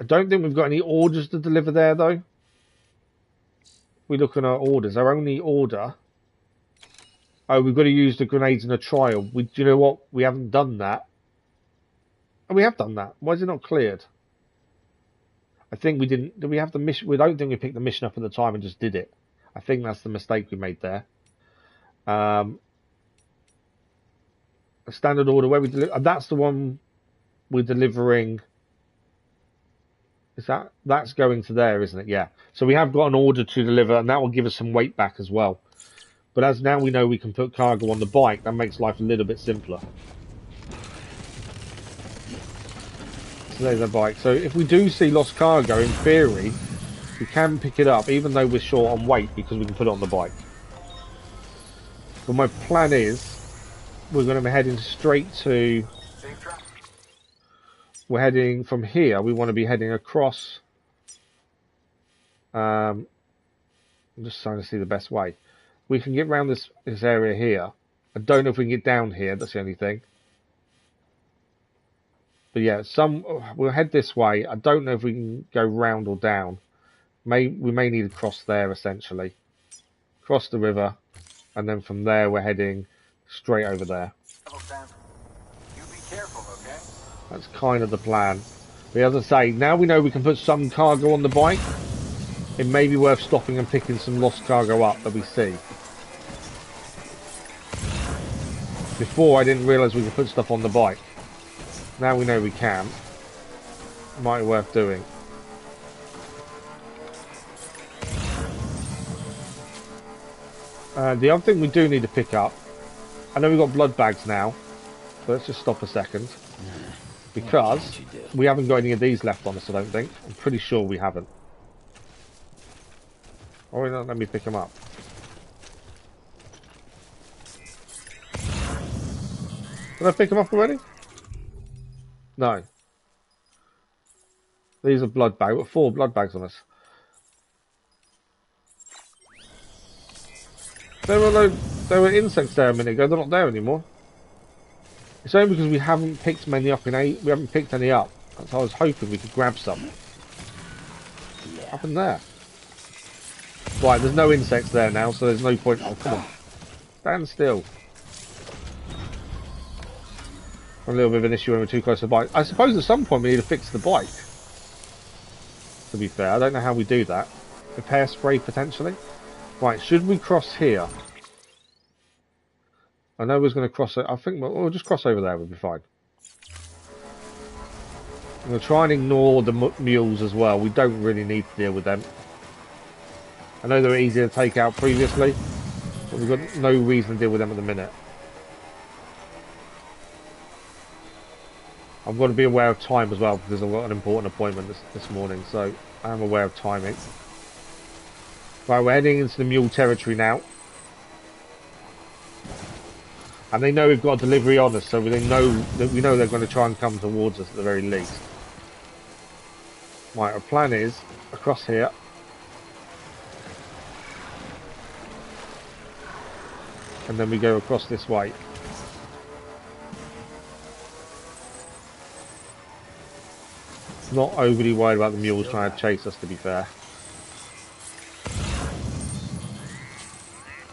don't think we've got any orders to deliver there though. We look at our orders. Our only order. Oh, we've got to use the grenades in a trial. Do you know what? We haven't done that. Oh, we have done that. Why is it not cleared? I think we didn't. Do we have the mission? We don't think we picked the mission up at the time and just did it. I think that's the mistake we made there. A standard order where we deliver. That's the one we're delivering. Is that's going to there, isn't it? Yeah. So we have got an order to deliver, and that will give us some weight back as well. But as now we know we can put cargo on the bike, that makes life a little bit simpler. So there's our bike. So if we do see lost cargo, in theory, we can pick it up, even though we're short on weight, because we can put it on the bike. But my plan is, we're going to be heading straight to... We're heading from here, we want to be heading across... I'm just trying to see the best way. We can get around this area here. I don't know if we can get down here, that's the only thing. But yeah, we'll head this way. I don't know if we can go round or down. We may need to cross there, essentially. Cross the river, and then from there we're heading straight over there.
You be careful, okay?
That's kind of the plan. But as I say, now we know we can put some cargo on the bike. It may be worth stopping and picking some lost cargo up that we see. Before, I didn't realise we could put stuff on the bike. Now we know we can. Might be worth doing. The other thing we do need to pick up, I know we've got blood bags now, but let's just stop a second. Because we haven't got any of these left on us, I don't think. I'm pretty sure we haven't. Oh, no, let me pick them up. Did I pick them up already? No. These are blood bags. We've got 4 blood bags on us. There were insects there a minute ago. They're not there anymore. It's only because we haven't picked many up we haven't picked any up. So I was hoping we could grab some. What happened there? Right, there's no insects there now, so there's no point. Oh, come on. Stand still. A little bit of an issue when we're too close to the bike. I suppose at some point we need to fix the bike. To be fair, I don't know how we do that. Repair spray potentially. Right, should we cross here? I know we're going to cross it. I think we'll just cross over there. We'll be fine. I'm going to try and ignore the mules as well. We don't really need to deal with them. I know they were easier to take out previously, but we've got no reason to deal with them at the minute. I've got to be aware of time as well, because I've got an important appointment this morning, so I am aware of timing. Right, we're heading into the mule territory now. And they know we've got a delivery on us, so they know that we know they're going to try and come towards us at the very least. Right, our plan is across here. And then we go across this way. Not overly worried about the mules trying to chase us, to be fair.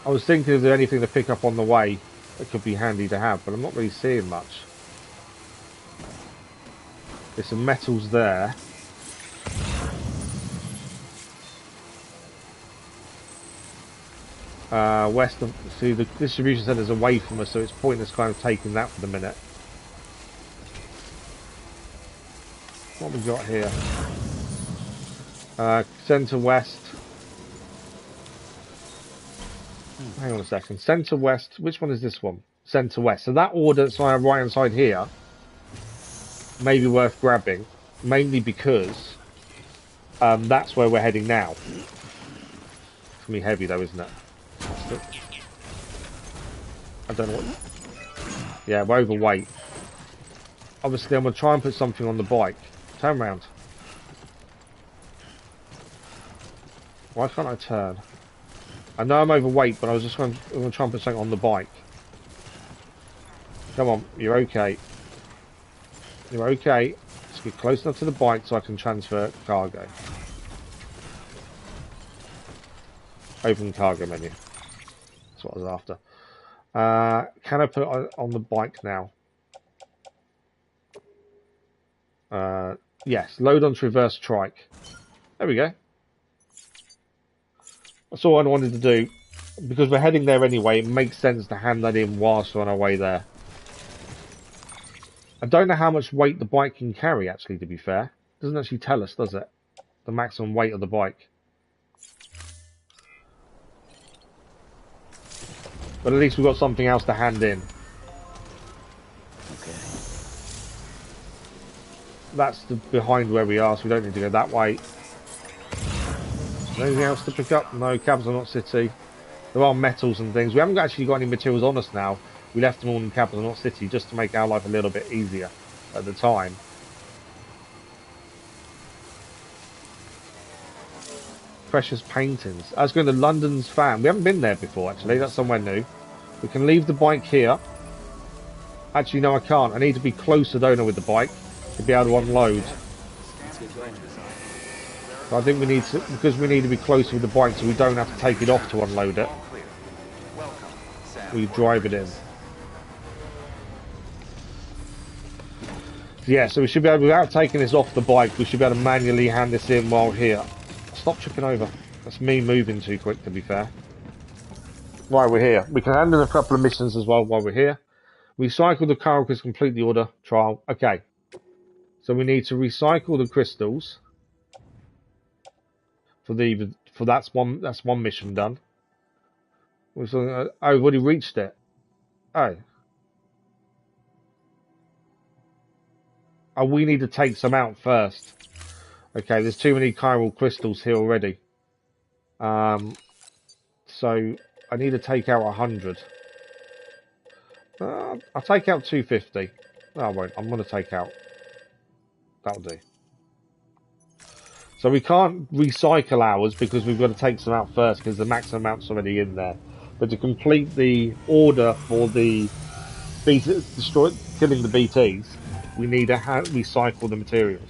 I was thinking, is there anything to pick up on the way that could be handy to have, but I'm not really seeing much. There's some metals there. West of, see, the distribution centre's away from us, so it's pointless kind of taking that for the minute. What have we got here? Centre west. Hang on a second. Centre west. Which one is this one? Centre west. So that order that's on our right hand side here may be worth grabbing, mainly because that's where we're heading now. It's gonna be heavy though, isn't it? I don't know what. Yeah, we're overweight. Obviously, I'm gonna try and put something on the bike. Turn round. Why can't I turn? I know I'm overweight, but I was just going to try and put something on the bike. Come on, you're okay. You're okay. Just get close enough to the bike so I can transfer cargo. Open cargo menu. That's what I was after. Can I put it on the bike now? Yes, load onto reverse trike. There we go. That's all I wanted to do. Because we're heading there anyway, it makes sense to hand that in whilst we're on our way there. I don't know how much weight the bike can carry, actually, to be fair. It doesn't actually tell us, does it? The maximum weight of the bike. But at least we've got something else to hand in.
Okay.
That's behind where we are, so we don't need to go that way. Anything else to pick up? No, cabs are not city. There are metals and things. We haven't actually got any materials on us now. We left them all in cabs are not city just to make our life a little bit easier at the time. Precious paintings. I was going to London's Fan. We haven't been there before, actually. That's somewhere new. We can leave the bike here. Actually, no, I can't. I need to be closer, don't I, with the bike to be able to unload. So I think we need to, because we need to be closer with the bike so we don't have to take it off to unload it. We drive it in. Yeah, so we should be able, without taking this off the bike, we should be able to manually hand this in while here. Stop tripping over. That's me moving too quick, to be fair. Right, we're here. We can hand in a couple of missions as well while we're here. Recycle the carcass, complete the order trial. Okay. So we need to recycle the crystals. That's one mission done. We've already reached it. Oh, we need to take some out first. Okay, there's too many chiral crystals here already. So I need to take out 100. I'll take out 250. No, I won't. I'm going to take out. That'll do. So we can't recycle ours because we've got to take some out first because the maximum amount's already in there. But to complete the order for the killing the BTs, we need to recycle the materials.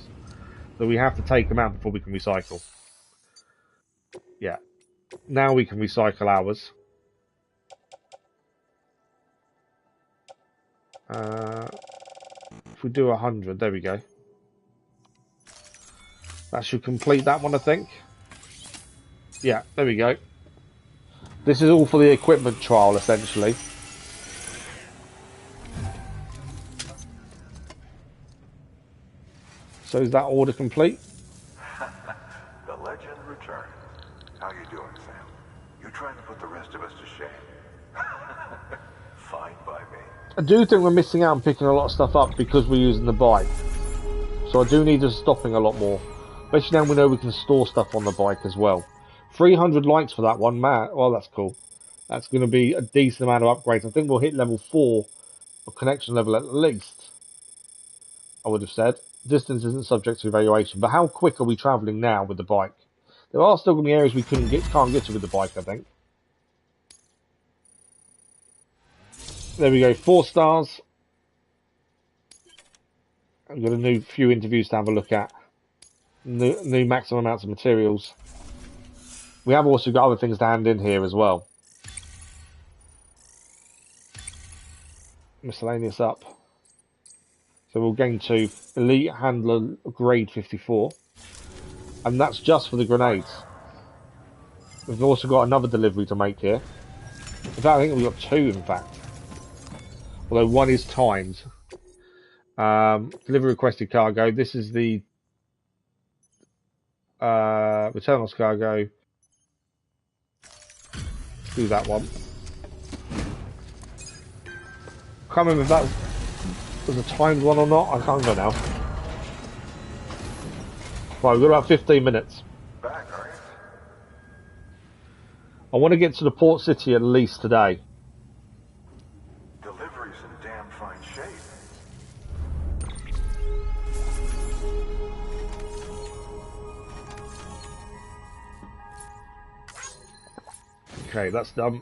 So we have to take them out before we can recycle. Yeah. Now we can recycle ours. If we do 100, there we go. That should complete that one, I think. Yeah, there we go. This is all for the equipment trial, essentially. So is that order complete?
The legend returned. How you doing, Sam? You trying to put the rest of us to shame? Fine by me.
I do think we're missing out on picking a lot of stuff up because we're using the bike. So I do need us stopping a lot more. Especially now we know we can store stuff on the bike as well. 300 likes for that one, man. Well, that's cool. That's going to be a decent amount of upgrades. I think we'll hit level 4 of connection level at least, I would have said. Distance isn't subject to evaluation. But how quick are we travelling now with the bike? There are still going to be areas we can't get to with the bike, I think. There we go, 4 stars. I've got a few interviews to have a look at. New maximum amounts of materials. We have also got other things to hand in here as well. Miscellaneous up. So we'll gain to Elite Handler grade 54. And that's just for the grenades. We've also got another delivery to make here. In fact, I think we've got 2 in fact. Although one is timed. Delivery requested cargo. This is the return lost cargo. Let's do that one. Can't remember if that was a timed one or not. I can't remember now. Right, we've got about 15 minutes.
Back, are you?
I want to get to the port city at least today.
Delivery's in damn fine shape.
Okay, that's done.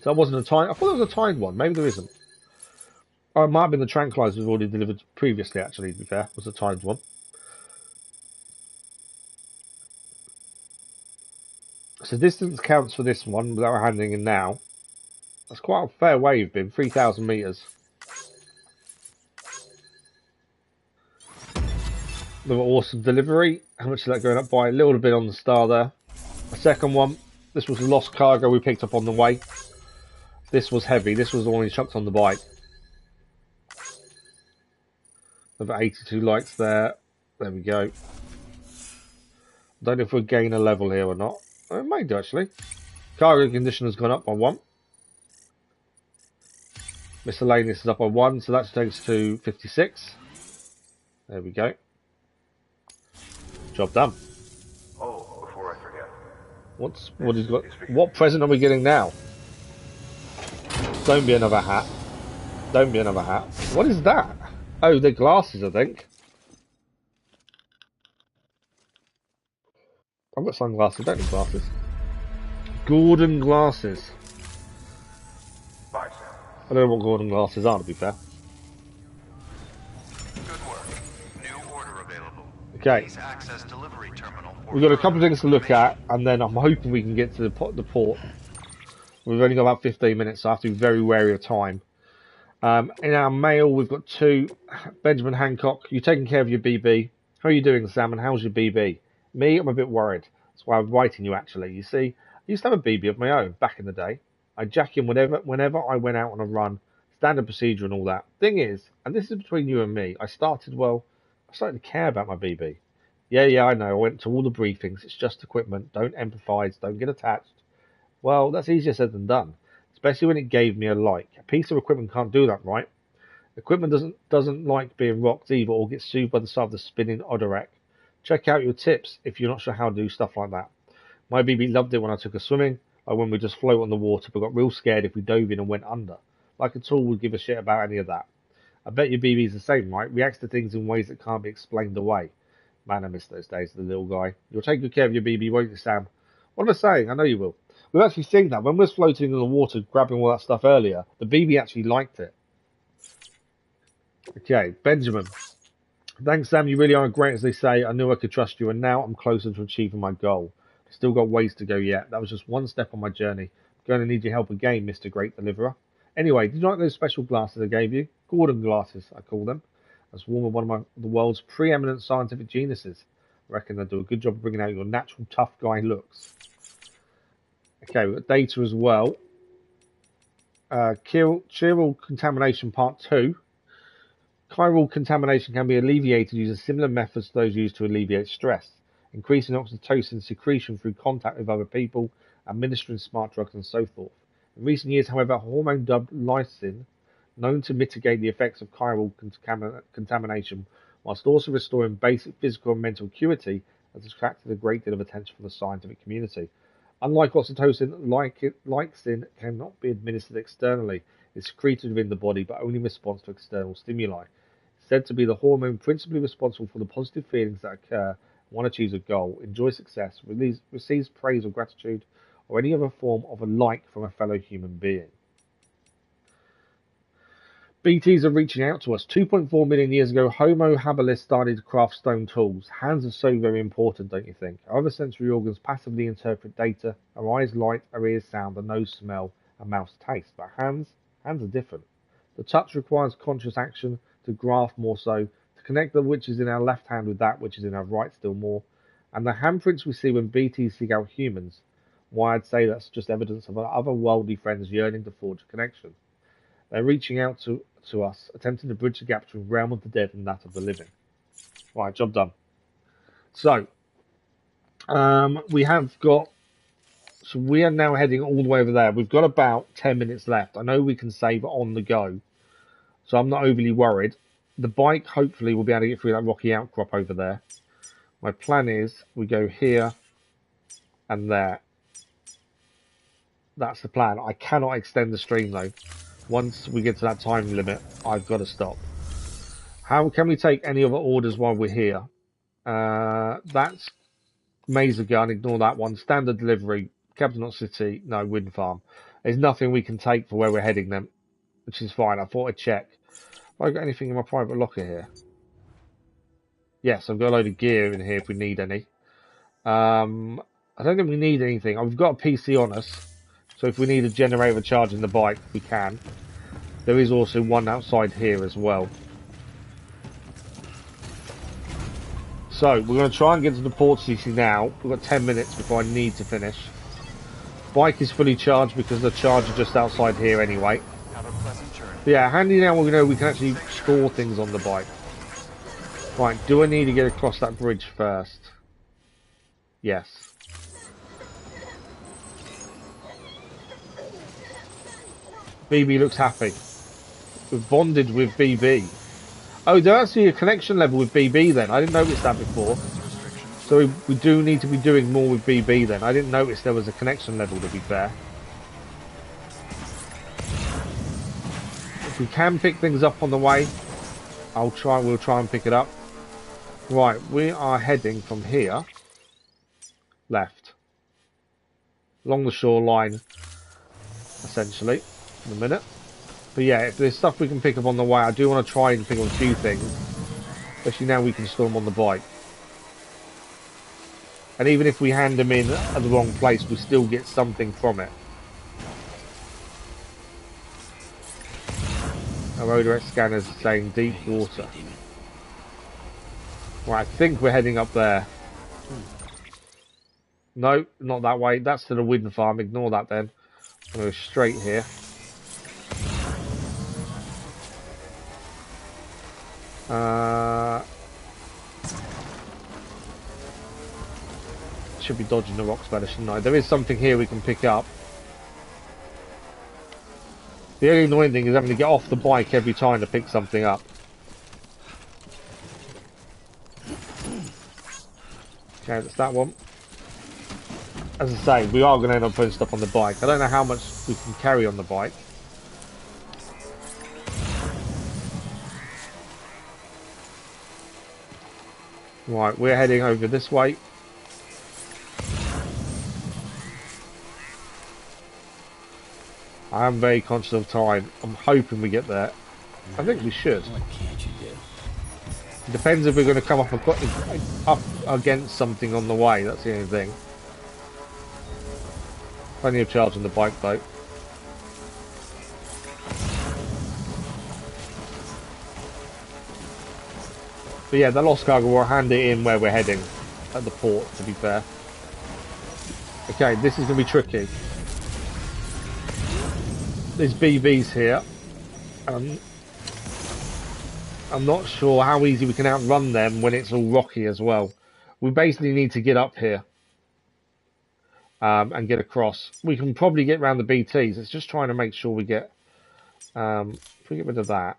So that wasn't a time. I thought it was a timed one. Maybe there isn't. Oh, it might have been the tranquilizer we've already delivered previously, actually, to be fair. It was a timed one. So distance counts for this one that we're handing in now. That's quite a fair way you've been, 3,000 metres. Another awesome delivery. How much is that going up by? A little bit on the star there. A second one. This was the lost cargo we picked up on the way. This was heavy. This was the one we chucked on the bike. Another 82 likes there. There we go. Don't know if we'll gain a level here or not. It might do, actually. Cargo condition has gone up by 1. Miscellaneous is up by 1, so that takes us to 56. There we go. Job done.
Oh, before I forget.
What is got? What present are we getting now? Don't be another hat. Don't be another hat. What is that? Oh, they're glasses, I think. I've got sunglasses, don't need glasses. Gordon glasses.
Bye, Sam.
I don't know what Gordon glasses are, to be fair.
Good work. New order available.
Okay.
Please access delivery terminal.
We've got a couple of things to look at, and then I'm hoping we can get to the port. We've only got about 15 minutes, so I have to be very wary of time. In our mail, we've got 2. Benjamin Hancock, you taking care of your BB? How are you doing, Sam, and how's your BB? Me, I'm a bit worried. That's why I'm writing you, actually. You see, I used to have a BB of my own back in the day. I'd jack in whenever I went out on a run, standard procedure and all that. Thing is, and this is between you and me, I started to care about my BB. Yeah, I know. I went to all the briefings. It's just equipment. Don't empathise. Don't get attached. Well, that's easier said than done, especially when it gave me a like. A piece of equipment can't do that, right? Equipment doesn't like being rocked either or get sued by the side of the spinning Odorek. Check out your tips if you're not sure how to do stuff like that. My BB loved it when I took her swimming, like when we just float on the water, but got real scared if we dove in and went under. Like a tool would give a shit about any of that. I bet your BB's the same, right? Reacts to things in ways that can't be explained away. Man, I miss those days, the little guy. You'll take good care of your BB, won't you, Sam? What am I saying? I know you will. We've actually seen that. When we were floating in the water, grabbing all that stuff earlier, the BB actually liked it. Okay, Benjamin. Thanks, Sam. You really are great, as they say. I knew I could trust you, and now I'm closer to achieving my goal. Still got ways to go yet. That was just one step on my journey. I'm going to need your help again, Mr. Great Deliverer. Anyway, did you like those special glasses I gave you? Gordon glasses, I call them. That's one of the world's preeminent scientific geniuses. I reckon they'll do a good job of bringing out your natural tough guy looks. Okay, we've got data as well. Chiral contamination part 2. Chiral contamination can be alleviated using similar methods to those used to alleviate stress, increasing oxytocin secretion through contact with other people, administering smart drugs, and so forth. In recent years, however, a hormone dubbed lysine, known to mitigate the effects of chiral contamination, whilst also restoring basic physical and mental acuity, has attracted a great deal of attention from the scientific community. Unlike oxytocin, lysine cannot be administered externally. It's secreted within the body, but only in response to external stimuli. It's said to be the hormone principally responsible for the positive feelings that occur when one achieves a goal, enjoys success, receives praise or gratitude, or any other form of a like from a fellow human being. BTs are reaching out to us. 2.4 million years ago, Homo habilis started to craft stone tools. Hands are so very important, don't you think? Our other sensory organs passively interpret data. Our eyes light, our ears sound, our nose smell, our mouths taste. But hands are different. The touch requires conscious action, to grasp more so, to connect that which is in our left hand with that which is in our right still more. And the handprints we see when BTs seek out humans, why I'd say that's just evidence of our otherworldly friends yearning to forge a connection. They're reaching out to us, attempting to bridge the gap between the realm of the dead and that of the living. Right, job done. So, we are now heading all the way over there. We've got about 10 minutes left. I know we can save on the go, so I'm not overly worried. The bike, hopefully, will be able to get through that rocky outcrop over there. My plan is we go here and there. That's the plan. I cannot extend the stream, though. Once we get to that time limit, I've got to stop. How can we take any other orders while we're here? That's Mazer Gun, ignore that one. Standard delivery, Capital City, no, Wind Farm. There's nothing we can take for where we're heading then, which is fine. I thought I'd check. Have I got anything in my private locker here? Yes, I've got a load of gear in here if we need any. I don't think we need anything. We've got a PC on us, so if we need a generator charging the bike, we can. There is also one outside here as well. So, we're going to try and get to the port city now. We've got 10 minutes before I need to finish. Bike is fully charged because the charger just outside here anyway.
Have a pleasant journey.
But yeah, handy now we know we can actually store things on the bike. Right, do I need to get across that bridge first? Yes. BB looks happy. We've bonded with BB. Oh, there's actually a connection level with BB then. I didn't notice that before. So we do need to be doing more with BB then. I didn't notice there was a connection level, to be fair. If we can pick things up on the way, we'll try and pick it up. Right, we are heading from here. Left. Along the shoreline, essentially, in a minute. But yeah, if there's stuff we can pick up on the way, I do want to try and pick up a few things. Especially now we can store them on the bike. And even if we hand them in at the wrong place, we still get something from it. Our Odyssey scanner's saying deep water. Right, I think we're heading up there. No, not that way. That's to the wind farm. Ignore that then. I'm going to go straight here. Should be dodging the rocks better, shouldn't I? There is something here we can pick up. The only annoying thing is having to get off the bike every time to pick something up. Okay, that's that one. As I say, we are going to end up putting stuff on the bike. I don't know how much we can carry on the bike. Right, we're heading over this way. I am very conscious of time. I'm hoping we get there. I think we should.
What can't you do?
It depends if we're going to come up against something on the way. That's the only thing. Plenty of charge on the bike though. But yeah, the lost cargo will hand it in where we're heading at the port, to be fair. Okay, this is going to be tricky. There's BBs here. I'm not sure how easy we can outrun them when it's all rocky as well. We basically need to get up here and get across. We can probably get around the BTs. It's just trying to make sure we get... if we get rid of that,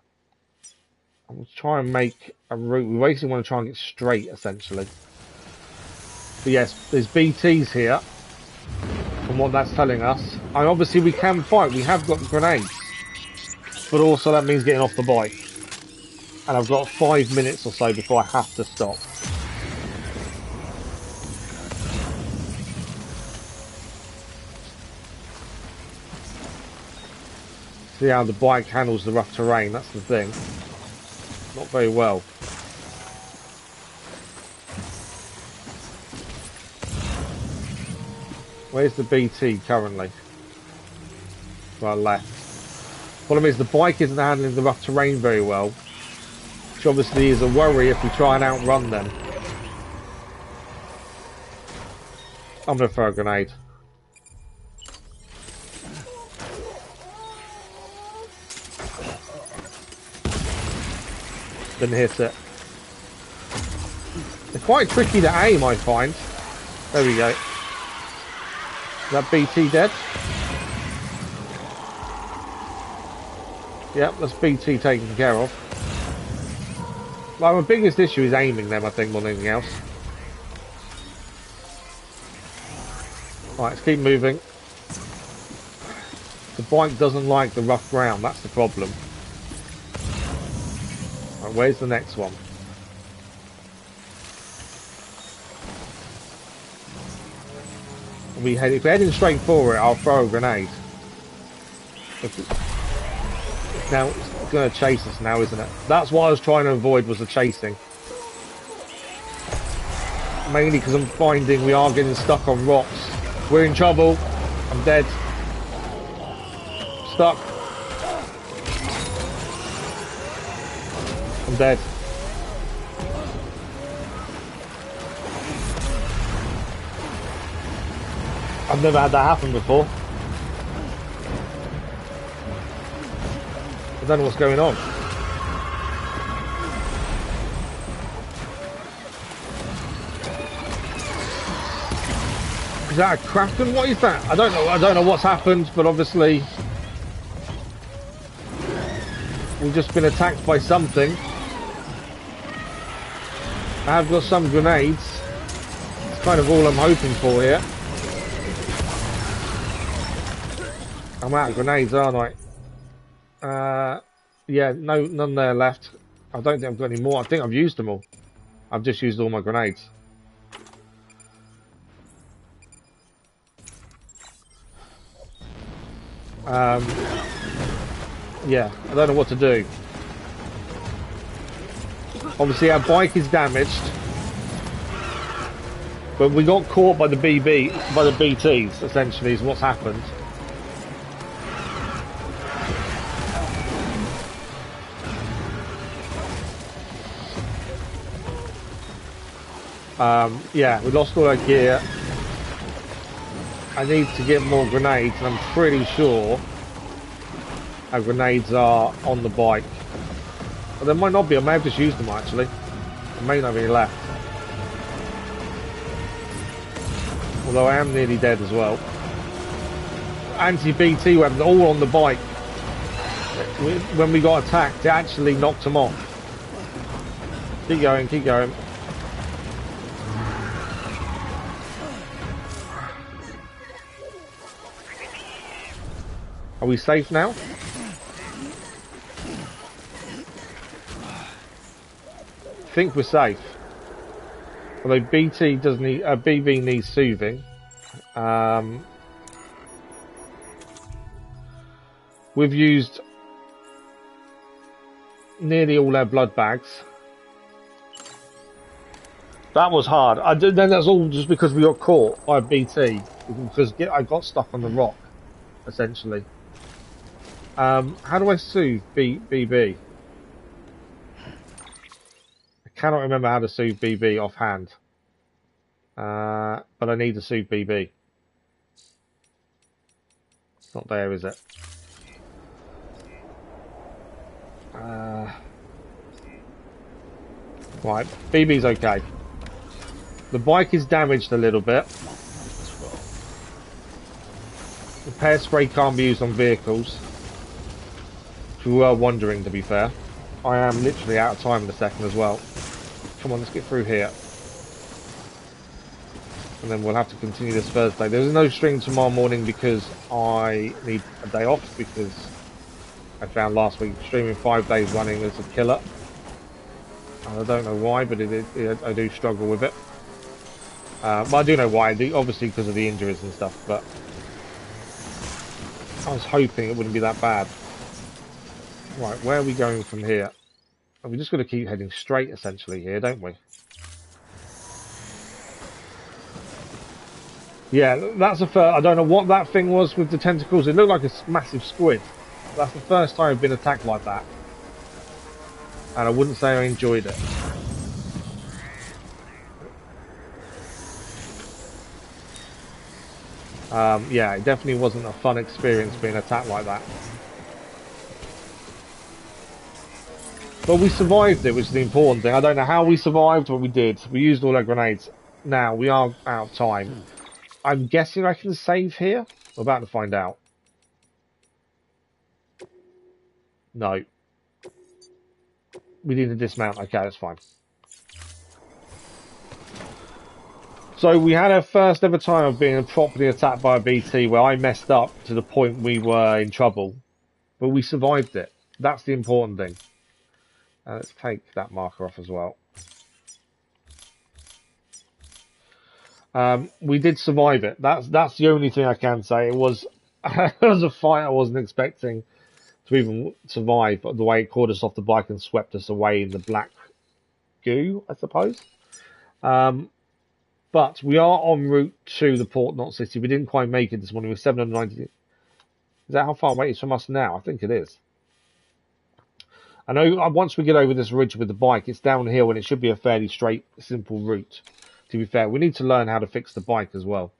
I'll try and make a route. We basically want to try and get straight, essentially. But yes, there's BTs here, from what that's telling us. And obviously we can fight. We have got grenades. But also that means getting off the bike. And I've got 5 minutes or so before I have to stop. See how the bike handles the rough terrain, that's the thing. Not very well. Where's the BT currently? Right, left. Problem is the bike isn't handling the rough terrain very well. Which obviously is a worry if we try and outrun them. I'm going to throw a grenade. Didn't hit it. They're quite tricky to aim, I find. There we go. Is that BT dead? Yep, that's BT taken care of. Well, my biggest issue is aiming them, I think, more than anything else. Right, let's keep moving. The bike doesn't like the rough ground, that's the problem. Right, where's the next one? If we're heading straight for it, I'll throw a grenade. Now, it's going to chase us now, isn't it? That's what I was trying to avoid, was the chasing. Mainly because I'm finding we are getting stuck on rocks. We're in trouble. I'm dead. Stuck. I'm dead. I've never had that happen before. I don't know what's going on. Is that a Kraken? What is that? I don't know. I don't know what's happened, but obviously we've just been attacked by something. I have got some grenades. That's kind of all I'm hoping for here. I'm out of grenades, aren't I? Yeah, none there left. I don't think I've got any more. I think I've used them all. I've just used all my grenades. Yeah, I don't know what to do. Obviously our bike is damaged, but we got caught by the BTs, essentially, is what's happened. Yeah, we lost all our gear. I need to get more grenades, and I'm pretty sure our grenades are on the bike. But there might not be, I may have just used them actually. There may not be any left. Although I am nearly dead as well. Anti-BT weapons, all on the bike. When we got attacked, it actually knocked them off. Keep going, keep going. Are we safe now? I think we're safe. Although BT does need, BB needs soothing. We've used nearly all our blood bags. That was hard. Then that's all just because we got caught by BT. Because I got stuck on the rock, essentially. How do I soothe BB? I cannot remember how to soothe BB offhand. But I need to soothe BB. It's not there, is it? Right, BB's okay. The bike is damaged a little bit. Repair spray can't be used on vehicles. If you were wondering, to be fair. I am literally out of time in a second as well. Come on, let's get through here. And then we'll have to continue this Thursday. There's no stream tomorrow morning because I need a day off, because I found last week streaming 5 days running is a killer. And I don't know why, but I do struggle with it. Well, I do know why, obviously because of the injuries and stuff, but I was hoping it wouldn't be that bad. Right, where are we going from here? We just got to keep heading straight, essentially, here, don't we? Yeah, that's the first. I don't know what that thing was with the tentacles. It looked like a massive squid. That's the first time I've been attacked like that. And I wouldn't say I enjoyed it. Yeah, it definitely wasn't a fun experience being attacked like that. But we survived it, which is the important thing. I don't know how we survived, but we did. We used all our grenades. Now, we are out of time. I'm guessing I can save here? We're about to find out. No. We need to dismount. Okay, that's fine. So we had our first ever time of being properly attacked by a BT where I messed up to the point we were in trouble. But we survived it. That's the important thing. Let's take that marker off as well. We did survive it. That's the only thing I can say. It was it was a fight I wasn't expecting to even survive, but the way it caught us off the bike and swept us away in the black goo, I suppose. But we are en route to the port, not city. We didn't quite make it this morning. We're 790. Is that how far away it is from us now? I think it is. I know once we get over this ridge with the bike, it's downhill and it should be a fairly straight, simple route. To be fair, we need to learn how to fix the bike as well.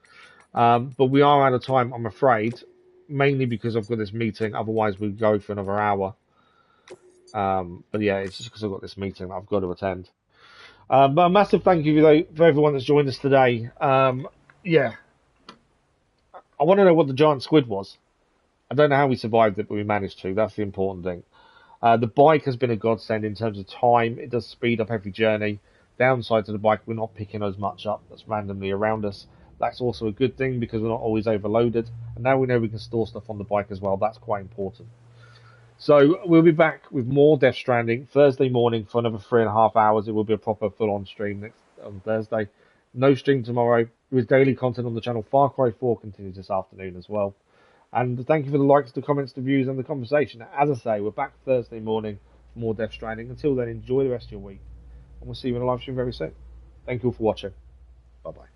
But we are out of time, I'm afraid, mainly because I've got this meeting. Otherwise, we'd go for another hour. But yeah, it's just because I've got this meeting that I've got to attend. But a massive thank you though, for everyone that's joined us today. Yeah, I want to know what the giant squid was. I don't know how we survived it, but we managed to. That's the important thing. The bike has been a godsend in terms of time. It does speed up every journey. Downside to the bike, we're not picking as much up that's randomly around us. That's also a good thing because we're not always overloaded. And now we know we can store stuff on the bike as well. That's quite important. So we'll be back with more Death Stranding Thursday morning for another 3.5 hours. It will be a proper full-on stream next on Thursday. No stream tomorrow. There is daily content on the channel. Far Cry 4 continues this afternoon as well. And thank you for the likes, the comments, the views, and the conversation. As I say, we're back Thursday morning for more Death Stranding. Until then, enjoy the rest of your week. And we'll see you in a live stream very soon. Thank you all for watching. Bye-bye.